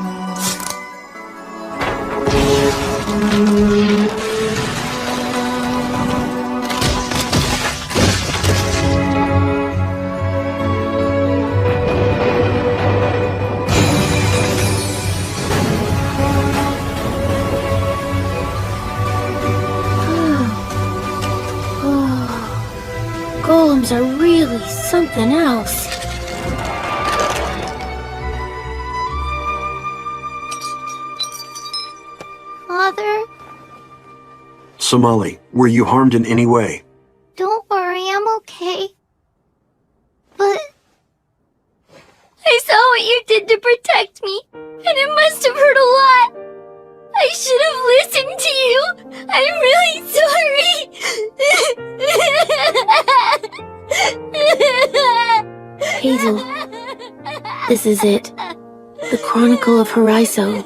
Golems are really something else. Father, Somali, were you harmed in any way? don't worry, I'm okay. But I saw what you did to protect me, and it must have hurt a lot. I should have listened to you. I'm really sorry. Hazel, this is it. The Chronicle of Horizon.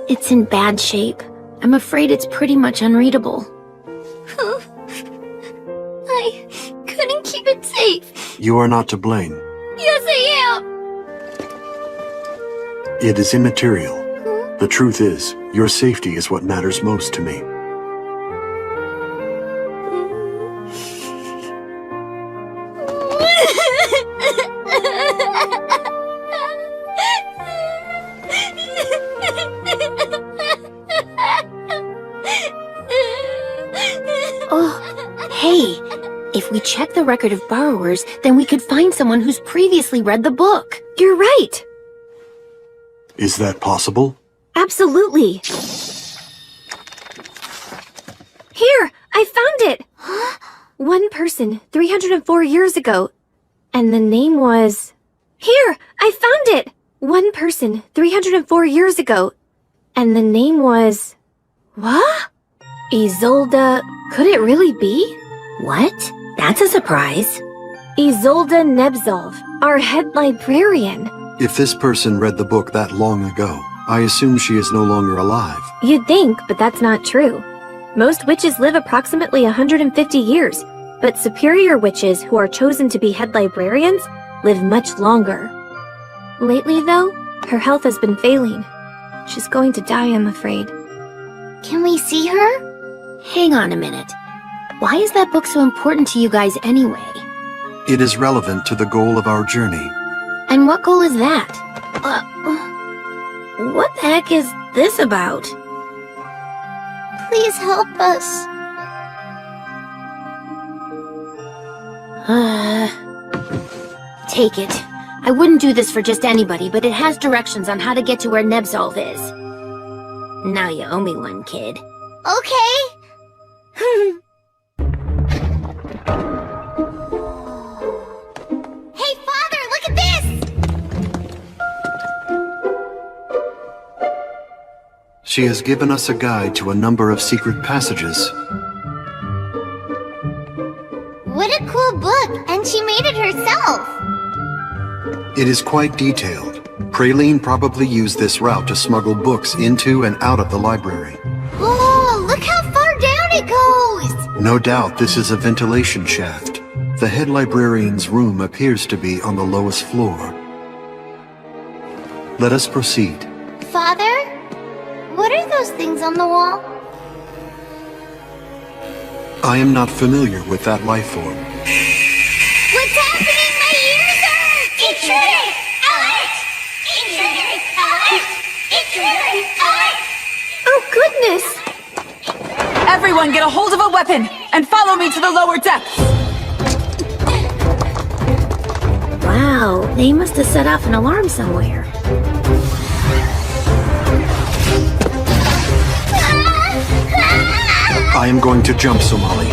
It's in bad shape. I'm afraid it's pretty much unreadable. I couldn't keep it safe. You are not to blame. Yes, I am. It is immaterial. The truth is, your safety is what matters most to me. Oh, hey! If we check the record of borrowers, then we could find someone who's previously read the book. You're right! Is that possible? Absolutely! Here! I found it! One person, 304 years ago. And the name was... Here! I found it! One person, 304 years ago. And the name was... What? Isolde... Could it really be? What? That's a surprise. Isolde Nebzolv, our head librarian. If this person read the book that long ago, I assume she is no longer alive. You'd think, but that's not true. Most witches live approximately 150 years, but superior witches who are chosen to be head librarians live much longer. Lately, though, her health has been failing. She's going to die, I'm afraid. Can we see her? Hang on a minute. Why is that book so important to you guys anyway? It is relevant to the goal of our journey. And what goal is that? What the heck is this about? Please help us. Take it. I wouldn't do this for just anybody, but it has directions on how to get to where Nebzolv is. Now you owe me one, kid. Okay. Hey, Father, look at this! She has given us a guide to a number of secret passages. What a cool book, and she made it herself. It is quite detailed. Praline probably used this route to smuggle books into and out of the library. Oh, look how far down it goes! No doubt this is a ventilation shaft. The head librarian's room appears to be on the lowest floor. Let us proceed. Father? What are those things on the wall? I am not familiar with that life form. What's happening? My ears hurt! Intruders! Alert! Intruders! Alert! Intruders! Alert! Oh, goodness! Everyone get a hold of a weapon and follow me to the lower depths! Wow, they must have set off an alarm somewhere. I am going to jump, Somali.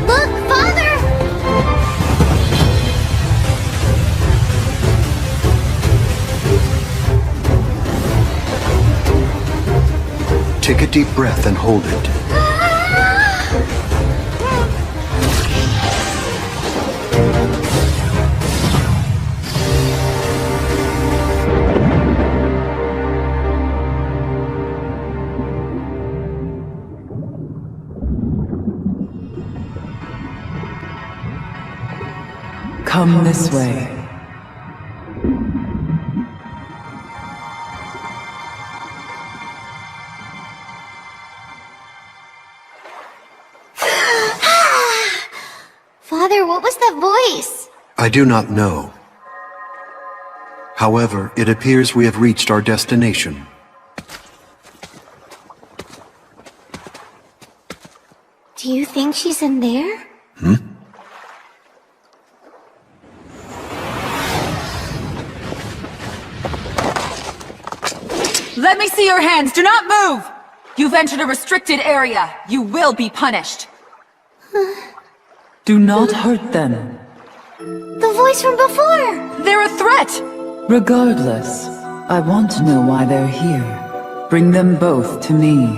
Look, Father! Take a deep breath and hold it. Come this way. Father, what was that voice? I do not know. However, it appears we have reached our destination. Do you think she's in there? Let me see your hands! Do not move! You've entered a restricted area. You will be punished. Do not hurt them. The voice from before! They're a threat! Regardless, I want to know why they're here. Bring them both to me.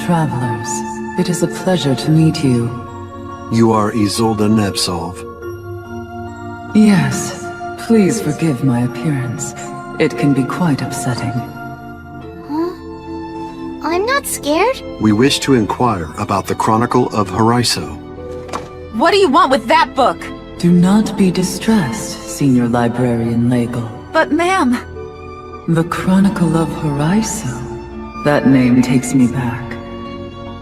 Travelers, it is a pleasure to meet you. You are Isolde Nebzolv. Yes, please forgive my appearance. It can be quite upsetting. I'm not scared. We wish to inquire about the Chronicle of Haraiso. What do you want with that book? Do not be distressed, Senior Librarian Legel. But ma'am... The Chronicle of Haraiso. That name takes me back.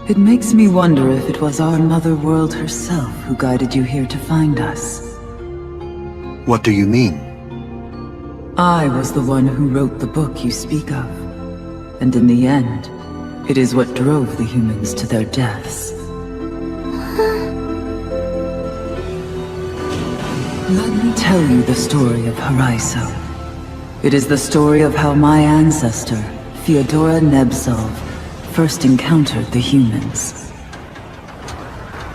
It makes me wonder if it was our Mother World herself who guided you here to find us. What do you mean? I was the one who wrote the book you speak of. And in the end, it is what drove the humans to their deaths. Let me tell you the story of Haraiso. It is the story of how my ancestor, Fyodora Nebzov, first encountered the humans.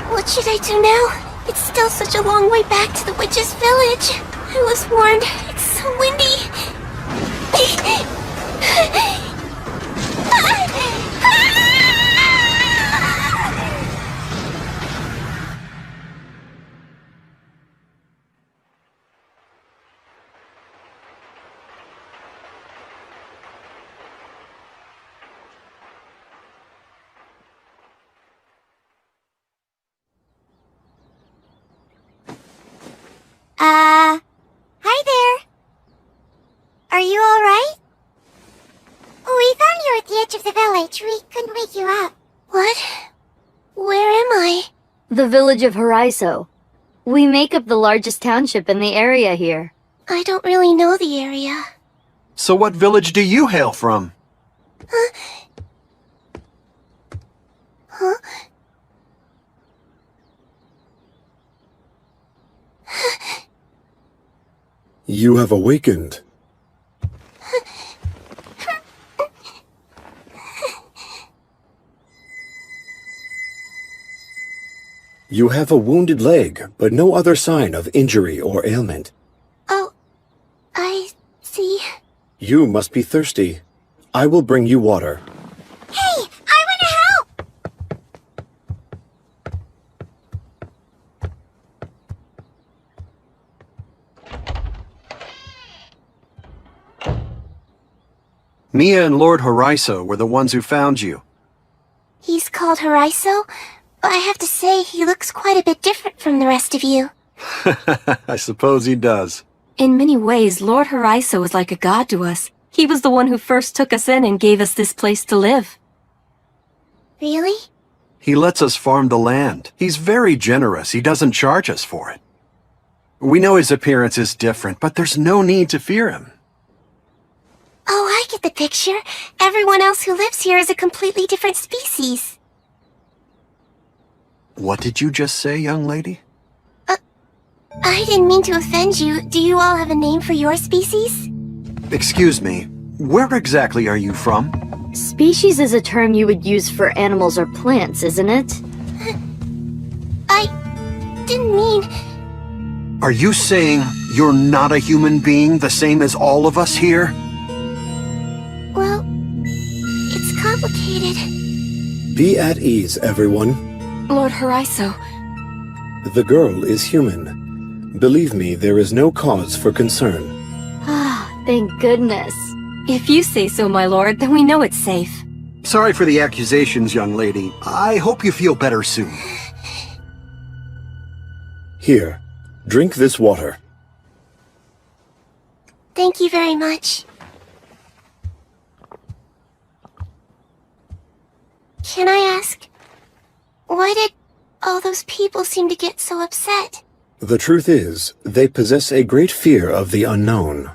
What should I do now? It's still such a long way back to the witch's village. I was warned. It's so windy. Hi there. Are you alright? We found you at the edge of the village. We couldn't wake you up. What? Where am I? The village of Haraiso. We make up the largest township in the area here. I don't really know the area. So what village do you hail from? Huh? You have awakened. You have a wounded leg, but no other sign of injury or ailment. Oh, I see. You must be thirsty. I will bring you water. Hey, I want to help! Mia and Lord Haraiso were the ones who found you. He's called Haraiso? I have to say, he looks quite a bit different from the rest of you. I suppose he does. In many ways, Lord Haraiso is like a god to us. He was the one who first took us in and gave us this place to live. Really? He lets us farm the land. He's very generous. He doesn't charge us for it. We know his appearance is different, but there's no need to fear him. Oh, I get the picture. Everyone else who lives here is a completely different species. What did you just say, young lady? I didn't mean to offend you. Do you all have a name for your species? Excuse me, where exactly are you from? Species is a term you would use for animals or plants, isn't it? I didn't mean... Are you saying you're not a human being, the same as all of us here? Well, it's complicated. Be at ease, everyone. Lord Haraiso. The girl is human. Believe me, there is no cause for concern. Ah, thank goodness. If you say so, my lord, then we know it's safe. Sorry for the accusations, young lady. I hope you feel better soon. Here, drink this water. Thank you very much. Can I ask, why did all those people seem to get so upset? The truth is, they possess a great fear of the unknown.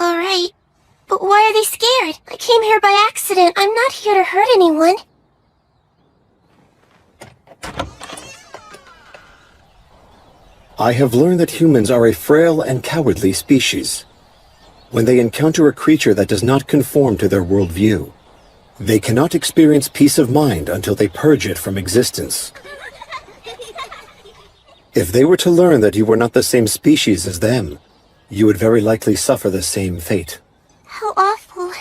Alright, but why are they scared? I came here by accident. I'm not here to hurt anyone. I have learned that humans are a frail and cowardly species. When they encounter a creature that does not conform to their worldview, they cannot experience peace of mind until they purge it from existence. If they were to learn that you were not the same species as them, you would very likely suffer the same fate. How awful.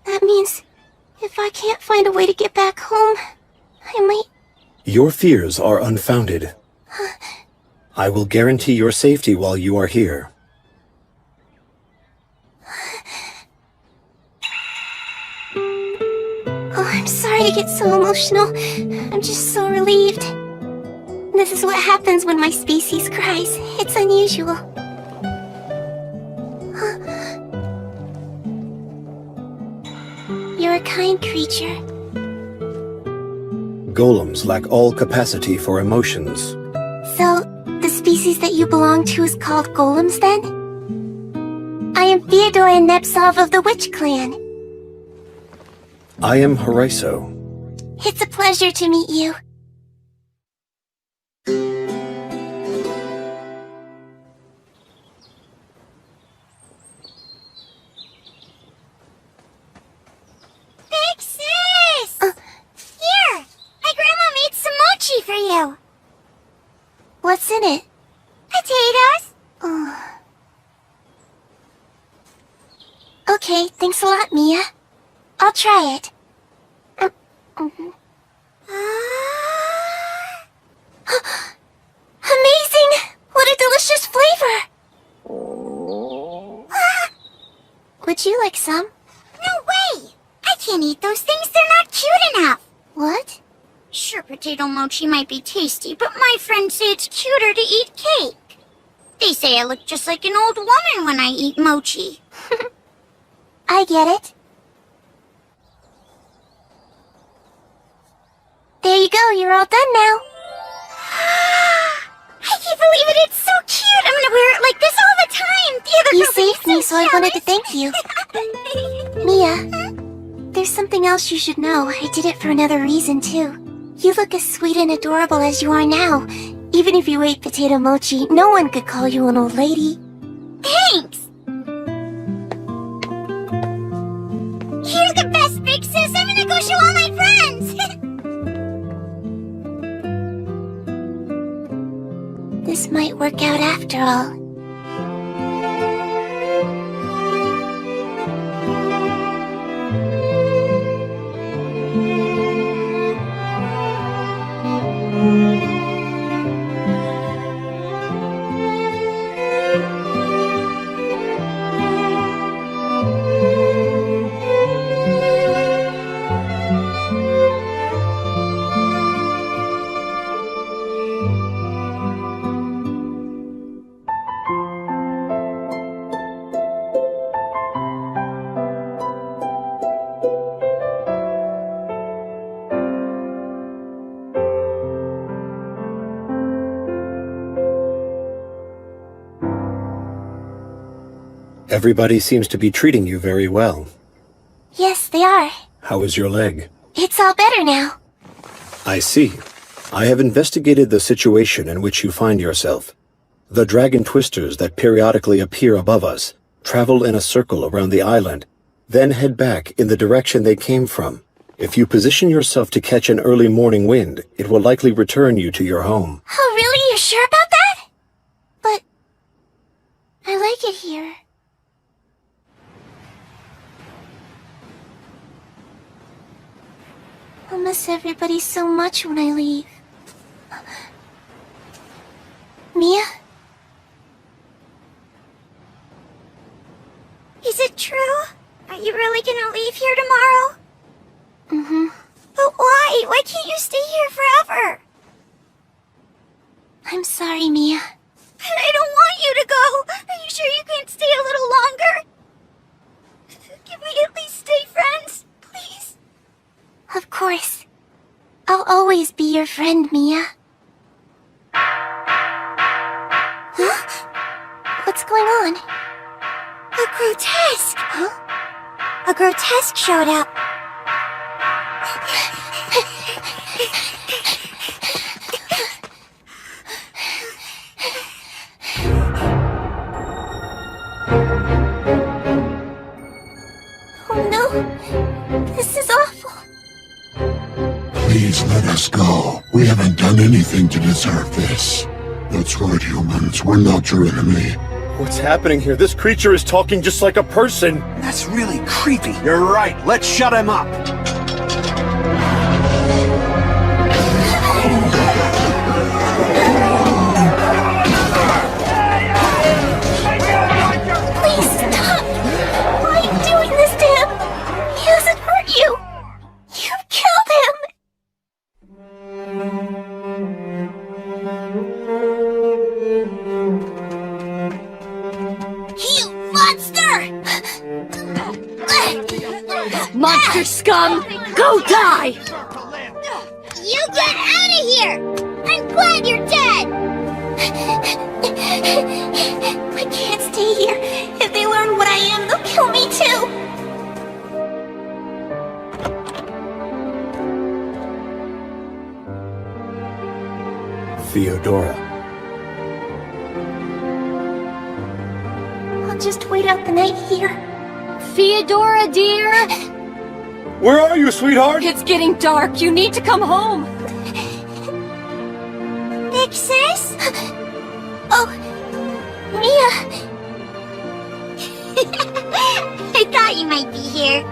That means if I can't find a way to get back home, I might... Your fears are unfounded. I will guarantee your safety while you are here. sorry to get so emotional. I'm just so relieved. This is what happens when my species cries. It's unusual. You're a kind creature. Golems lack all capacity for emotions. So, the species that you belong to is called golems, then? I am Theodora Nepsov of the Witch Clan. I am Horizon. It's a pleasure to meet you. Big sis! Here! My grandma made some mochi for you. What's in it? Potatoes. Okay, thanks a lot, Mia. I'll try it. Amazing! What a delicious flavor! Would you like some? No way! I can't eat those things, they're not cute enough! What? Sure, potato mochi might be tasty, but my friends say it's cuter to eat cake. They say I look just like an old woman when I eat mochi. I get it. There you go, you're all done now. I can't believe it, it's so cute! I'm gonna wear it like this all the time! The other You girls will be saved me, so I wanted to thank you. Mia, there's something else you should know. I did it for another reason, too. You look as sweet and adorable as you are now. Even if you ate potato mochi, no one could call you an old lady. Thanks! You're the best, big sis! I'm gonna go show all my friends! This might work out after all. Everybody seems to be treating you very well. Yes, they are. How is your leg? It's all better now. I see. I have investigated the situation in which you find yourself. The dragon twisters that periodically appear above us travel in a circle around the island, then head back in the direction they came from. If you position yourself to catch an early morning wind, it will likely return you to your home. Oh, really? You're sure about that? But I like it here. I'll miss everybody so much when I leave. Mia? Is it true? Are you really gonna leave here tomorrow? Mm-hmm. But why? Why can't you stay here forever? I'm sorry, Mia. I don't want you to go. Are you sure you can't stay a little longer? Can we at least stay friends, please? Of course. I'll always be your friend, Mia. Huh? What's going on? A grotesque! Huh? A grotesque showed up. Oh no! This is awful! Please let us go. We haven't done anything to deserve this. That's right, humans. We're not your enemy. What's happening here? This creature is talking just like a person. That's really creepy. You're right. Let's shut him up. Please stop! Why are you doing this to him? He hasn't hurt you! You killed Monster scum! Go die! You get out of here! I'm glad you're dead! I can't stay here. If they learn what I am, they'll kill me too. Theodora. I'll just wait out the night here. Theodora, dear! Where are you, sweetheart? It's getting dark. You need to come home. Big sis? Oh, Mia. I thought you might be here.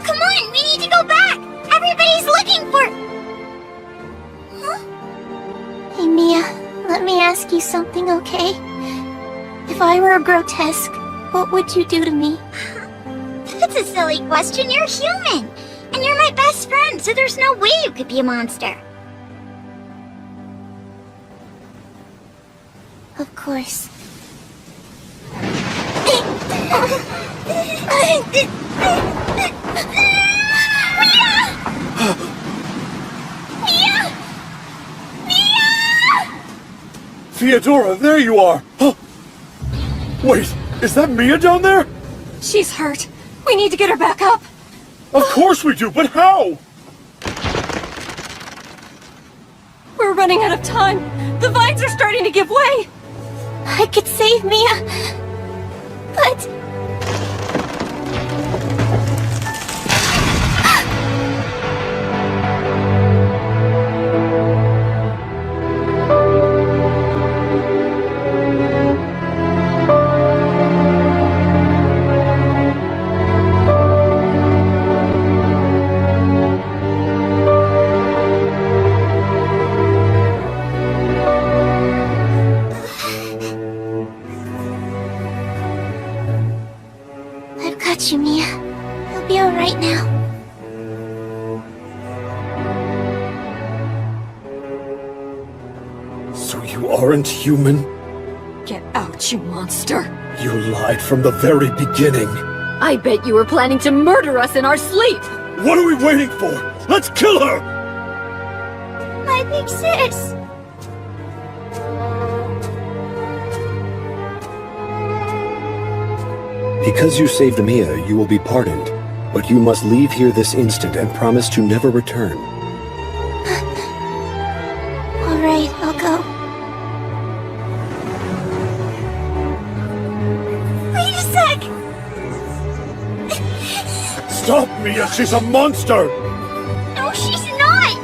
Come on, we need to go back. Everybody's looking for... Huh? Hey, Mia, let me ask you something, okay? If I were a grotesque, what would you do to me? That's a silly question. You're human. And you're my best friend, so there's no way you could be a monster. Of course. Theodora, there you are! Wait, is that Mia down there? She's hurt. We need to get her back up. Of course we do, but how? We're running out of time. The vines are starting to give way. I could save Mia, but... I've got you, Mia. You'll be alright now. So you aren't human? Get out, you monster. You lied from the very beginning. I bet you were planning to murder us in our sleep! What are we waiting for? Let's kill her! My big sis! Because you saved Mia, you will be pardoned. But you must leave here this instant and promise to never return. Alright, I'll go. Wait a sec! Stop, Mia! She's a monster! No, she's not!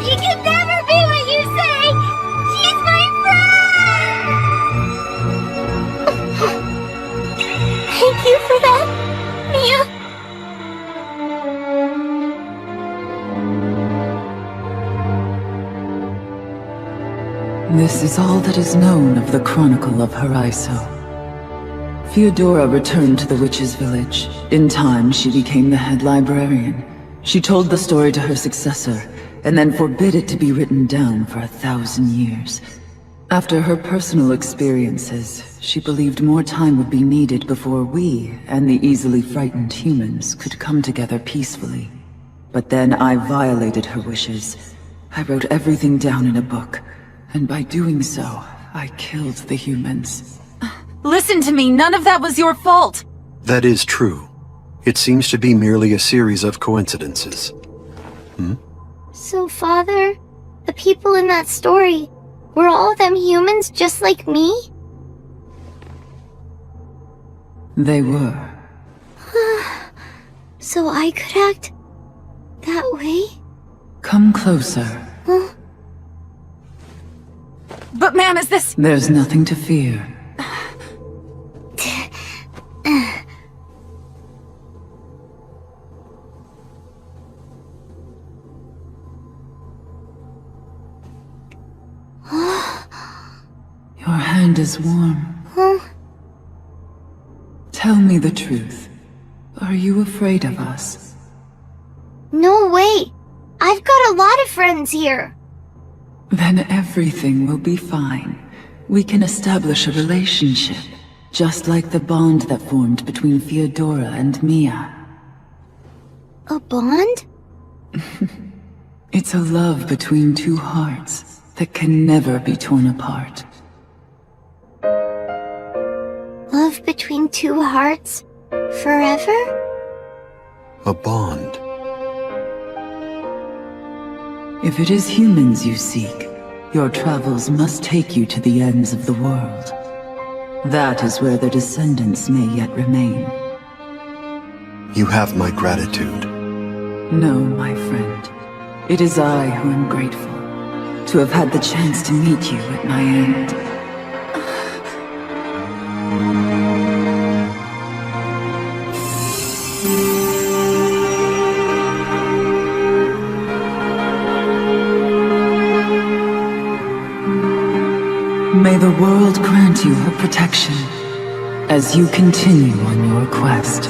She can never be what you say! She's my friend! Thank you for that, Mia. This is all that is known of the Chronicle of Horizon. Theodora returned to the witch's village. In time, she became the head librarian. She told the story to her successor, and then forbid it to be written down for 1,000 years. After her personal experiences, she believed more time would be needed before we and the easily frightened humans could come together peacefully. But then I violated her wishes. I wrote everything down in a book, and by doing so, I killed the humans. Listen to me, none of that was your fault! That is true. It seems to be merely a series of coincidences. So, Father, the people in that story, were all of them humans just like me? They were. So I could act that way? Come closer. Huh? But ma'am, is this— There's nothing to fear. Your hand is warm. Huh? Tell me the truth. Are you afraid of us? No way! I've got a lot of friends here! Then everything will be fine. We can establish a relationship. Just like the bond that formed between Theodora and Mia. A bond? It's a love between two hearts that can never be torn apart. Love between two hearts? Forever? A bond. If it is humans you seek, your travels must take you to the ends of the world. That is where their descendants may yet remain. You have my gratitude. No, my friend. It is I who am grateful to have had the chance to meet you at my end. May the world grant you her protection as you continue on your quest.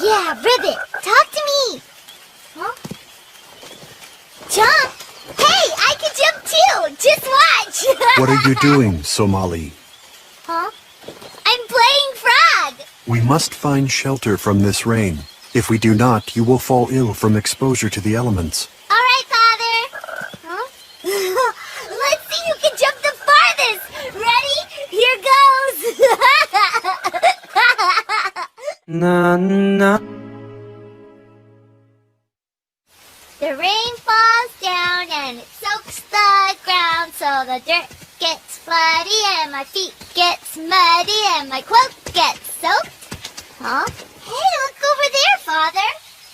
Yeah, Ribbit, talk to me! Huh? Jump? Hey, I can jump too! Just watch! What are you doing, Somali? Huh? I'm playing frog! We must find shelter from this rain. If we do not, you will fall ill from exposure to the elements. Alright, Father! Huh? Let's see who can jump the farthest! Ready? Here goes! Na na. The rain falls down and it soaks the ground, so the dirt gets muddy and my feet gets muddy and my cloak gets soaked. Huh? Hey, look over there, Father!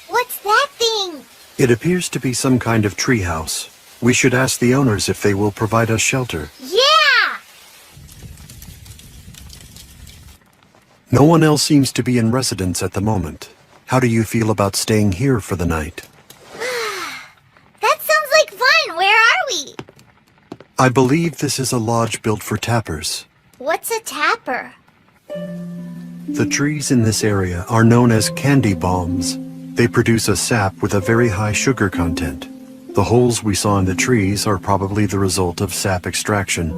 What's that thing? It appears to be some kind of treehouse. We should ask the owners if they will provide us shelter. Yeah! No one else seems to be in residence at the moment. How do you feel about staying here for the night? That sounds like fun! Where are we? I believe this is a lodge built for tappers. What's a tapper? The trees in this area are known as candy bombs. They produce a sap with a very high sugar content. The holes we saw in the trees are probably the result of sap extraction.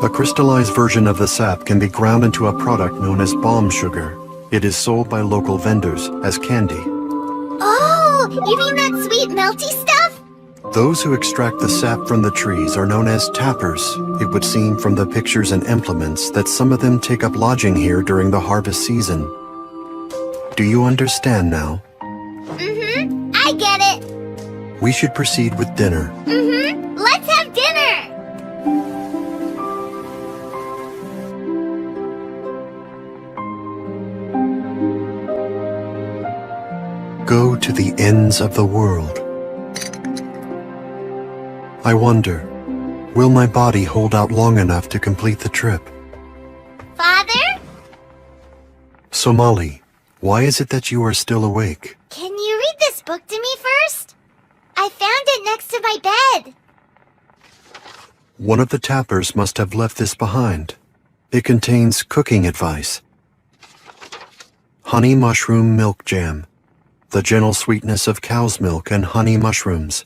A crystallized version of the sap can be ground into a product known as bomb sugar. It is sold by local vendors as candy. Oh, you mean that sweet melty stuff? Those who extract the sap from the trees are known as tappers. It would seem from the pictures and implements that some of them take up lodging here during the harvest season. Do you understand now? Mm-hmm, I get it. We should proceed with dinner. Mm-hmm, let's have dinner! Go to the ends of the world. I wonder, will my body hold out long enough to complete the trip? Father? Somali, why is it that you are still awake? Can you read this book to me first? I found it next to my bed. One of the tappers must have left this behind. It contains cooking advice. Honey mushroom milk jam. The gentle sweetness of cow's milk and honey mushrooms.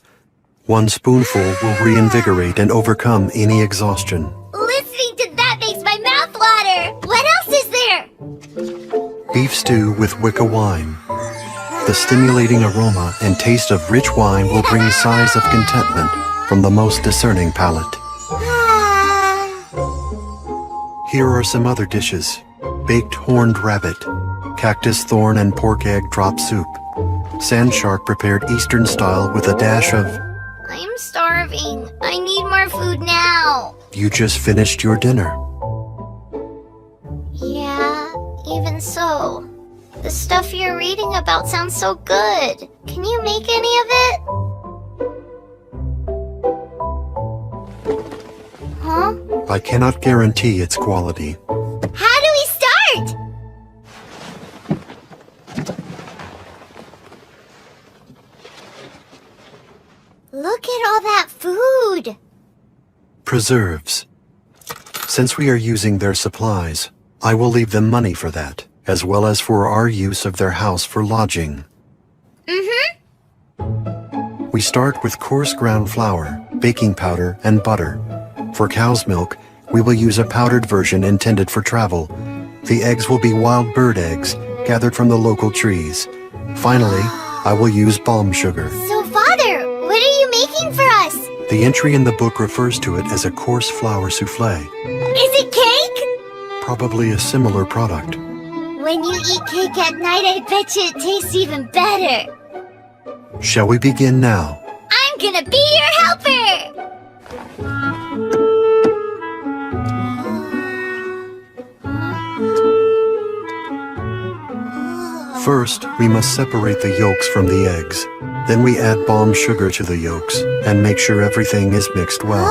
1 spoonful will reinvigorate and overcome any exhaustion. Listening to that makes my mouth water. What else is there? Beef stew with Wicca wine. The stimulating aroma and taste of rich wine will bring sighs of contentment from the most discerning palate. Here are some other dishes. Baked horned rabbit, cactus thorn and pork egg drop soup, sand shark prepared Eastern style with a dash of... I'm starving. I need more food now. You just finished your dinner. Yeah, even so. The stuff you're reading about sounds so good. Can you make any of it? Huh? I cannot guarantee its quality. How do we start? Look at all that food. Preserves. Since we are using their supplies, I will leave them money for that, as well as for our use of their house for lodging. We start with coarse ground flour, baking powder, and butter. For cow's milk, we will use a powdered version intended for travel. The eggs will be wild bird eggs, gathered from the local trees. Finally, I will use balm sugar. So, Father, what are you making for us? The entry in the book refers to it as a coarse flour souffle, Is it cake? probably a similar product. When you eat cake at night, I bet you it tastes even better. Shall we begin now? I'm gonna be your helper! First, we must separate the yolks from the eggs. Then we add balm sugar to the yolks and make sure everything is mixed well.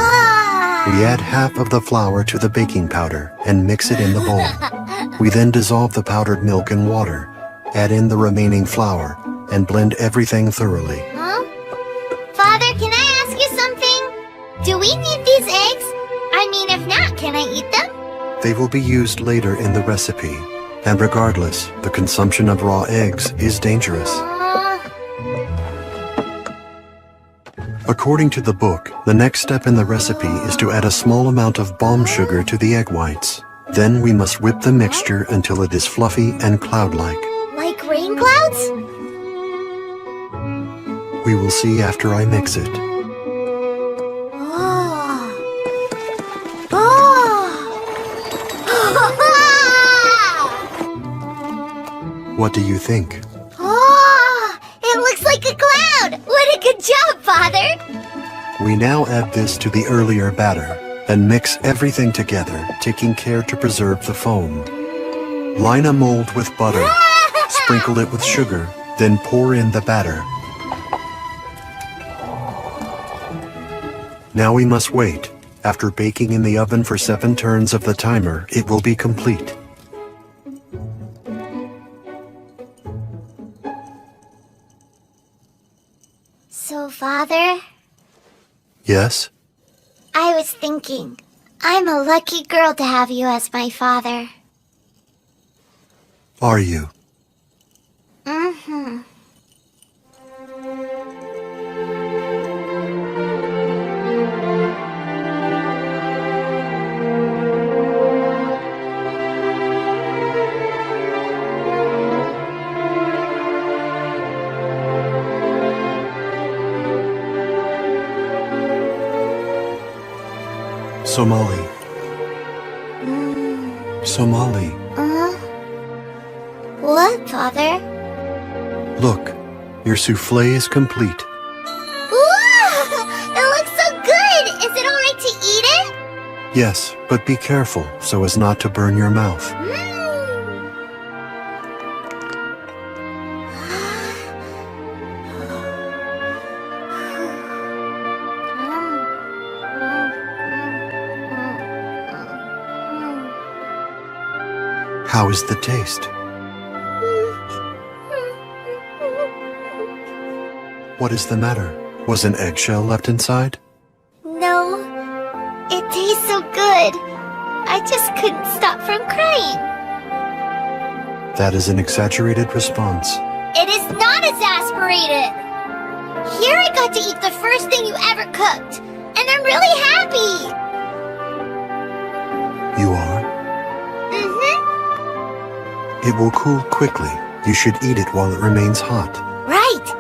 We add half of the flour to the baking powder and mix it in the bowl. We then dissolve the powdered milk in water, add in the remaining flour, and blend everything thoroughly. Huh? Father, can I ask you something? Do we need these eggs? I mean, if not, can I eat them? They will be used later in the recipe, and regardless, the consumption of raw eggs is dangerous. According to the book, the next step in the recipe is to add a small amount of balm sugar to the egg whites. Then we must whip the mixture until it is fluffy and cloud-like. Like rain clouds? We will see after I mix it. What do you think? Oh, it looks like a cloud! What a good job, Father! We now add this to the earlier batter and mix everything together, taking care to preserve the foam. Line a mold with butter, sprinkle it with sugar, then pour in the batter. Now we must wait. After baking in the oven for 7 turns of the timer, it will be complete. So, Father, Yes? I was thinking, I'm a lucky girl to have you as my father. Are you? Mm-hmm. Somali. Somali. What, Father? Look, your souffle is complete. Ooh! It looks so good! Is it alright to eat it? Yes, but be careful so as not to burn your mouth. How is the taste? What is the matter? Was an eggshell left inside? No, it tastes so good. I just couldn't stop from crying. That is an exaggerated response. It is not exasperated. Here I got to eat the first thing you ever cooked, and I'm really happy. You are? Mm-hmm. It will cool quickly. You should eat it while it remains hot. Right.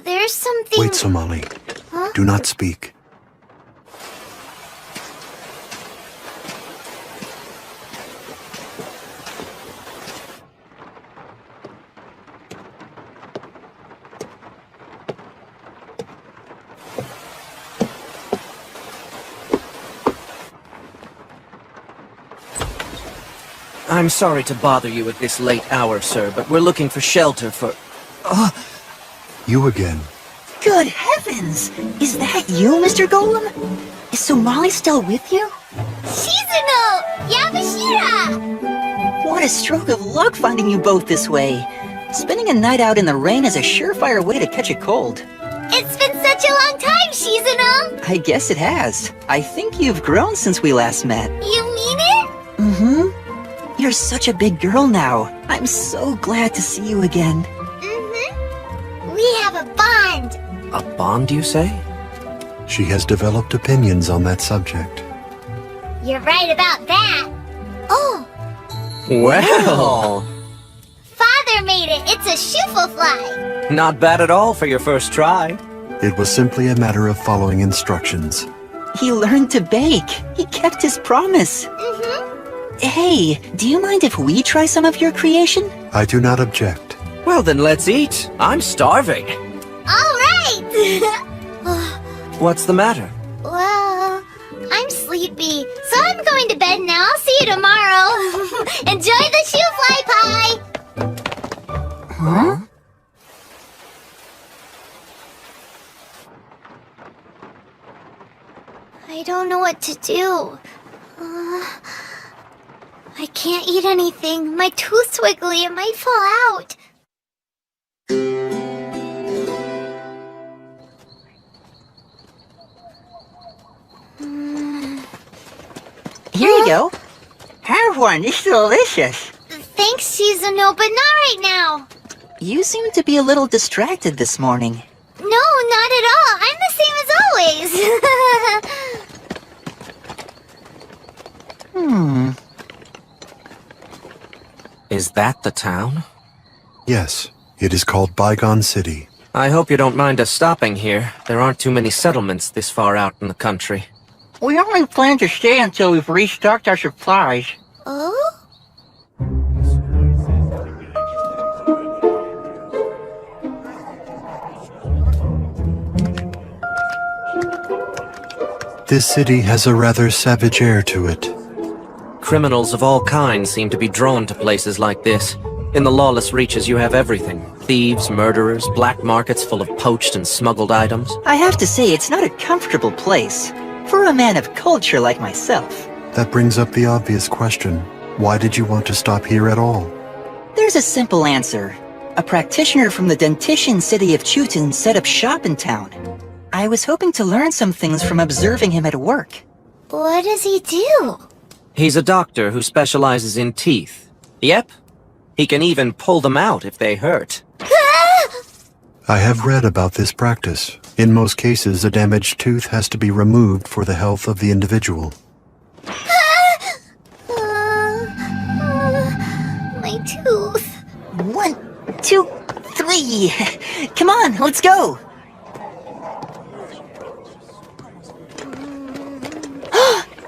There's something... Wait, Somali. Huh? Do not speak. I'm sorry to bother you at this late hour, sir, but we're looking for shelter for... You again. Good heavens! Is that you, Mr. Golem? Is Somali still with you? Shizuno! Yamashita! What a stroke of luck finding you both this way. Spending a night out in the rain is a surefire way to catch a cold. It's been such a long time, Shizuno! I guess it has. I think you've grown since we last met. You mean it? Mm-hmm. You're such a big girl now. I'm so glad to see you again. Mm-hmm. We have a bond. A bond, you say? She has developed opinions on that subject. You're right about that. Oh! Well! Father made it! It's a shufel-fly! Not bad at all for your first try. It was simply a matter of following instructions. He learned to bake. He kept his promise. Mm-hmm. Hey, do you mind if we try some of your creation? I do not object. Well then let's eat. I'm starving. Alright! What's the matter? Well, I'm sleepy, so I'm going to bed now. I'll see you tomorrow. Enjoy the shoe-fly pie! Huh? I don't know what to do. I can't eat anything. My tooth's wiggly. It might fall out. Here you go. Have one. It's delicious. Thanks, Shizuno, but not right now. You seem to be a little distracted this morning. No, not at all. I'm the same as always. Is that the town? Yes, it is called Bygone City. I hope you don't mind us stopping here. There aren't too many settlements this far out in the country. We only plan to stay until we've restocked our supplies. Oh? This city has a rather savage air to it. Criminals of all kinds seem to be drawn to places like this. In the lawless reaches you have everything. Thieves, murderers, black markets full of poached and smuggled items. I have to say, it's not a comfortable place. For a man of culture like myself. That brings up the obvious question. Why did you want to stop here at all? There's a simple answer. A practitioner from the dentition city of Chutin set up shop in town. I was hoping to learn some things from observing him at work. What does he do? He's a doctor who specializes in teeth. Yep. He can even pull them out if they hurt. I have read about this practice. In most cases, a damaged tooth has to be removed for the health of the individual. My tooth. 1, 2, 3. Come on, let's go.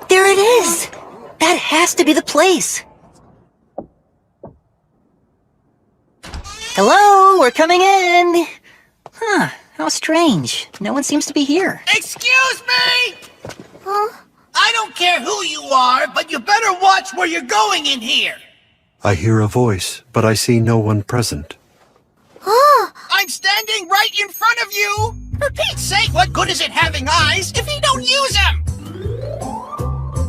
There it is! That has to be the place. Hello, we're coming in. Huh, how strange. No one seems to be here. Excuse me! I don't care who you are, but you better watch where you're going in here. I hear a voice, but I see no one present. I'm standing right in front of you! For Pete's sake, what good is it having eyes if you don't use them?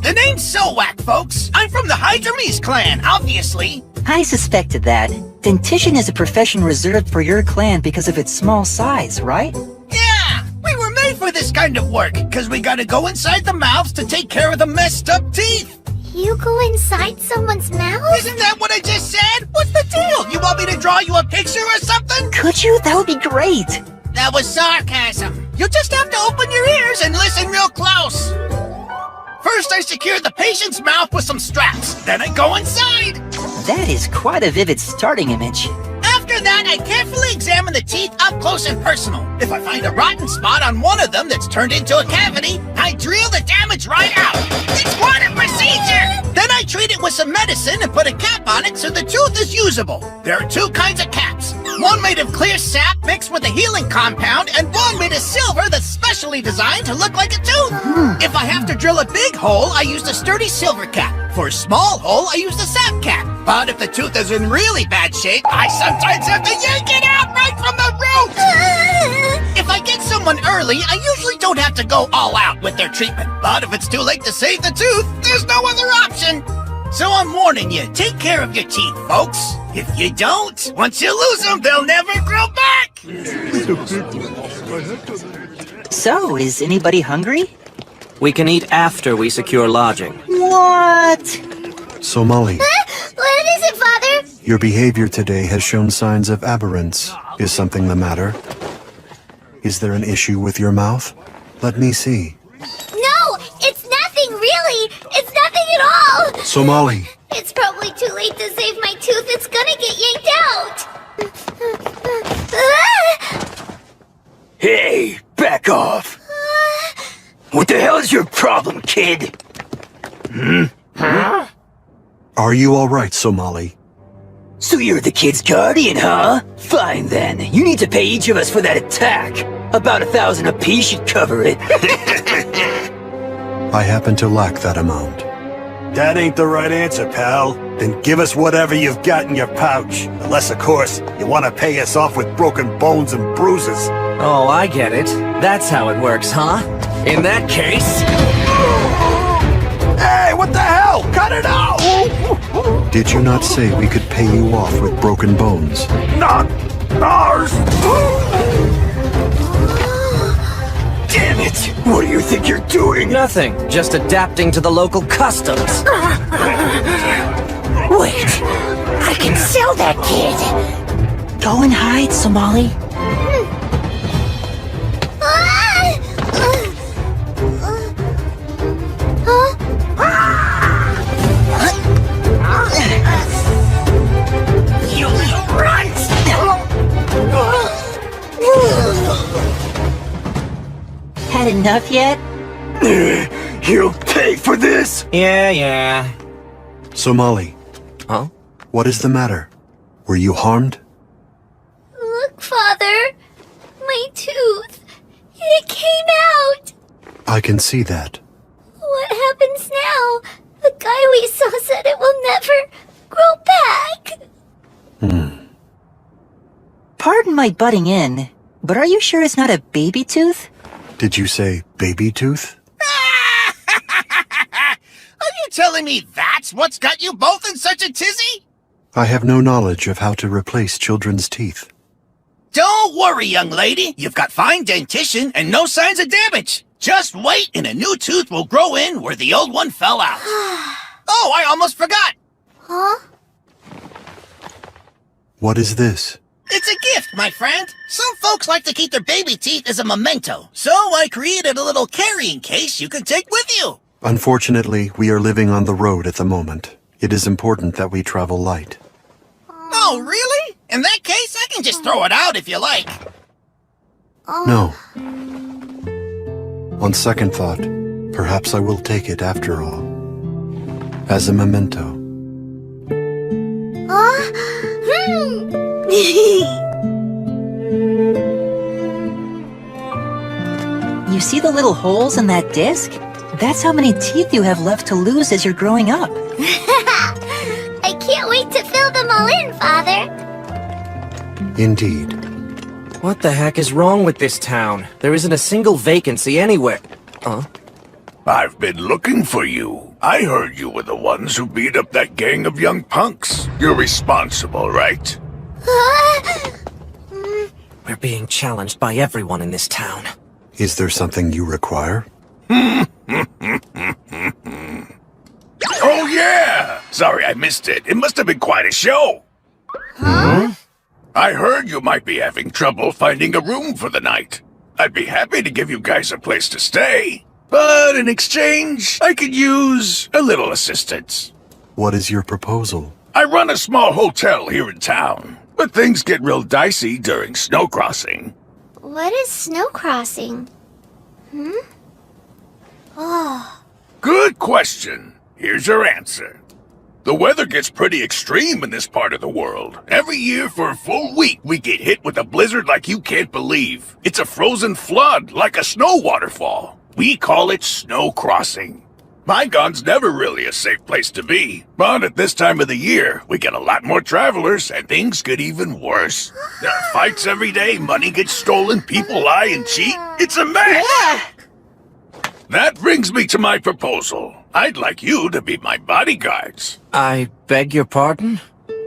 The name's Sowak, folks. I'm from the Hydrames clan, obviously. I suspected that. Dentition is a profession reserved for your clan because of its small size, right? Yeah, we were made for this kind of work, because we gotta go inside the mouths to take care of the messed up teeth. You go inside someone's mouth? Isn't that what I just said? What's the deal? You want me to draw you a picture or something? Could you? That would be great. That was sarcasm. You'll just have to open your ears and listen real close. First, I secure the patient's mouth with some straps. Then I go inside. That is quite a vivid starting image. After that, I carefully examine the teeth up close and personal. If I find a rotten spot on one of them that's turned into a cavity, I drill the damage right out. It's quite a procedure! Then I treat it with some medicine and put a cap on it so the tooth is usable. There are 2 kinds of caps. One made of clear sap mixed with a healing compound, and one made of silver that's specially specially designed to look like a tooth. If I have to drill a big hole, I use the sturdy silver cap. For a small hole, I use the sap cap. But if the tooth is in really bad shape, I sometimes have to yank it out right from the root. If I get someone early, I usually don't have to go all out with their treatment. But if it's too late to save the tooth, there's no other option. So I'm warning you, take care of your teeth, folks. If you don't, once you lose them, they'll never grow back. So, is anybody hungry? We can eat after we secure lodging. What? Somali, What is it, Father? your behavior today has shown signs of aberrance. Is something the matter? Is there an issue with your mouth? Let me see. No, it's nothing, really. It's nothing at all. Somali, It's probably too late to save my tooth. It's gonna get yanked out. Hey, back off! What the hell is your problem, kid? are you all right, Somali? So you're the kid's guardian, huh? Fine then. You need to pay each of us for that attack. About 1,000 apiece should cover it. I happen to lack that amount. That ain't the right answer, pal. Then give us whatever you've got in your pouch. Unless, of course, you want to pay us off with broken bones and bruises. Oh, I get it. That's how it works, huh? In that case... Hey, what the hell? Cut it out! Did you not say we could pay you off with broken bones? Not ours! Damn it! What do you think you're doing? Nothing. Just adapting to the local customs. Wait, I can sell that kid. Go and hide, Somali. You little runt! Had enough yet? You'll pay for this! Yeah. Somali, Huh? what is the matter? Were you harmed? Look, Father. My tooth. It came out. I can see that. What happens now? The guy we saw said it will never grow back. Pardon my butting in, but are you sure it's not a baby tooth? Did you say baby tooth? Are you telling me that's what's got you both in such a tizzy? I have no knowledge of how to replace children's teeth. Don't worry, young lady. You've got fine dentition and no signs of damage. Just wait and a new tooth will grow in where the old one fell out. Oh, I almost forgot. Huh? What is this? It's a gift, my friend. Some folks like to keep their baby teeth as a memento, so I created a little carrying case you can take with you. Unfortunately, we are living on the road at the moment. It is important that we travel light. Oh, really? In that case, I can just throw it out if you like. No. On second thought, perhaps I will take it after all. As a memento. You see the little holes in that disc? That's how many teeth you have left to lose as you're growing up. I can't wait to fill them all in, Father. Indeed. What the heck is wrong with this town? There isn't a single vacancy anywhere. Huh? I've been looking for you. I heard you were the ones who beat up that gang of young punks. You're responsible, right? We're being challenged by everyone in this town. Is there something you require? Oh, yeah! Sorry I missed it. It must have been quite a show. Huh? I heard you might be having trouble finding a room for the night. I'd be happy to give you guys a place to stay. But in exchange, I could use a little assistance. What is your proposal? I run a small hotel here in town, but things get real dicey during snow crossing. What is snow crossing? Oh. Good question. Here's your answer. The weather gets pretty extreme in this part of the world. Every year for a full week, we get hit with a blizzard like you can't believe. It's a frozen flood, like a snow waterfall. We call it snow crossing. Mygon's never really a safe place to be. But at this time of the year, we get a lot more travelers, and things get even worse. There are fights every day, money gets stolen, people lie and cheat. It's a mess! Yeah. That brings me to my proposal. I'd like you to be my bodyguards. I beg your pardon?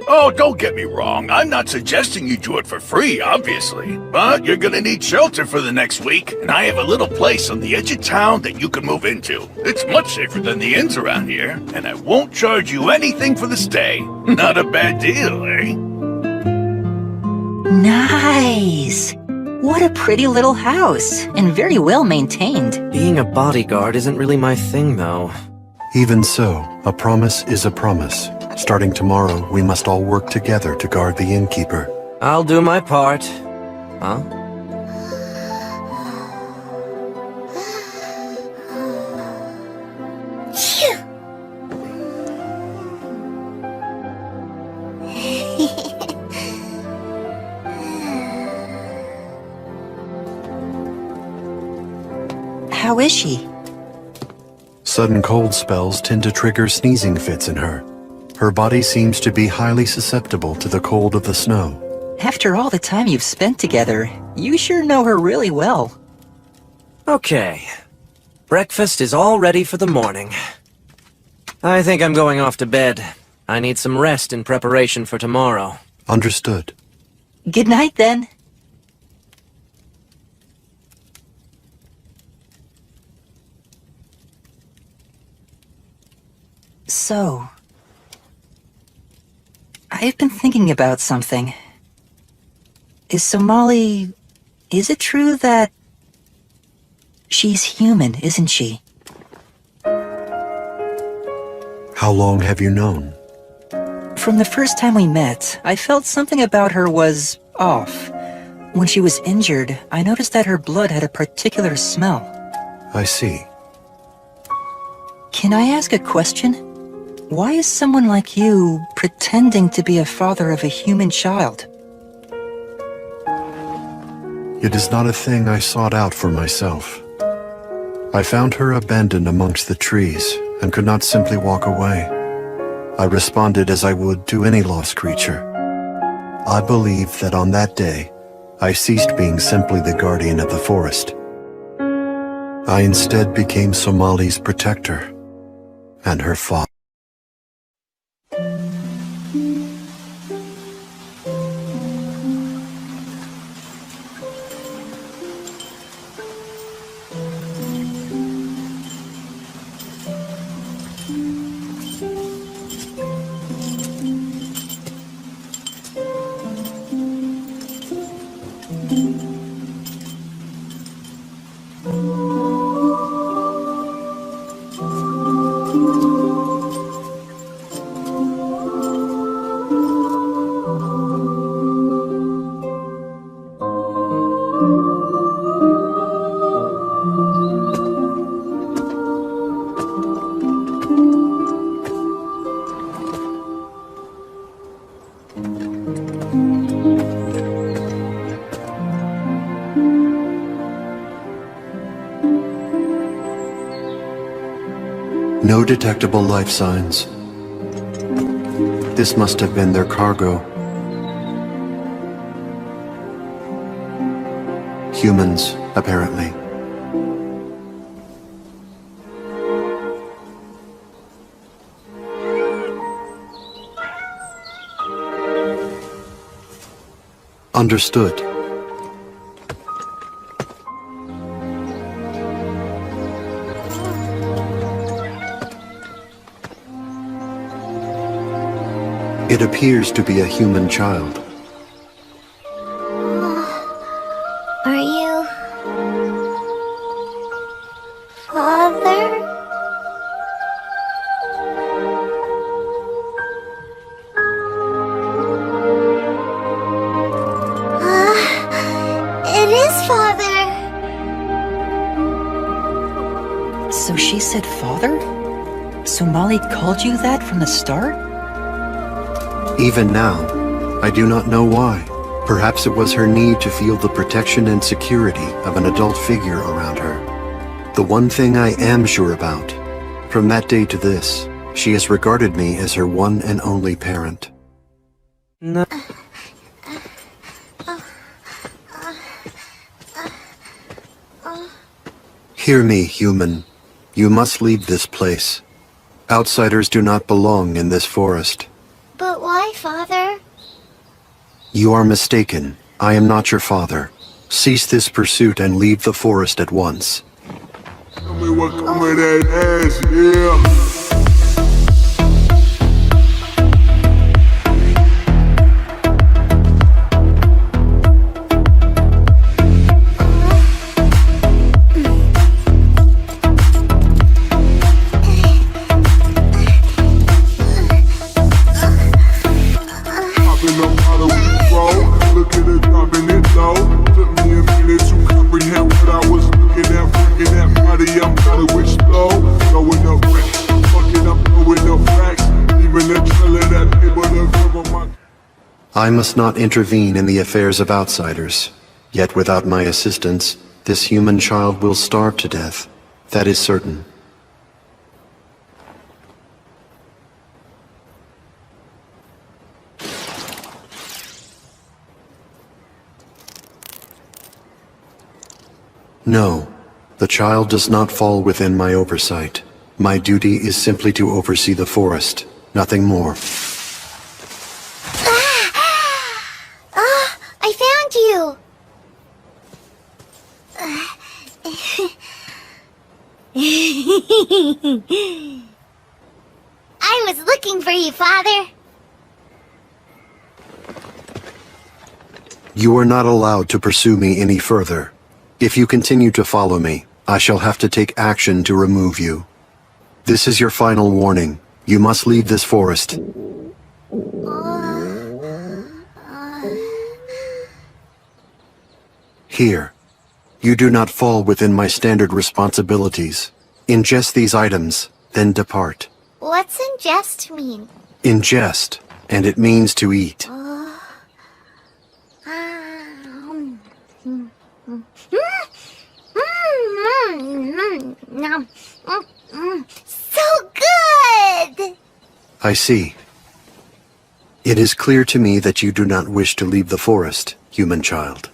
Oh, don't get me wrong. I'm not suggesting you do it for free, obviously. But you're gonna need shelter for the next week, and I have a little place on the edge of town that you can move into. It's much safer than the inns around here, and I won't charge you anything for the stay. Not a bad deal, eh? Nice! What a pretty little house, and very well maintained. Being a bodyguard isn't really my thing, though. Even so, a promise is a promise. Starting tomorrow, we must all work together to guard the innkeeper. I'll do my part. Huh? How is she? Sudden cold spells tend to trigger sneezing fits in her. Her body seems to be highly susceptible to the cold of the snow. After all the time you've spent together, you sure know her really well. Okay. Breakfast is all ready for the morning. I think I'm going off to bed. I need some rest in preparation for tomorrow. Understood. Good night, then. So, I've been thinking about something. Is it true that she's human, isn't she? How long have you known? From the first time we met, I felt something about her was off. When she was injured, I noticed that her blood had a particular smell. I see. Can I ask a question? Why is someone like you pretending to be a father of a human child? It is not a thing I sought out for myself. I found her abandoned amongst the trees and could not simply walk away. I responded as I would to any lost creature. I believe that on that day, I ceased being simply the guardian of the forest. I instead became Somali's protector and her father. No detectable life signs. This must have been their cargo. Humans, apparently. Understood. It appears to be a human child. Are you... Father? It is Father! So she said father? Somali called you that from the start? Even now, I do not know why. Perhaps it was her need to feel the protection and security of an adult figure around her. The one thing I am sure about, from that day to this, she has regarded me as her one and only parent. No. Hear me, human. You must leave this place. Outsiders do not belong in this forest. But why, Father? You are mistaken. I am not your father. Cease this pursuit and leave the forest at once. Tell me what come with that ass, yeah. I must not intervene in the affairs of outsiders. Yet without my assistance, this human child will starve to death. That is certain. No, the child does not fall within my oversight. My duty is simply to oversee the forest, nothing more. I found you! I was looking for you, Father. You are not allowed to pursue me any further. If you continue to follow me, I shall have to take action to remove you. This is your final warning. You must leave this forest. Here. You do not fall within my standard responsibilities. Ingest these items, then depart. What's ingest mean? Ingest, and it means to eat. So good! I see. It is clear to me that you do not wish to leave the forest, human child.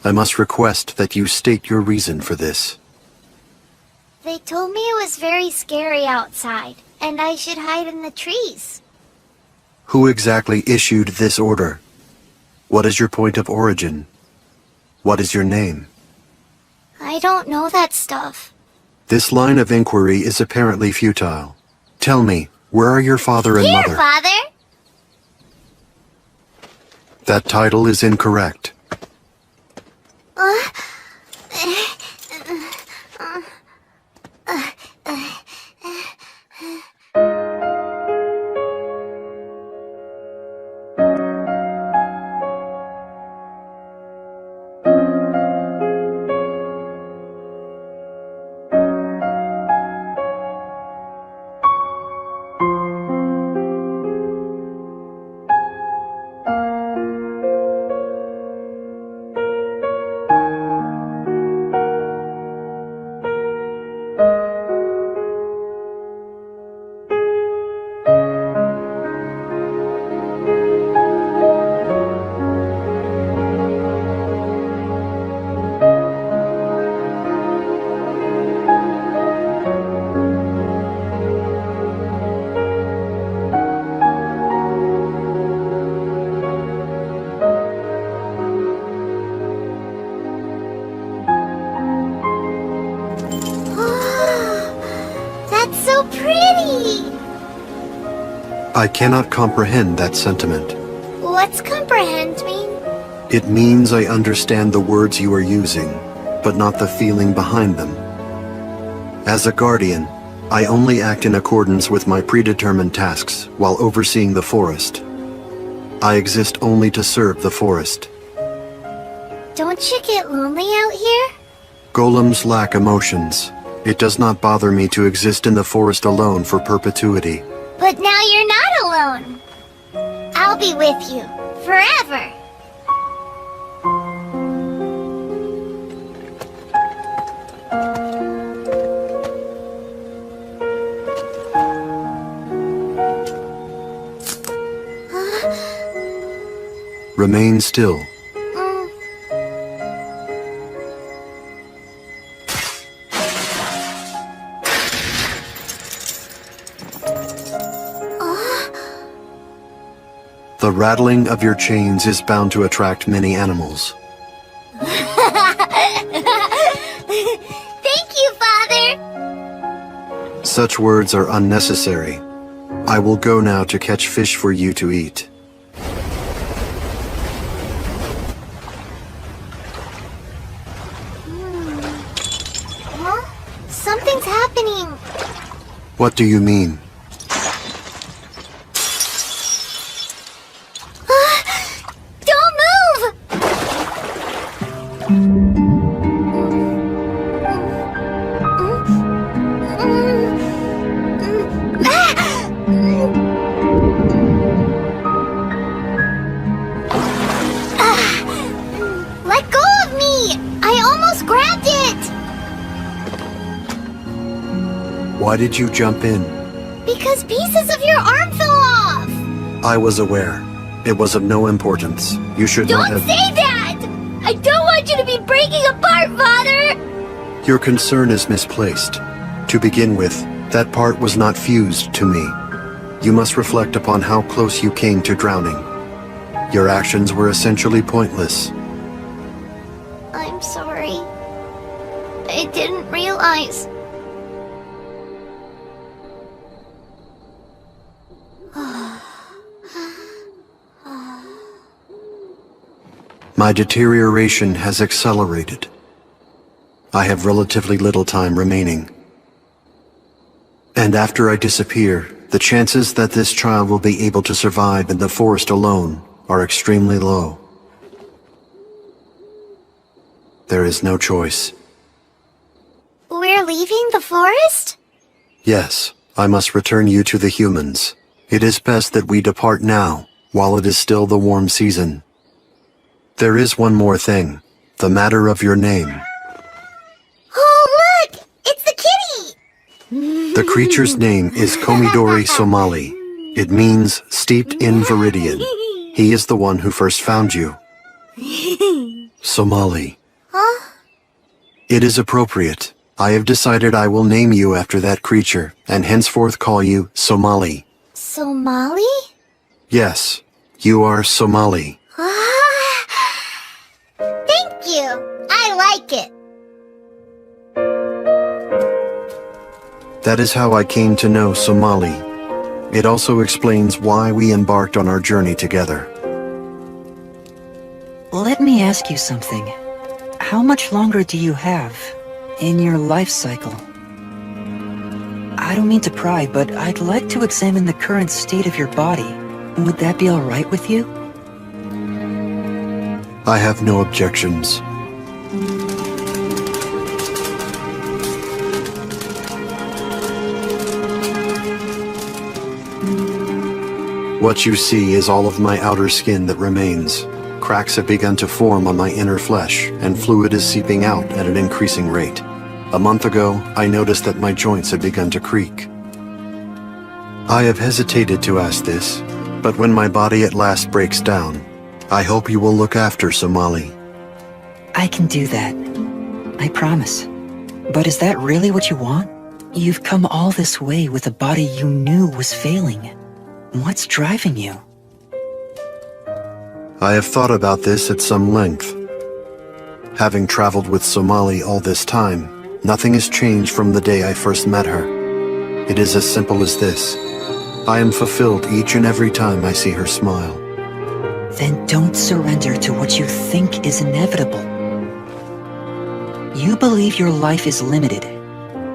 I must request that you state your reason for this. They told me it was very scary outside, and I should hide in the trees. Who exactly issued this order? What is your point of origin? What is your name? I don't know that stuff. This line of inquiry is apparently futile. Tell me, where are your father and mother? Here, Father! That title is incorrect. That's so pretty! I cannot comprehend that sentiment. What's comprehend mean? It means I understand the words you are using, but not the feeling behind them. As a guardian, I only act in accordance with my predetermined tasks while overseeing the forest. I exist only to serve the forest. Don't you get lonely out here? Golems lack emotions. It does not bother me to exist in the forest alone for perpetuity. But now you're not alone. I'll be with you. Forever. Remain still. The rattling of your chains is bound to attract many animals. Thank you, Father! Such words are unnecessary. I will go now to catch fish for you to eat. Huh? Something's happening. What do you mean? Don't move! Let go of me! I almost grabbed it! Why did you jump in? Because pieces of your arm fell off! I was aware. It was of no importance. You should not Don't have... say that! I don't want you to be breaking apart, Father! Your concern is misplaced. To begin with, that part was not fused to me. You must reflect upon how close you came to drowning. Your actions were essentially pointless. I'm sorry. I didn't realize. My deterioration has accelerated. I have relatively little time remaining. And after I disappear, the chances that this child will be able to survive in the forest alone are extremely low. There is no choice. We're leaving the forest? Yes, I must return you to the humans. It is best that we depart now, while it is still the warm season. There is one more thing, the matter of your name. Oh, look! It's the kitty! The creature's name is Komidori Somali. It means steeped in viridian. He is the one who first found you. Somali. Huh? It is appropriate. I have decided I will name you after that creature, and henceforth call you Somali. Somali? Yes, you are Somali. Thank you. I like it. That is how I came to know Somali. It also explains why we embarked on our journey together. Let me ask you something. How much longer do you have in your life cycle? I don't mean to pry, but I'd like to examine the current state of your body. Would that be all right with you? I have no objections. What you see is all of my outer skin that remains. Cracks have begun to form on my inner flesh, and fluid is seeping out at an increasing rate. A month ago, I noticed that my joints had begun to creak. I have hesitated to ask this, but when my body at last breaks down, I hope you will look after Somali. I can do that. I promise. But is that really what you want? You've come all this way with a body you knew was failing. What's driving you? I have thought about this at some length. Having traveled with Somali all this time, nothing has changed from the day I first met her. It is as simple as this. I am fulfilled each and every time I see her smile. Then don't surrender to what you think is inevitable. You believe your life is limited,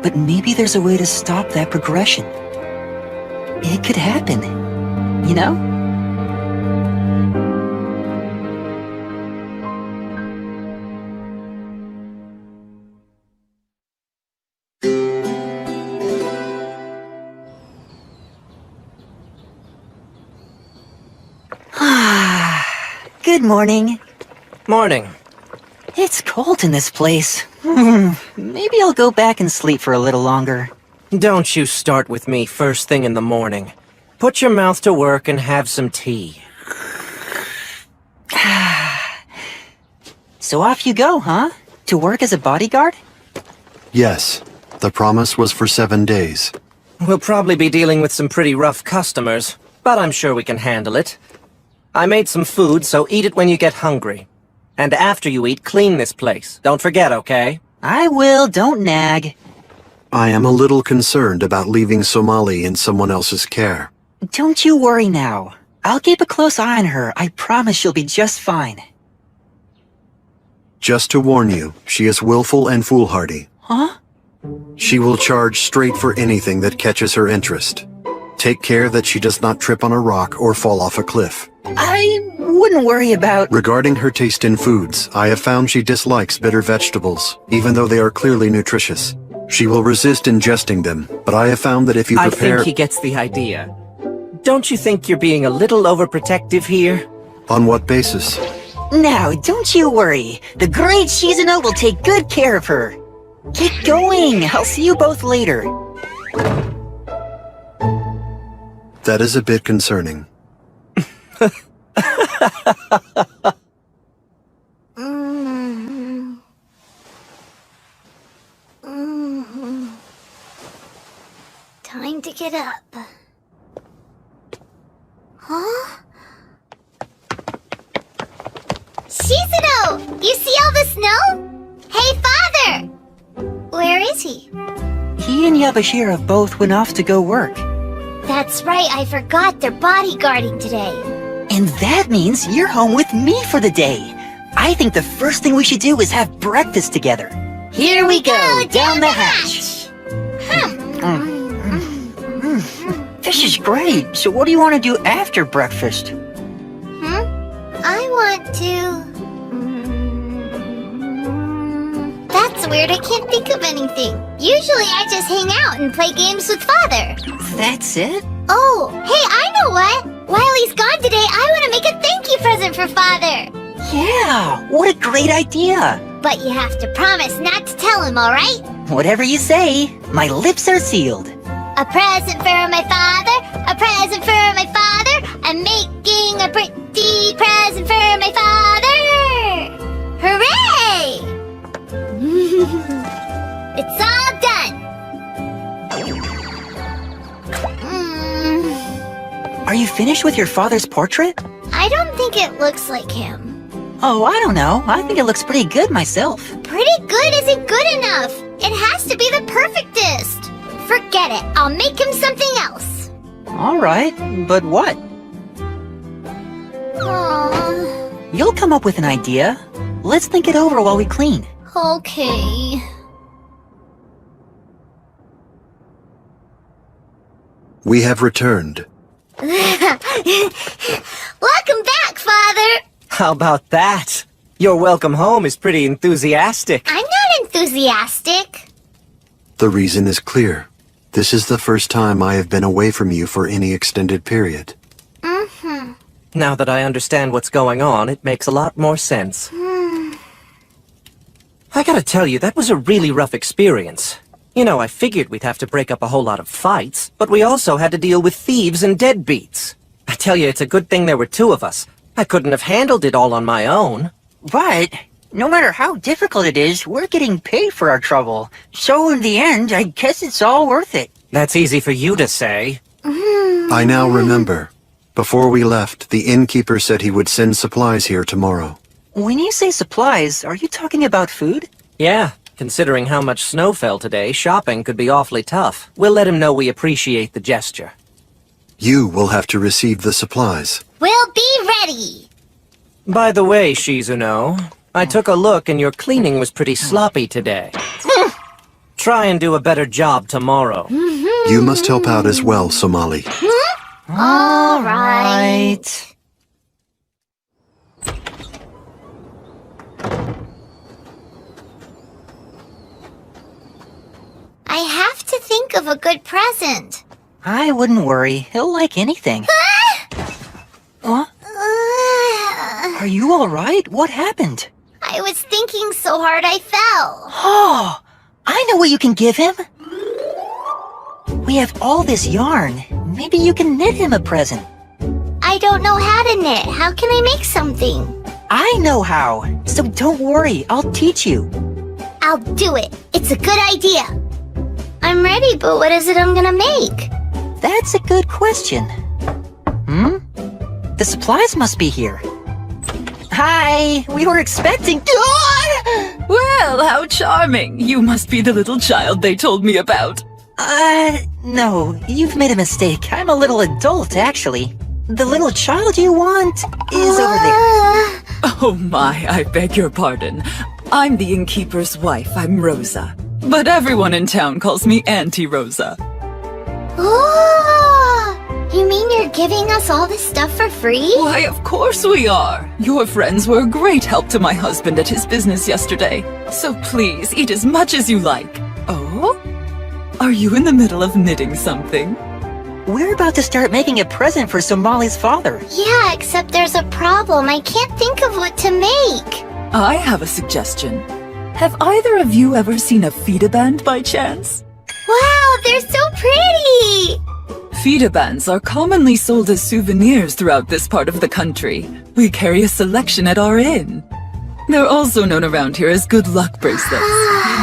but maybe there's a way to stop that progression. It could happen, you know? Good morning. Morning. It's cold in this place. Maybe I'll go back and sleep for a little longer. Don't you start with me first thing in the morning. Put your mouth to work and have some tea. So off you go, huh? To work as a bodyguard? Yes, the promise was for 7 days. We'll probably be dealing with some pretty rough customers, but I'm sure we can handle it. I made some food, so eat it when you get hungry. And after you eat, clean this place. Don't forget, okay? I will, don't nag. I am a little concerned about leaving Somali in someone else's care. Don't you worry now. I'll keep a close eye on her. I promise she'll be just fine. Just to warn you, she is willful and foolhardy. Huh? She will charge straight for anything that catches her interest. Take care that she does not trip on a rock or fall off a cliff. I wouldn't worry about... Regarding her taste in foods, I have found she dislikes bitter vegetables, even though they are clearly nutritious. She will resist ingesting them, but I have found that if you prepare... I think he gets the idea. Don't you think you're being a little overprotective here? On what basis? Now, don't you worry. The great Shizuno will take good care of her. Get going. I'll see you both later. That is a bit concerning. Time to get up. Huh? Shizuno! You see all the snow? Hey, Father! Where is he? He and Yabashiro both went off to go work. That's right, I forgot they're bodyguarding today. And that means you're home with me for the day. I think the first thing we should do is have breakfast together. Here we go, down the hatch. This is great. So what do you want to do after breakfast? I want to... That's weird, I can't think of anything. Usually I just hang out and play games with Father. That's it? Oh, hey, I know what! While he's gone today, I want to make a thank you present for Father. Yeah, what a great idea. But you have to promise not to tell him, alright? Whatever you say, my lips are sealed. A present for my father, a present for my father. I'm making a pretty present for my father. Hooray! It's all done. Are you finished with your father's portrait? I don't think it looks like him. Oh, I don't know. I think it looks pretty good myself. Pretty good isn't good enough. It has to be the perfectest. Forget it. I'll make him something else. All right, but what? Aww. You'll come up with an idea. Let's think it over while we clean. Okay. We have returned. Welcome back, Father. How about that? Your welcome home is pretty enthusiastic. I'm not enthusiastic. The reason is clear. This is the first time I have been away from you for any extended period. Now that I understand what's going on, it makes a lot more sense. I gotta tell you, that was a really rough experience. You know, I figured we'd have to break up a whole lot of fights, but we also had to deal with thieves and deadbeats. I tell you, it's a good thing there were two of us. I couldn't have handled it all on my own. But, no matter how difficult it is, we're getting paid for our trouble. So in the end, I guess it's all worth it. That's easy for you to say. I now remember. Before we left, the innkeeper said he would send supplies here tomorrow. When you say supplies, are you talking about food? Yeah, considering how much snow fell today, shopping could be awfully tough. We'll let him know we appreciate the gesture. You will have to receive the supplies. We'll be ready. By the way, Shizuno, I took a look and your cleaning was pretty sloppy today. Try and do a better job tomorrow. You must help out as well, Somali. All right. I have to think of a good present. I wouldn't worry. He'll like anything. Huh? Are you alright? What happened? I was thinking so hard I fell. Oh, I know what you can give him. We have all this yarn. Maybe you can knit him a present. I don't know how to knit. How can I make something? I know how, so don't worry, I'll teach you. I'll do it. It's a good idea. I'm ready, but what is it I'm gonna make? That's a good question. The supplies must be here. Hi, we were expecting... Well, how charming. You must be the little child they told me about. No, you've made a mistake. I'm a little adult, actually. The little child you want is over there. Oh my, I beg your pardon. I'm the innkeeper's wife, I'm Rosa. But everyone in town calls me Auntie Rosa. Oh, you mean you're giving us all this stuff for free? Why, of course we are. Your friends were a great help to my husband at his business yesterday. So please, eat as much as you like. Oh? Are you in the middle of knitting something? We're about to start making a present for Somali's father. Yeah, except there's a problem. I can't think of what to make. I have a suggestion. Have either of you ever seen a fida band by chance? Wow, they're so pretty! Fida bands are commonly sold as souvenirs throughout this part of the country. We carry a selection at our inn. They're also known around here as good luck bracelets.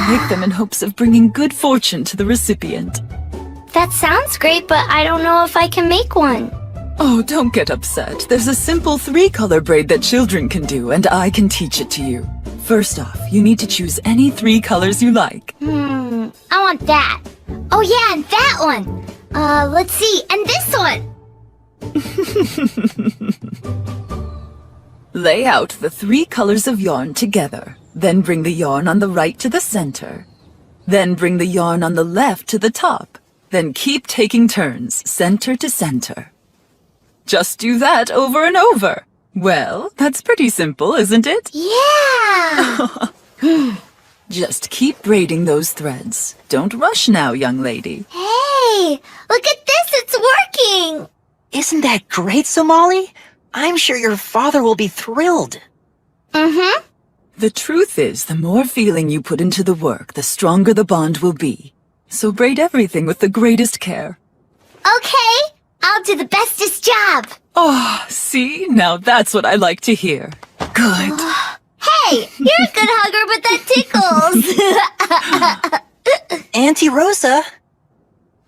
We make them in hopes of bringing good fortune to the recipient. That sounds great, but I don't know if I can make one. Oh, don't get upset. There's a simple 3-color braid that children can do, and I can teach it to you. First off, you need to choose any 3 colors you like. I want that. Oh yeah, and that one. Let's see, and this one. Lay out the 3 colors of yarn together. Then bring the yarn on the right to the center. Then bring the yarn on the left to the top. Then keep taking turns, center to center. Just do that over and over. Well, that's pretty simple, isn't it? Yeah! Just keep braiding those threads. Don't rush now, young lady. Hey, look at this, it's working! Isn't that great, Somali? I'm sure your father will be thrilled. The truth is, the more feeling you put into the work, the stronger the bond will be. So braid everything with the greatest care. Okay, I'll do the bestest job. Oh, see? Now that's what I like to hear. Good. Hey, you're a good hugger, but that tickles. Auntie Rosa.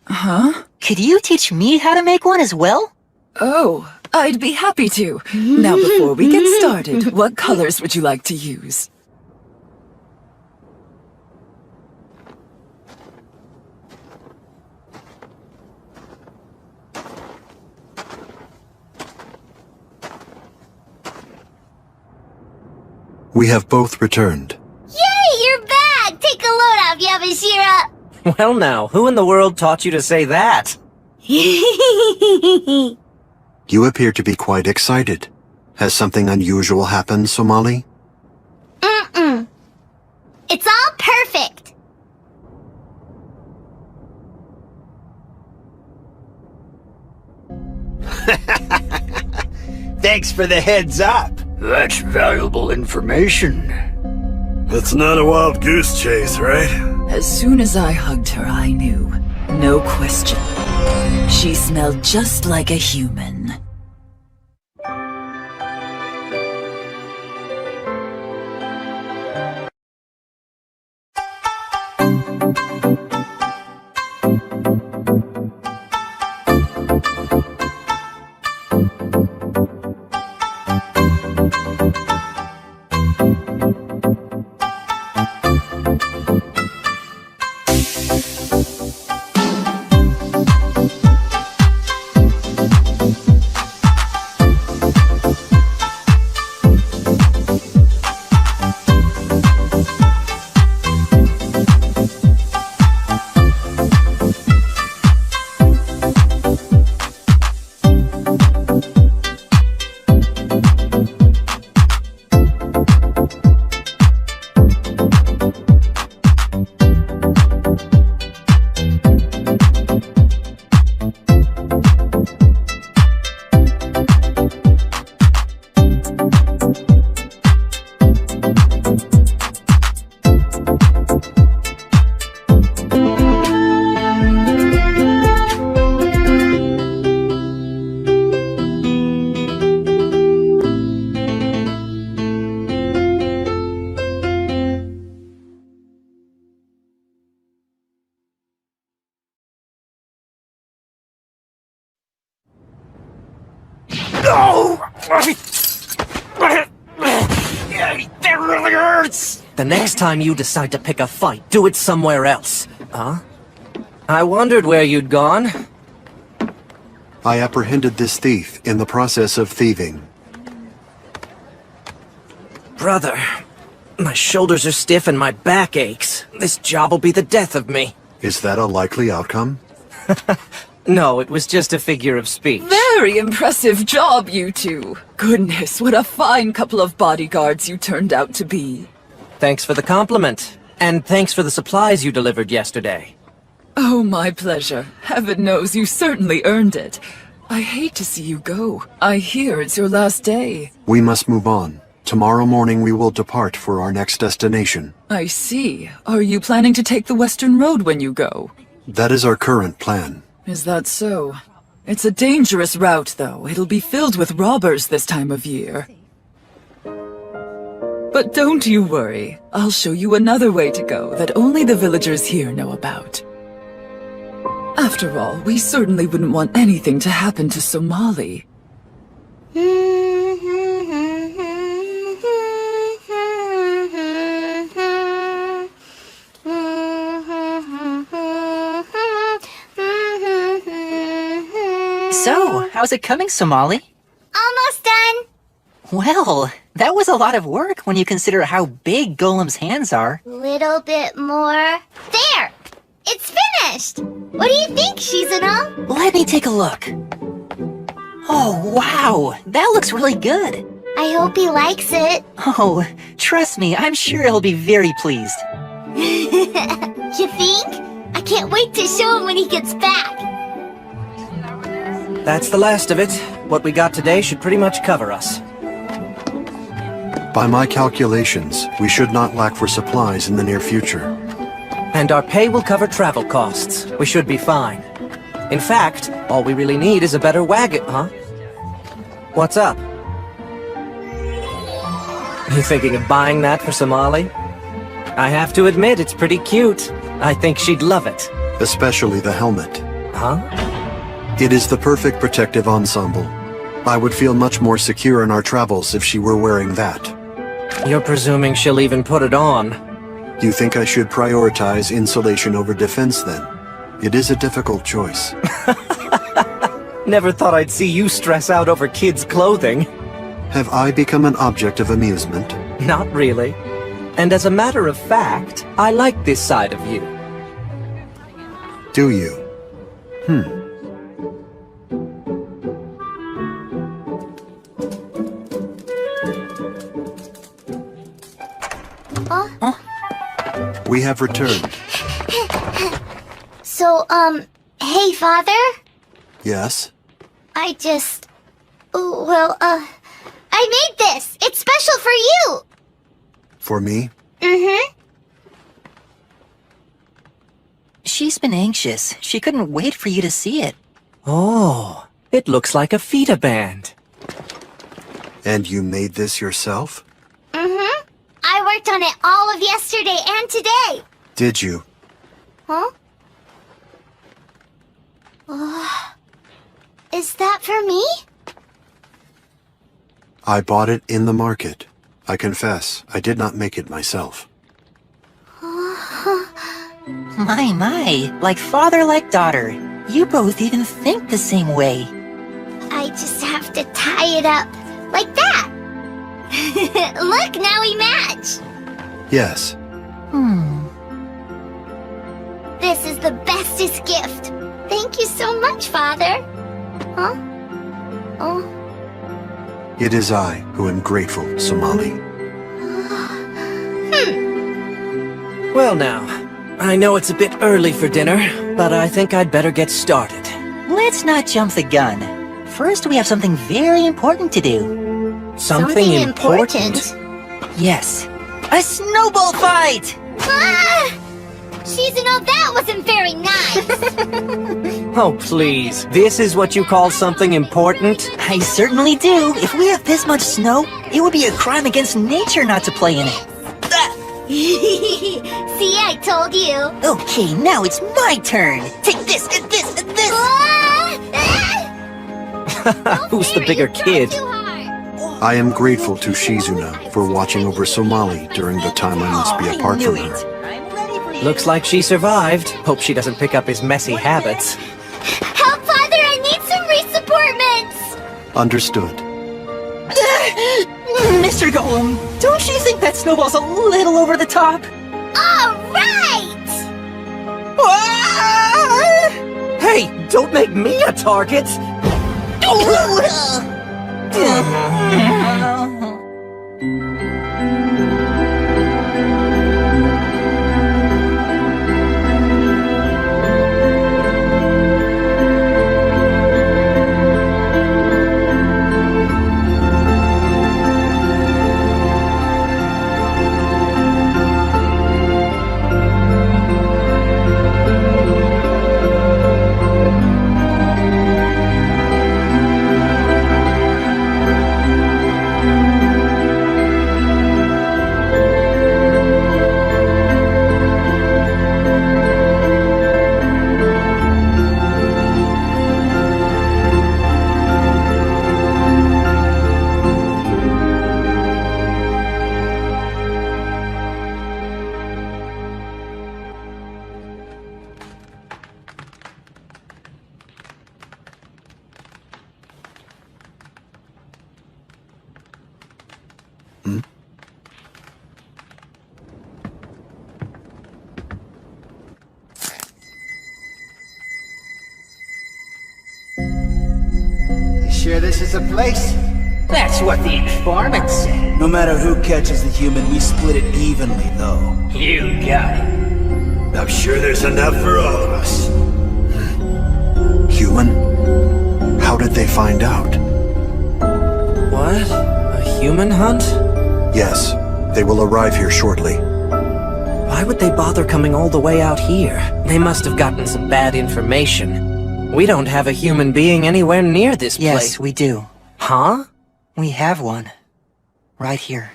Huh? Could you teach me how to make one as well? Oh, I'd be happy to. Now before we get started, what colors would you like to use? We have both returned. Yay, you're back! Take a load off, Yabashira! Well now, who in the world taught you to say that? You appear to be quite excited. Has something unusual happened, Somali? It's all perfect! Thanks for the heads up. That's valuable information. It's not a wild goose chase, right? As soon as I hugged her, I knew. No question. She smelled just like a human. That really hurts! The next time you decide to pick a fight, do it somewhere else. Huh? I wondered where you'd gone. I apprehended this thief in the process of thieving. Brother, my shoulders are stiff and my back aches. This job will be the death of me. Is that a likely outcome? No, it was just a figure of speech. Very impressive job, you two. Goodness, what a fine couple of bodyguards you turned out to be. Thanks for the compliment. And thanks for the supplies you delivered yesterday. Oh, my pleasure. Heaven knows you certainly earned it. I hate to see you go. I hear it's your last day. We must move on. Tomorrow morning we will depart for our next destination. I see. Are you planning to take the Western Road when you go? That is our current plan. Is that so? It's a dangerous route, though. It'll be filled with robbers this time of year. But don't you worry. I'll show you another way to go that only the villagers here know about. After all, we certainly wouldn't want anything to happen to Somali. So, how's it coming, Somali? Almost done. Well, that was a lot of work when you consider how big Golem's hands are. Little bit more. There! It's finished! What do you think, Shizuna? Let me take a look. Oh, wow! That looks really good. I hope he likes it. Oh, trust me, I'm sure he'll be very pleased. You think? I can't wait to show him when he gets back. That's the last of it. What we got today should pretty much cover us. By my calculations, we should not lack for supplies in the near future. And our pay will cover travel costs. We should be fine. In fact, all we really need is a better wagon, huh? What's up? You thinking of buying that for Somali? I have to admit, it's pretty cute. I think she'd love it. Especially the helmet. Huh? It is the perfect protective ensemble. I would feel much more secure in our travels if she were wearing that. You're presuming she'll even put it on. You think I should prioritize insulation over defense then? It is a difficult choice. Never thought I'd see you stress out over kids' clothing. Have I become an object of amusement? Not really. And as a matter of fact, I like this side of you. Do you? We have returned. So, hey, Father? Yes? I made this! It's special for you! For me? Mm-hmm. She's been anxious. She couldn't wait for you to see it. Oh, it looks like a fita band. And you made this yourself? Mm-hmm. I worked on it all of yesterday and today. Did you? Huh? Is that for me? I bought it in the market. I confess, I did not make it myself. My, like father, like daughter. You both even think the same way. I just have to tie it up. Like that. Look, now we match. Yes. This is the bestest gift. Thank you so much, Father. Huh? Oh. It is I who am grateful, Somali. Well now, I know it's a bit early for dinner, but I think I'd better get started. Let's not jump the gun. First, we have something very important to do. Something important? Yes. A snowball fight! Ah! Shizuna, that wasn't very nice. Oh, please. This is what you call something important? I certainly do. If we have this much snow, it would be a crime against nature not to play in it. See, I told you. Okay, now it's my turn. Take this and this and this. Who's the bigger kid? I am grateful to Shizuna for watching over Somali during the time I must be apart from her. Looks like she survived. Hope she doesn't pick up his messy habits. Help, Father! I need some re-support. Understood. Mr. Golem, don't you think that snowball's a little over the top? All right! Hey, don't make me a target! Sure this is the place? That's what the informant said. No matter who catches the human, we split it evenly, though. You got it. I'm sure there's enough for all of us. Human? How did they find out? What? A human hunt? Yes, they will arrive here shortly. Why would they bother coming all the way out here? They must have gotten some bad information. We don't have a human being anywhere near this place. Yes, we do. Huh? We have one. Right here.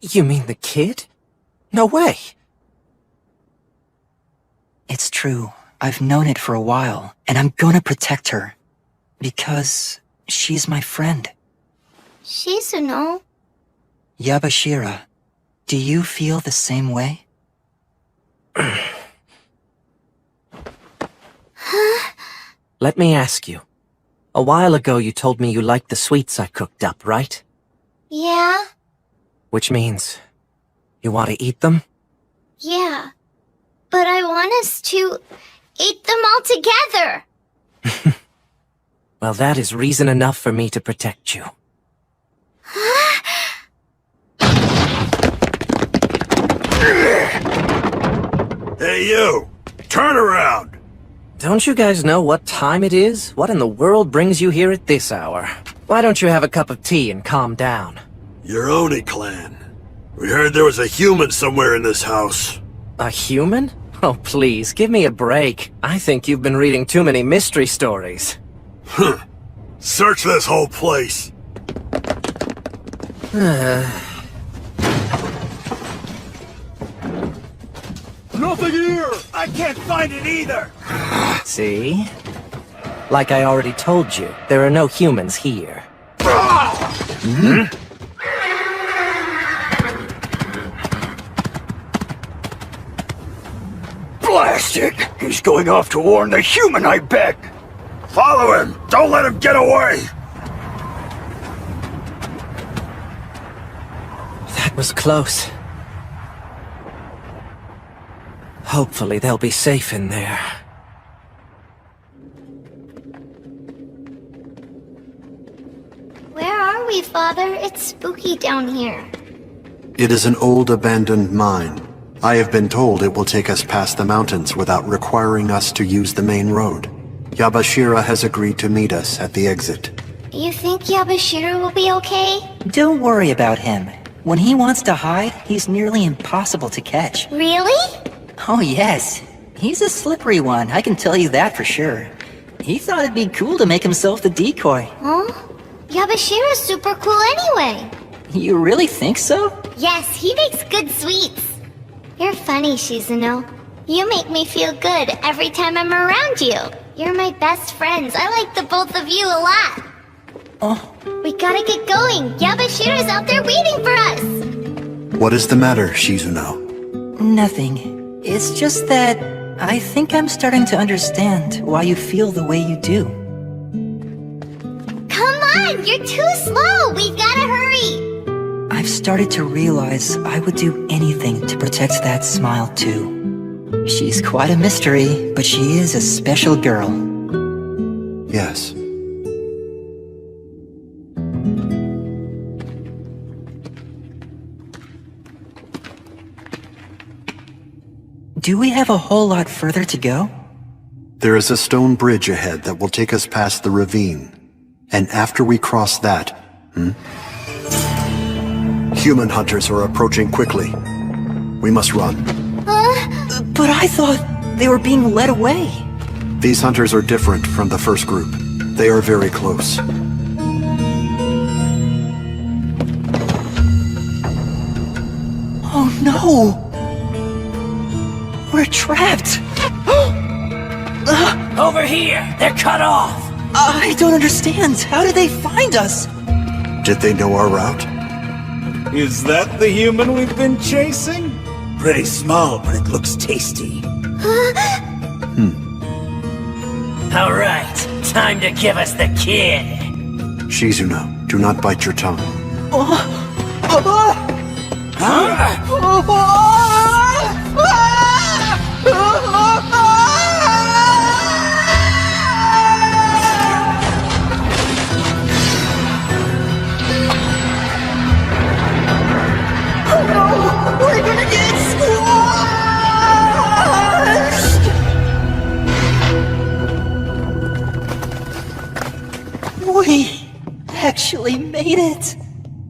You mean the kid? No way. It's true. I've known it for a while, and I'm gonna protect her. Because she's my friend. Shizuna. Yabashira, do you feel the same way? Let me ask you. A while ago you told me you liked the sweets I cooked up, right? Yeah? Which means you want to eat them? Yeah. But I want us to eat them all together. Well, that is reason enough for me to protect you. Hey, you! Turn around! Don't you guys know what time it is? What in the world brings you here at this hour? Why don't you have a cup of tea and calm down? Your Oni clan. We heard there was a human somewhere in this house. A human? Oh, please, give me a break. I think you've been reading too many mystery stories. Huh. Search this whole place. Nothing here! I can't find it either! See? Like I already told you, there are no humans here. Blast it! He's going off to warn the human, I bet! Follow him! Don't let him get away! That was close. Hopefully they'll be safe in there. Where are we, Father? It's spooky down here. It is an old abandoned mine. I have been told it will take us past the mountains without requiring us to use the main road. Yabashira has agreed to meet us at the exit. You think Yabashira will be okay? Don't worry about him. When he wants to hide, he's nearly impossible to catch. Really? Oh yes. He's a slippery one, I can tell you that for sure. He thought it'd be cool to make himself the decoy. Huh? Yabashira's super cool anyway. You really think so? Yes, he makes good sweets. You're funny, Shizuna. You make me feel good every time I'm around you. You're my best friends. I like the both of you a lot. We gotta get going. Yabashira's out there waiting for us. What is the matter, Shizuno? Nothing. It's just that I think I'm starting to understand why you feel the way you do. Come on, you're too slow. We've gotta hurry. I've started to realize I would do anything to protect that smile too. She's quite a mystery, but she is a special girl. Yes. Do we have a whole lot further to go? There is a stone bridge ahead that will take us past the ravine. And after we cross that... Human hunters are approaching quickly. We must run. But I thought they were being led away. These hunters are different from the first group. They are very close. Oh no! We're trapped! Over here! They're cut off! I don't understand. How did they find us? Did they know our route? Is that the human we've been chasing? Pretty small, but it looks tasty. Alright, time to give us the kid. Shizuno, do not bite your tongue. We're gonna get squashed! We actually made it.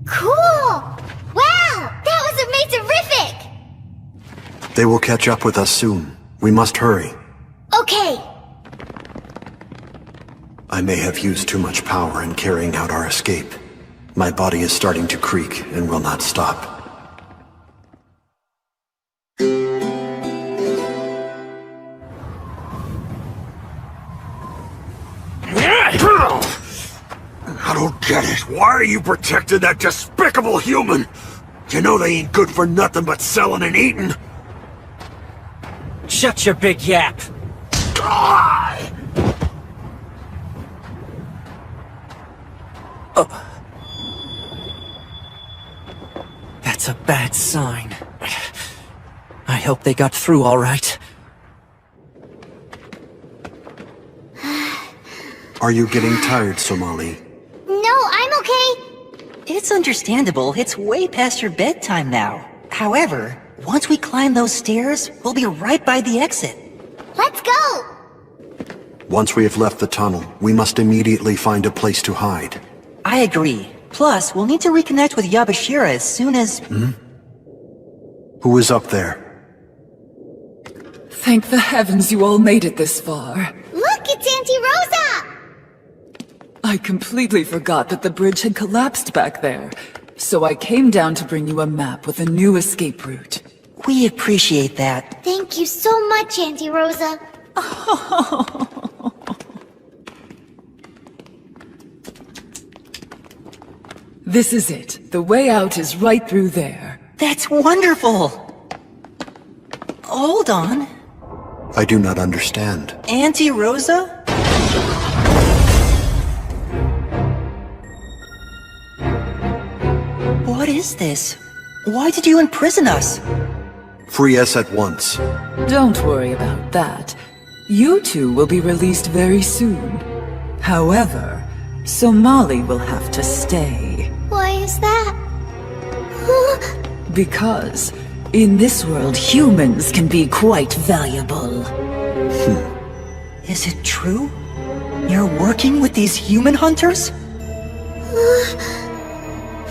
Cool! Wow! That was terrific! They will catch up with us soon. We must hurry. Okay. I may have used too much power in carrying out our escape. My body is starting to creak and will not stop. I don't get it. Why are you protecting that despicable human? You know they ain't good for nothing but selling and eating. Shut your big yap. Die! That's a bad sign. I hope they got through all right. Are you getting tired, Somali? No, I'm okay. It's understandable. It's way past your bedtime now. However, once we climb those stairs, we'll be right by the exit. Let's go! Once we have left the tunnel, we must immediately find a place to hide. I agree. Plus, we'll need to reconnect with Yabashira as soon as... Who is up there? Thank the heavens you all made it this far. Look, it's Auntie Rosa! I completely forgot that the bridge had collapsed back there. So I came down to bring you a map with a new escape route. We appreciate that. Thank you so much, Auntie Rosa. This is it. The way out is right through there. That's wonderful! Hold on. I do not understand. Auntie Rosa? What is this? Why did you imprison us? Free us at once. Don't worry about that. You two will be released very soon. However, Somali will have to stay. Why is that? Because in this world, humans can be quite valuable. Is it true? You're working with these human hunters?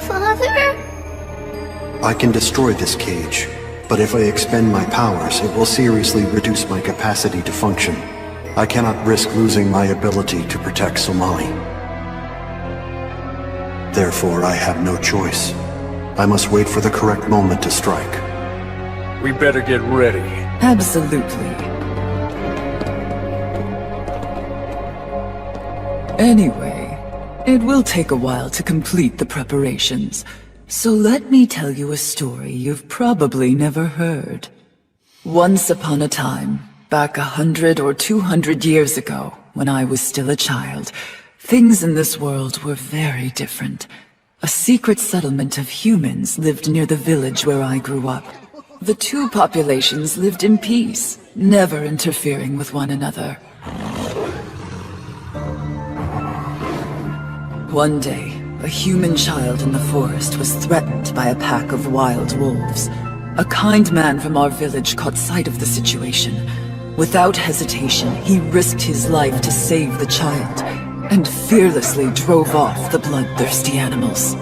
Father? I can destroy this cage, but if I expend my powers, it will seriously reduce my capacity to function. I cannot risk losing my ability to protect Somali. Therefore, I have no choice. I must wait for the correct moment to strike. We better get ready. Absolutely. Anyway, It will take a while to complete the preparations, so let me tell you a story you've probably never heard. Once upon a time, back 100 or 200 years ago, when I was still a child, things in this world were very different. A secret settlement of humans lived near the village where I grew up. The two populations lived in peace, never interfering with one another. One day, a human child in the forest was threatened by a pack of wild wolves. A kind man from our village caught sight of the situation. Without hesitation, he risked his life to save the child, and fearlessly drove off the bloodthirsty animals.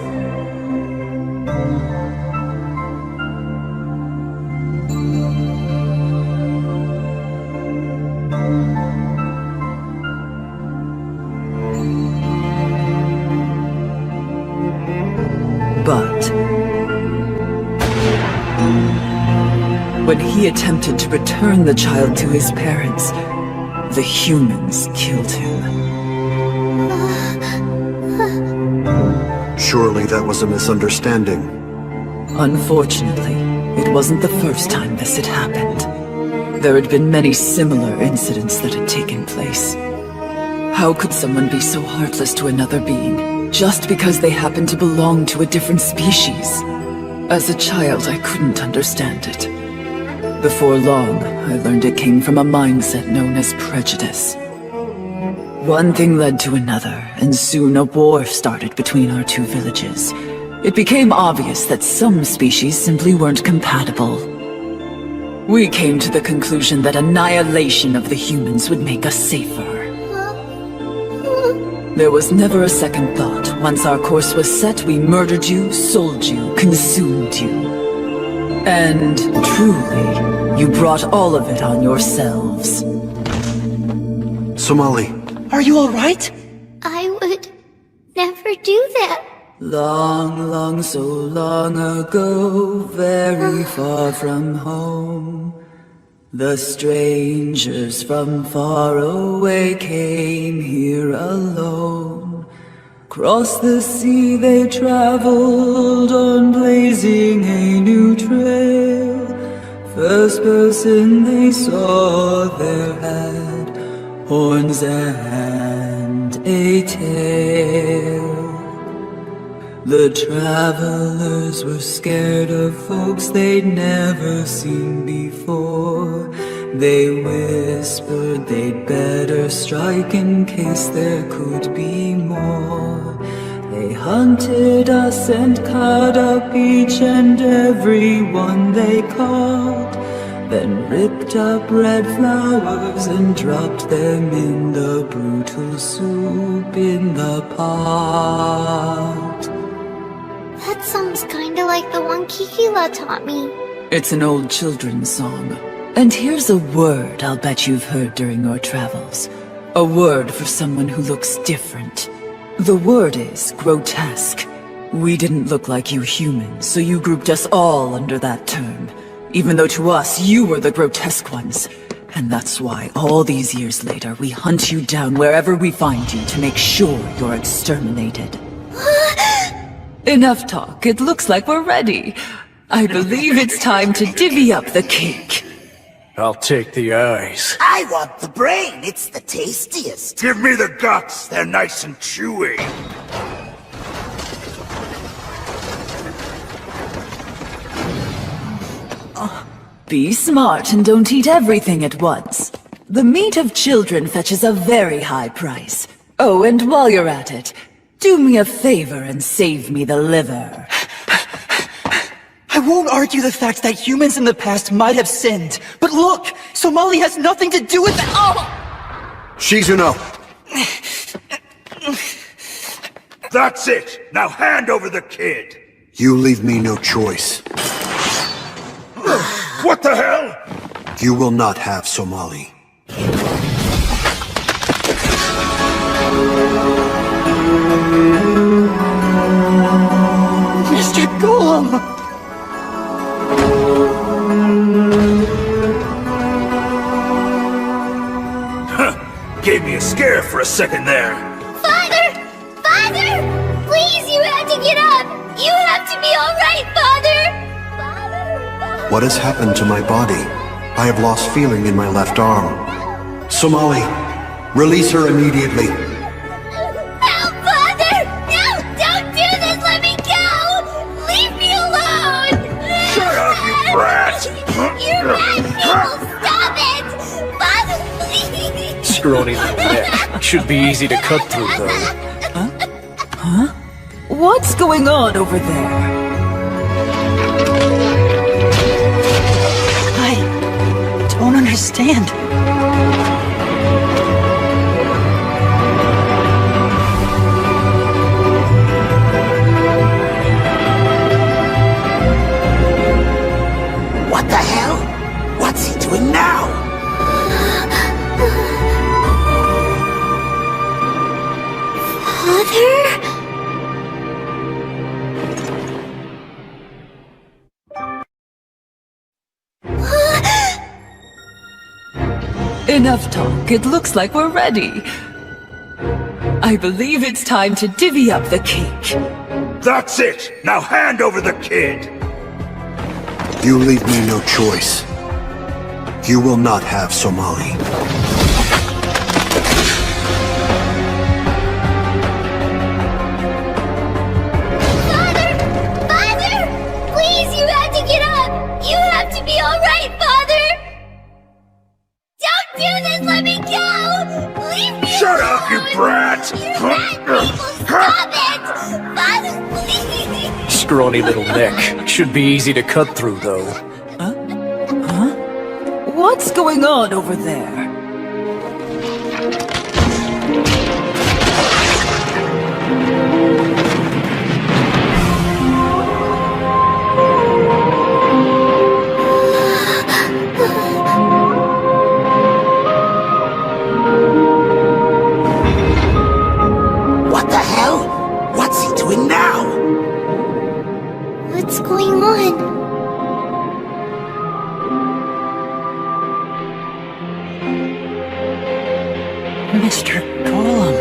But when he attempted to return the child to his parents, the humans killed him. Surely that was a misunderstanding. Unfortunately, it wasn't the first time this had happened. There had been many similar incidents that had taken place. How could someone be so heartless to another being, just because they happened to belong to a different species? As a child, I couldn't understand it. Before long, I learned it came from a mindset known as prejudice. One thing led to another, and soon a war started between our two villages. It became obvious that some species simply weren't compatible. We came to the conclusion that annihilation of the humans would make us safer. There was never a second thought. Once our course was set, we murdered you, sold you, consumed you. And truly, you brought all of it on yourselves. Somali. Are you alright? I would never do that. Long, long, so long ago, very far from home, the strangers from far away came here alone. Across the sea they traveled on, blazing a new trail. First person they saw there had horns and a tail. The travelers were scared of folks they'd never seen before. They whispered they'd better strike in case there could be more. They hunted us and cut up each and every one they caught, then ripped up red flowers and dropped them in the brutal soup in the pot. That sounds kinda like the one Kikila taught me. It's an old children's song. And here's a word I'll bet you've heard during your travels. A word for someone who looks different. The word is grotesque. We didn't look like you humans, so you grouped us all under that term. Even though to us, you were the grotesque ones. And that's why, all these years later, we hunt you down wherever we find you to make sure you're exterminated. Enough talk. It looks like we're ready. I believe it's time to divvy up the cake. I'll take the eyes. I want the brain. It's the tastiest. Give me the guts. They're nice and chewy. Be smart and don't eat everything at once. The meat of children fetches a very high price. Oh, and while you're at it, do me a favor and save me the liver. I won't argue the fact that humans in the past might have sinned, but look! Somali has nothing to do with it! Oh! Shizuno! That's it! Now hand over the kid! You leave me no choice. What the hell? You will not have Somali. Mr. Golem! Gave me a scare for a second there. Father! Father! What has happened to my body? I have lost feeling in my left arm. Somali, release her immediately. No, Father! No! Don't do this! Let me go! Leave me alone! Shut up, you brat! You're bad people! Stop it! Father, please! Scrawny little neck. Should be easy to cut through, though. Huh? What's going on over there? I don't understand. What the hell? What's he doing now? Father? Enough talk. It looks like we're ready. I believe it's time to divvy up the cake. That's it! Now hand over the kid! You leave me no choice. You will not have Somali. Father! Please, you have to get up! You have to be alright, Father! Don't do this! Let me go! Leave me Shut alone! up, you brat! You're bad people! Stop it! Father, please! Scrawny little neck. Should be easy to cut through, though. What's going on over there? What the hell? What's he doing now? What's going on? Mr. Golem.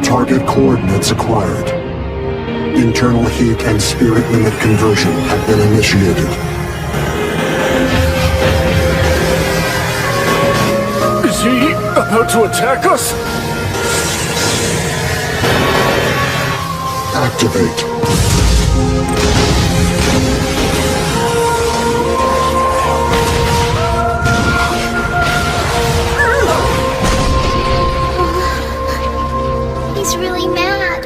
Target coordinates acquired. Internal heat and spirit limit conversion have been initiated. Is he about to attack us? Activate. He's really mad.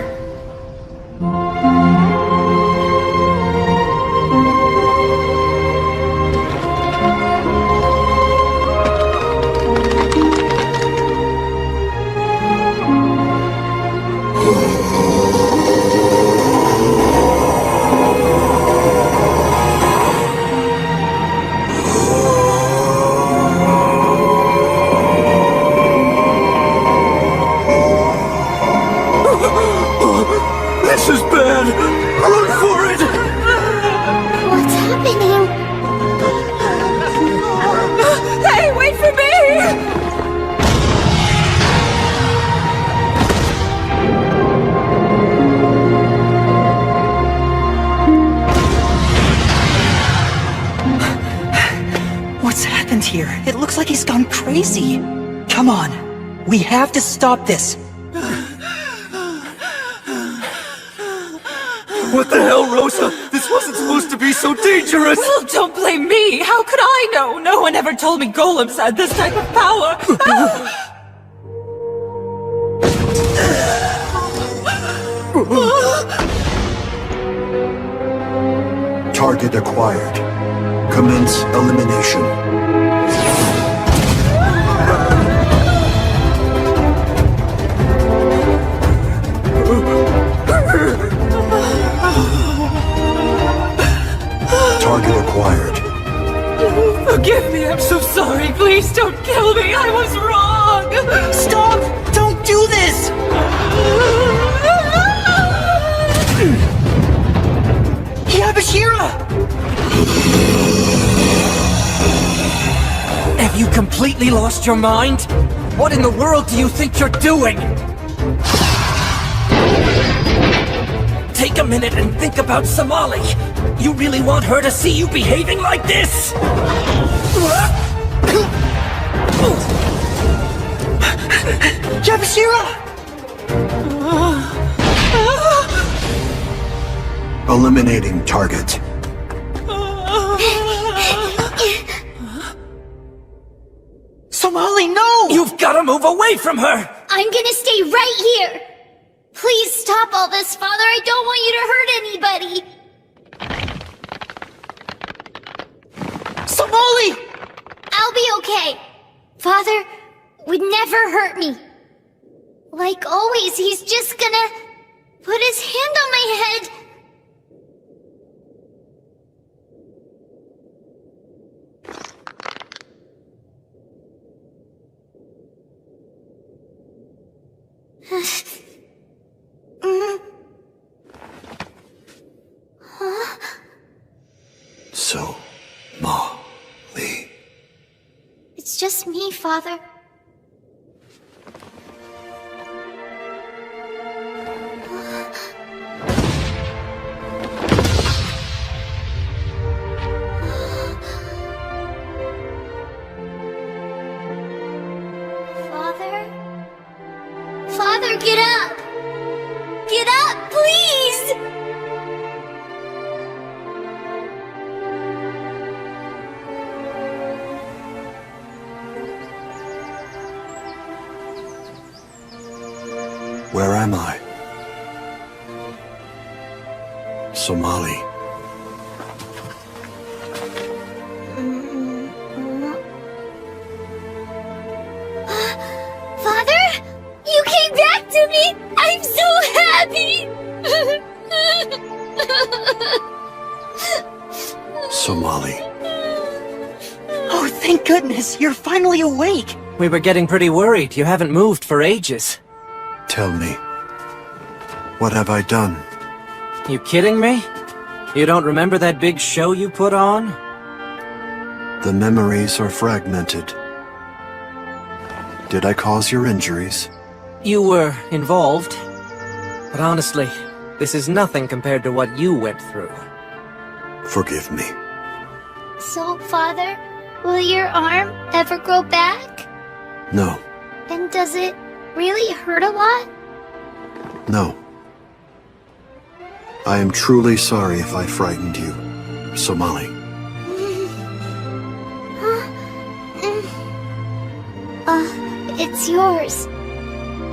This is bad! Run for it! What's happening? Hey, wait for me! What's happened here? It looks like he's gone crazy. Come on. We have to stop this. What the hell, Rosa? This wasn't supposed to be so dangerous! Well, don't blame me! How could I know? No one ever told me golems had this type of power! Target acquired. Commence elimination. Target acquired. Forgive me, I'm so sorry. Please don't kill me. I was wrong. Stop! Don't do this! Yabashira! Have you completely lost your mind? What in the world do you think you're doing? take a minute and think about Somali. You really want her to see you behaving like this? Yabashira! Eliminating target. Somali, no! You've got to move away from her! I'm gonna stay right here! Please stop all this, Father! I don't want you to hurt anybody! Somali! I'll be okay. Father would never hurt me. Like always, he's just gonna put his hand on my head. So-ma-li. It's just me, Father. Father, get up! Get up, please! Where am I? Somali. Father? You came back to me! I'm so happy! Somali. Oh, thank goodness, you're finally awake! We were getting pretty worried. You haven't moved for ages. Tell me, what have I done? You kidding me? You don't remember that big show you put on? The memories are fragmented. Did I cause your injuries? You were involved. But honestly, this is nothing compared to what you went through. Forgive me. So, Father, will your arm ever grow back? No, And does it really hurt a lot? no. I am truly sorry if I frightened you, Somali. It's yours.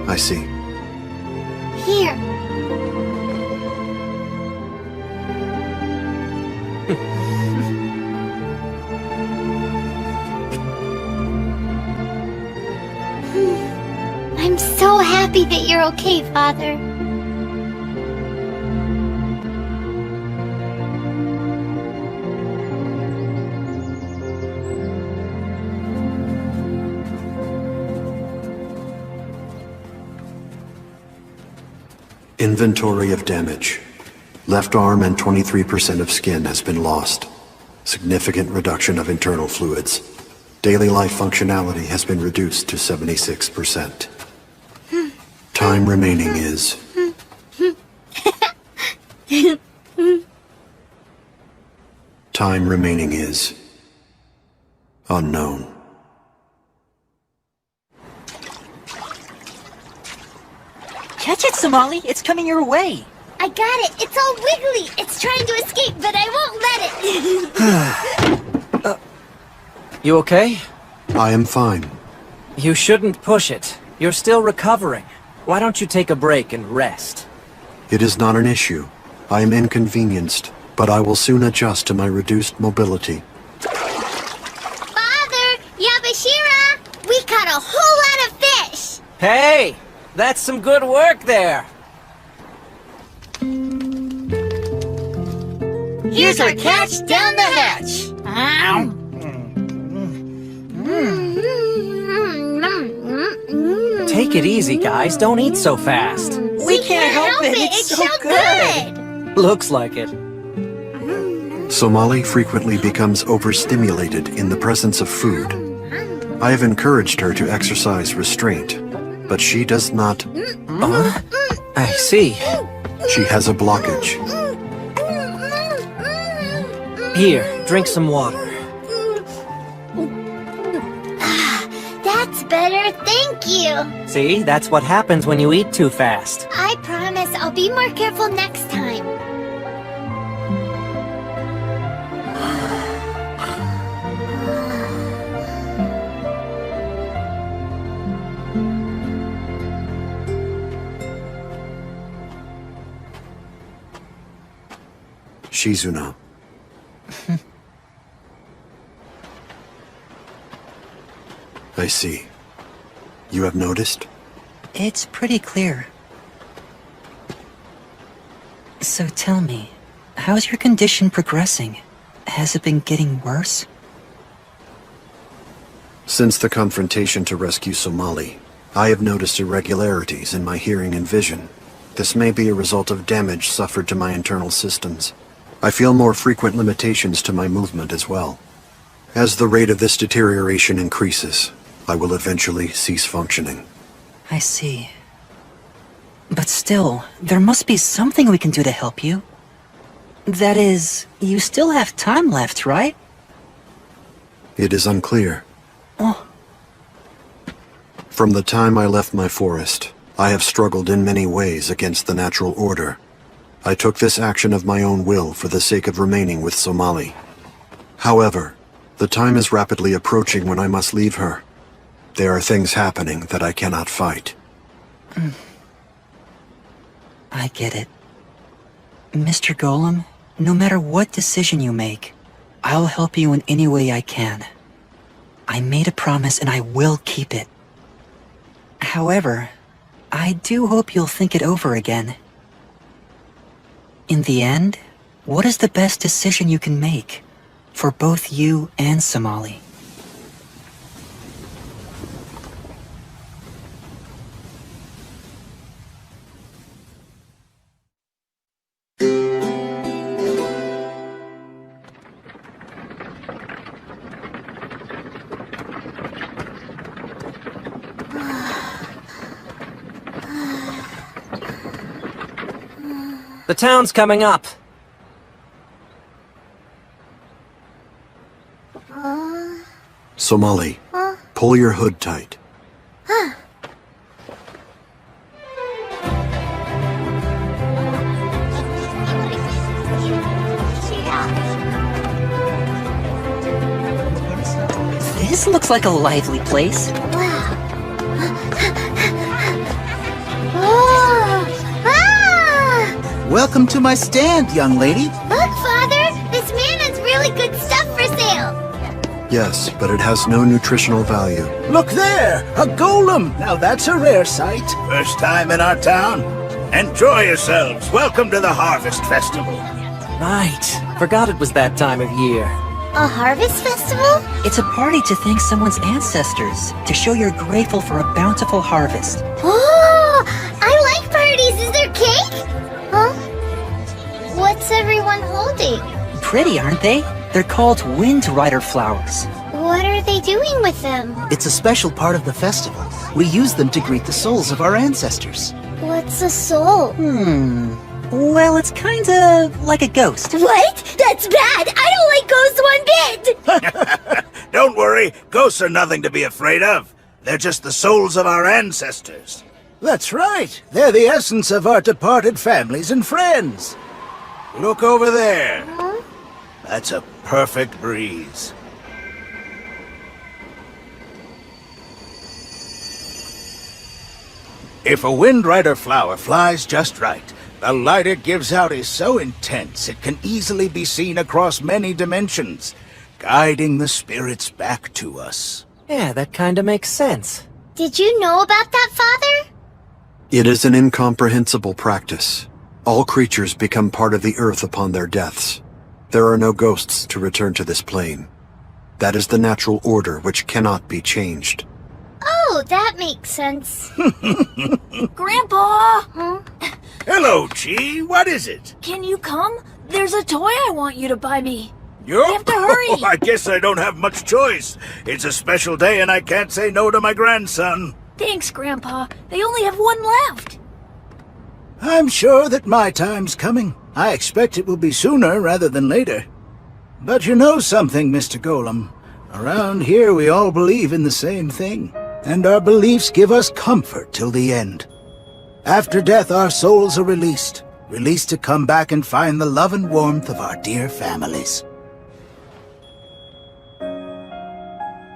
I see. Here. I'm so happy that you're okay, Father. Inventory of damage. Left arm and 23% of skin has been lost. Significant reduction of internal fluids. Daily life functionality has been reduced to 76%. Time remaining is... Time remaining is... unknown. Catch it, Somali! It's coming your way! I got it! It's all wiggly! It's trying to escape, but I won't let it! You okay? I am fine. You shouldn't push it. You're still recovering. Why don't you take a break and rest? It is not an issue. I am inconvenienced, but I will soon adjust to my reduced mobility. Father! Yabashira! We caught a whole lot of fish! Hey! That's some good work there! Here's our catch down the hatch! Take it easy, guys. Don't eat so fast. We can't help it! It's so good! Looks like it. Somali frequently becomes overstimulated in the presence of food. I have encouraged her to exercise restraint, but she does not... I see. She has a blockage. Here, drink some water. That's better, thank you. See, that's what happens when you eat too fast. I promise I'll be more careful next time. Shizuna. I see. You have noticed? It's pretty clear. So tell me, how's your condition progressing? Has it been getting worse? Since the confrontation to rescue Somali, I have noticed irregularities in my hearing and vision. This may be a result of damage suffered to my internal systems. I feel more frequent limitations to my movement as well. As the rate of this deterioration increases, I will eventually cease functioning. I see. But still, there must be something we can do to help you. That is, you still have time left, right? It is unclear. Oh. From the time I left my forest, I have struggled in many ways against the natural order. I took this action of my own will for the sake of remaining with Somali. However, the time is rapidly approaching when I must leave her. There are things happening that I cannot fight. I get it. Mr. Golem, no matter what decision you make, I'll help you in any way I can. I made a promise and I will keep it. However, I do hope you'll think it over again. In the end, what is the best decision you can make for both you and Somali? The town's coming up. Somali, pull your hood tight. This looks like a lively place. Welcome to my stand, young lady. Look, Father! This man has really good stuff for sale! Yes, but it has no nutritional value. Look there! A golem! Now that's a rare sight. First time in our town? Enjoy yourselves. Welcome to the Harvest Festival. Right. Forgot it was that time of year. A harvest festival? It's a party to thank someone's ancestors, to show you're grateful for a bountiful harvest. Oh! I like parties! Is there cake? Huh? What's everyone holding? Pretty, aren't they? They're called Wind Rider flowers. What are they doing with them? It's a special part of the festival. We use them to greet the souls of our ancestors. What's a soul? Well, it's kind of like a ghost. What? That's bad! I don't like ghosts one bit! Don't worry, ghosts are nothing to be afraid of. They're just the souls of our ancestors. That's right. They're the essence of our departed families and friends. Look over there. Huh? That's a perfect breeze. If a Wind Rider flower flies just right, the light it gives out is so intense it can easily be seen across many dimensions, guiding the spirits back to us. Yeah, that kinda makes sense. Did you know about that, Father? It is an incomprehensible practice. All creatures become part of the earth upon their deaths. There are no ghosts to return to this plane. That is the natural order which cannot be changed. Oh, that makes sense. Grandpa! Huh? Hello, Chi. What is it? Can you come? There's a toy I want you to buy me. You have to hurry. I guess I don't have much choice. It's a special day and I can't say no to my grandson. Thanks, Grandpa. They only have one left. I'm sure that my time's coming. I expect it will be sooner rather than later. But you know something, Mr. Golem. Around here we all believe in the same thing, and our beliefs give us comfort till the end. After death, our souls are released to come back and find the love and warmth of our dear families.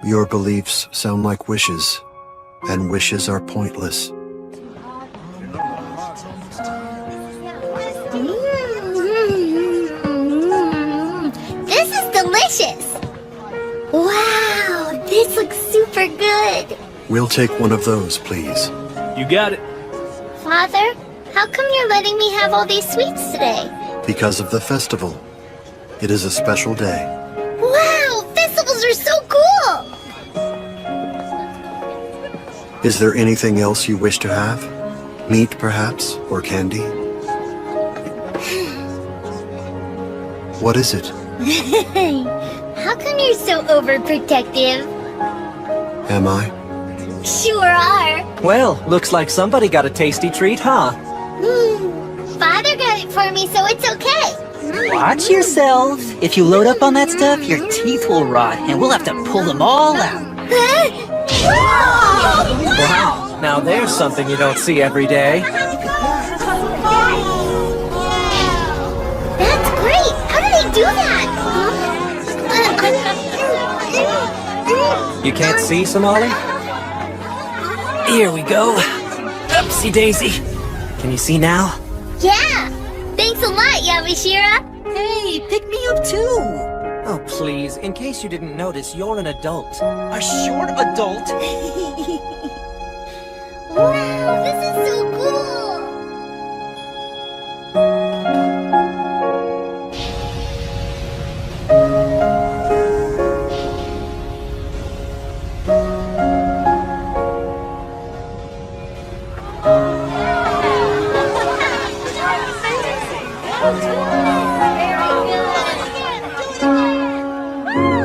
Your beliefs sound like wishes, and wishes are pointless. This is delicious! Wow, this looks super good! We'll take one of those, please. You got it. Father, how come you're letting me have all these sweets today? Because of the festival. It is a special day. Wow, festivals are so cool! Is there anything else you wish to have? Meat, perhaps, or candy? What is it? How come you're so overprotective? Am I? Sure are. Well, looks like somebody got a tasty treat, huh? Father got it for me, so it's okay. Watch yourself. If you load up on that stuff, your teeth will rot, and we'll have to pull them all out. Wow, now there's something you don't see every day. That's great! How do they do that? You can't see, Somali? Here we go. Upsie daisy. Can you see now? Yeah! Thanks a lot, Yamashira! Hey, pick me up too! Oh, please, in case you didn't notice, you're an adult. A short adult? Wow, this is so cool!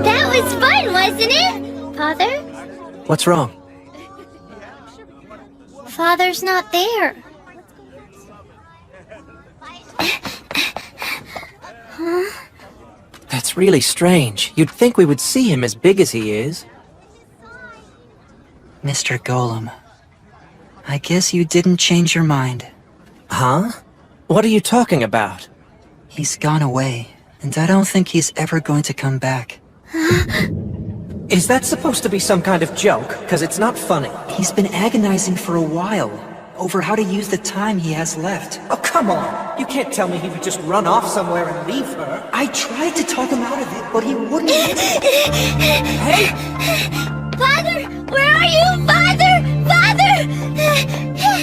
That was fun, wasn't it? Father? What's wrong? Father's not there. Huh? That's really strange. You'd think we would see him as big as he is. Mr. Golem, I guess you didn't change your mind. Huh? What are you talking about? He's gone away, and I don't think he's ever going to come back. Is that supposed to be some kind of joke? Because it's not funny. He's been agonizing for a while over how to use the time he has left. Oh, come on! You can't tell me he would just run off somewhere and leave her. I tried to talk him out of it, but he wouldn't. Hey! Father! Where are you? Father! Father!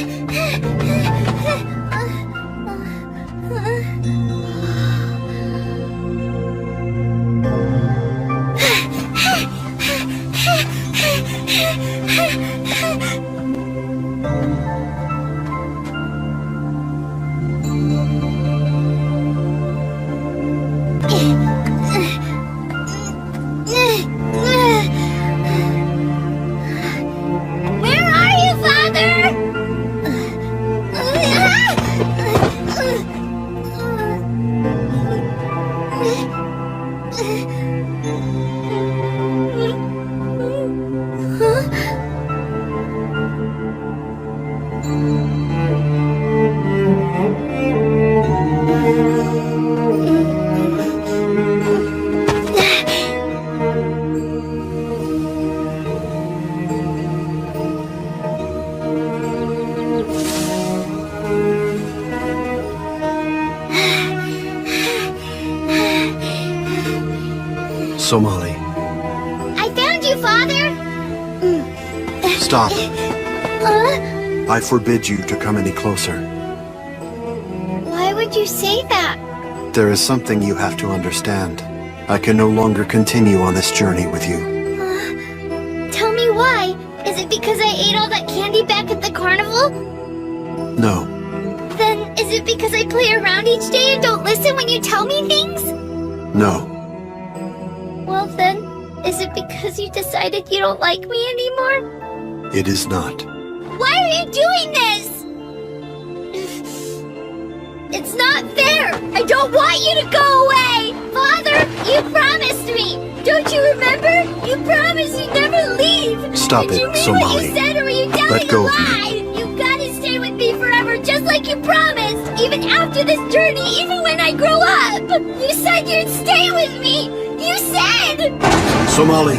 Where are you, Father? Somali, I found you, Father! stop. I forbid you to come any closer. Why would you say that? There is something you have to understand. I can no longer continue on this journey with you. Tell me why. Is it because I ate all that candy back at the carnival? No, Then is it because I play around each day and don't listen when you tell me things? no. Well then, is it because you decided you don't like me anymore? It is not. Why are you doing this? It's not fair! I don't want you to go away! Father, you promised me! Don't you remember? You promised you'd never leave! Stop Did it, you mean Somali. what you said, or were you telling Let go a of me. lie? You gotta stay with me forever, just like you promised! Even after this journey, even when I grow up! You said you'd stay with me! You said! Somali!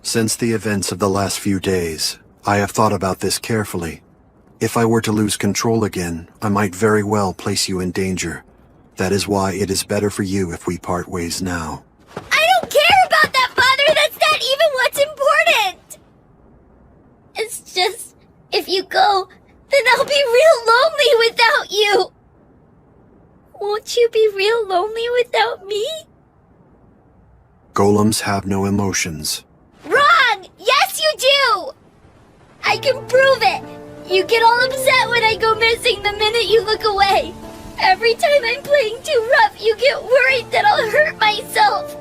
Since the events of the last few days, I have thought about this carefully. If I were to lose control again, I might very well place you in danger. That is why it is better for you if we part ways now. I don't care about that, Father! That's not even what's important! It's just, if you go, then I'll be real lonely without you! Won't you be real lonely without me? Golems have no emotions. Wrong! Yes, you do! I can prove it! You get all upset when I go missing the minute you look away. Every time I'm playing too rough, you get worried that I'll hurt myself.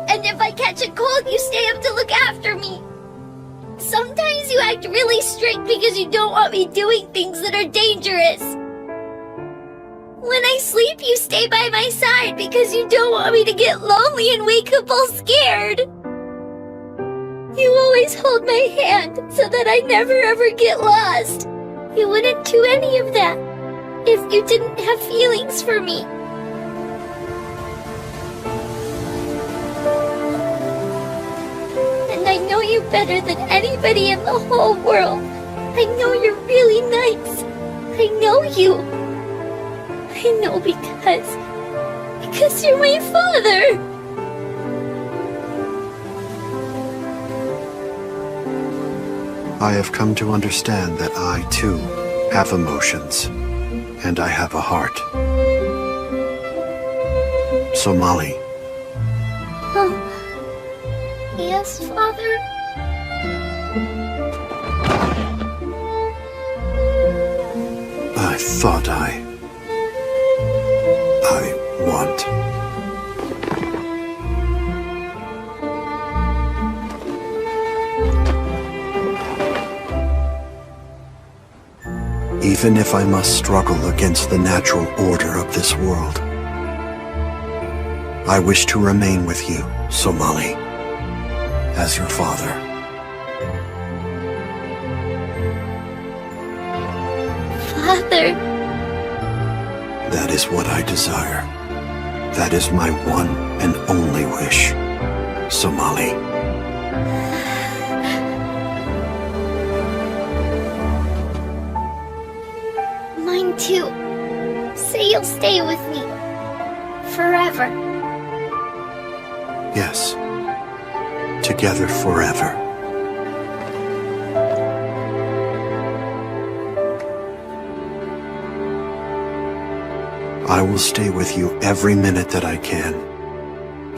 And if I catch a cold, you stay up to look after me. Sometimes you act really strict because you don't want me doing things that are dangerous. When I sleep, you stay by my side because you don't want me to get lonely and wake up all scared. You always hold my hand so that I never ever get lost. You wouldn't do any of that if you didn't have feelings for me. And I know you better than anybody in the whole world. I know you're really nice. I know you. I know because you're my father. I have come to understand that I, too, have emotions, and I have a heart. Somali. Yes, Father? I thought I want. Even if I must struggle against the natural order of this world, I wish to remain with you, Somali, as your father. Father. That is what I desire. That is my one and only wish, Somali. Mine too. Say you'll stay with me. Forever. Yes. Together forever. I will stay with you every minute that I can.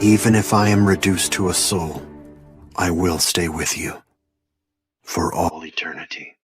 Even if I am reduced to a soul, I will stay with you. For all eternity.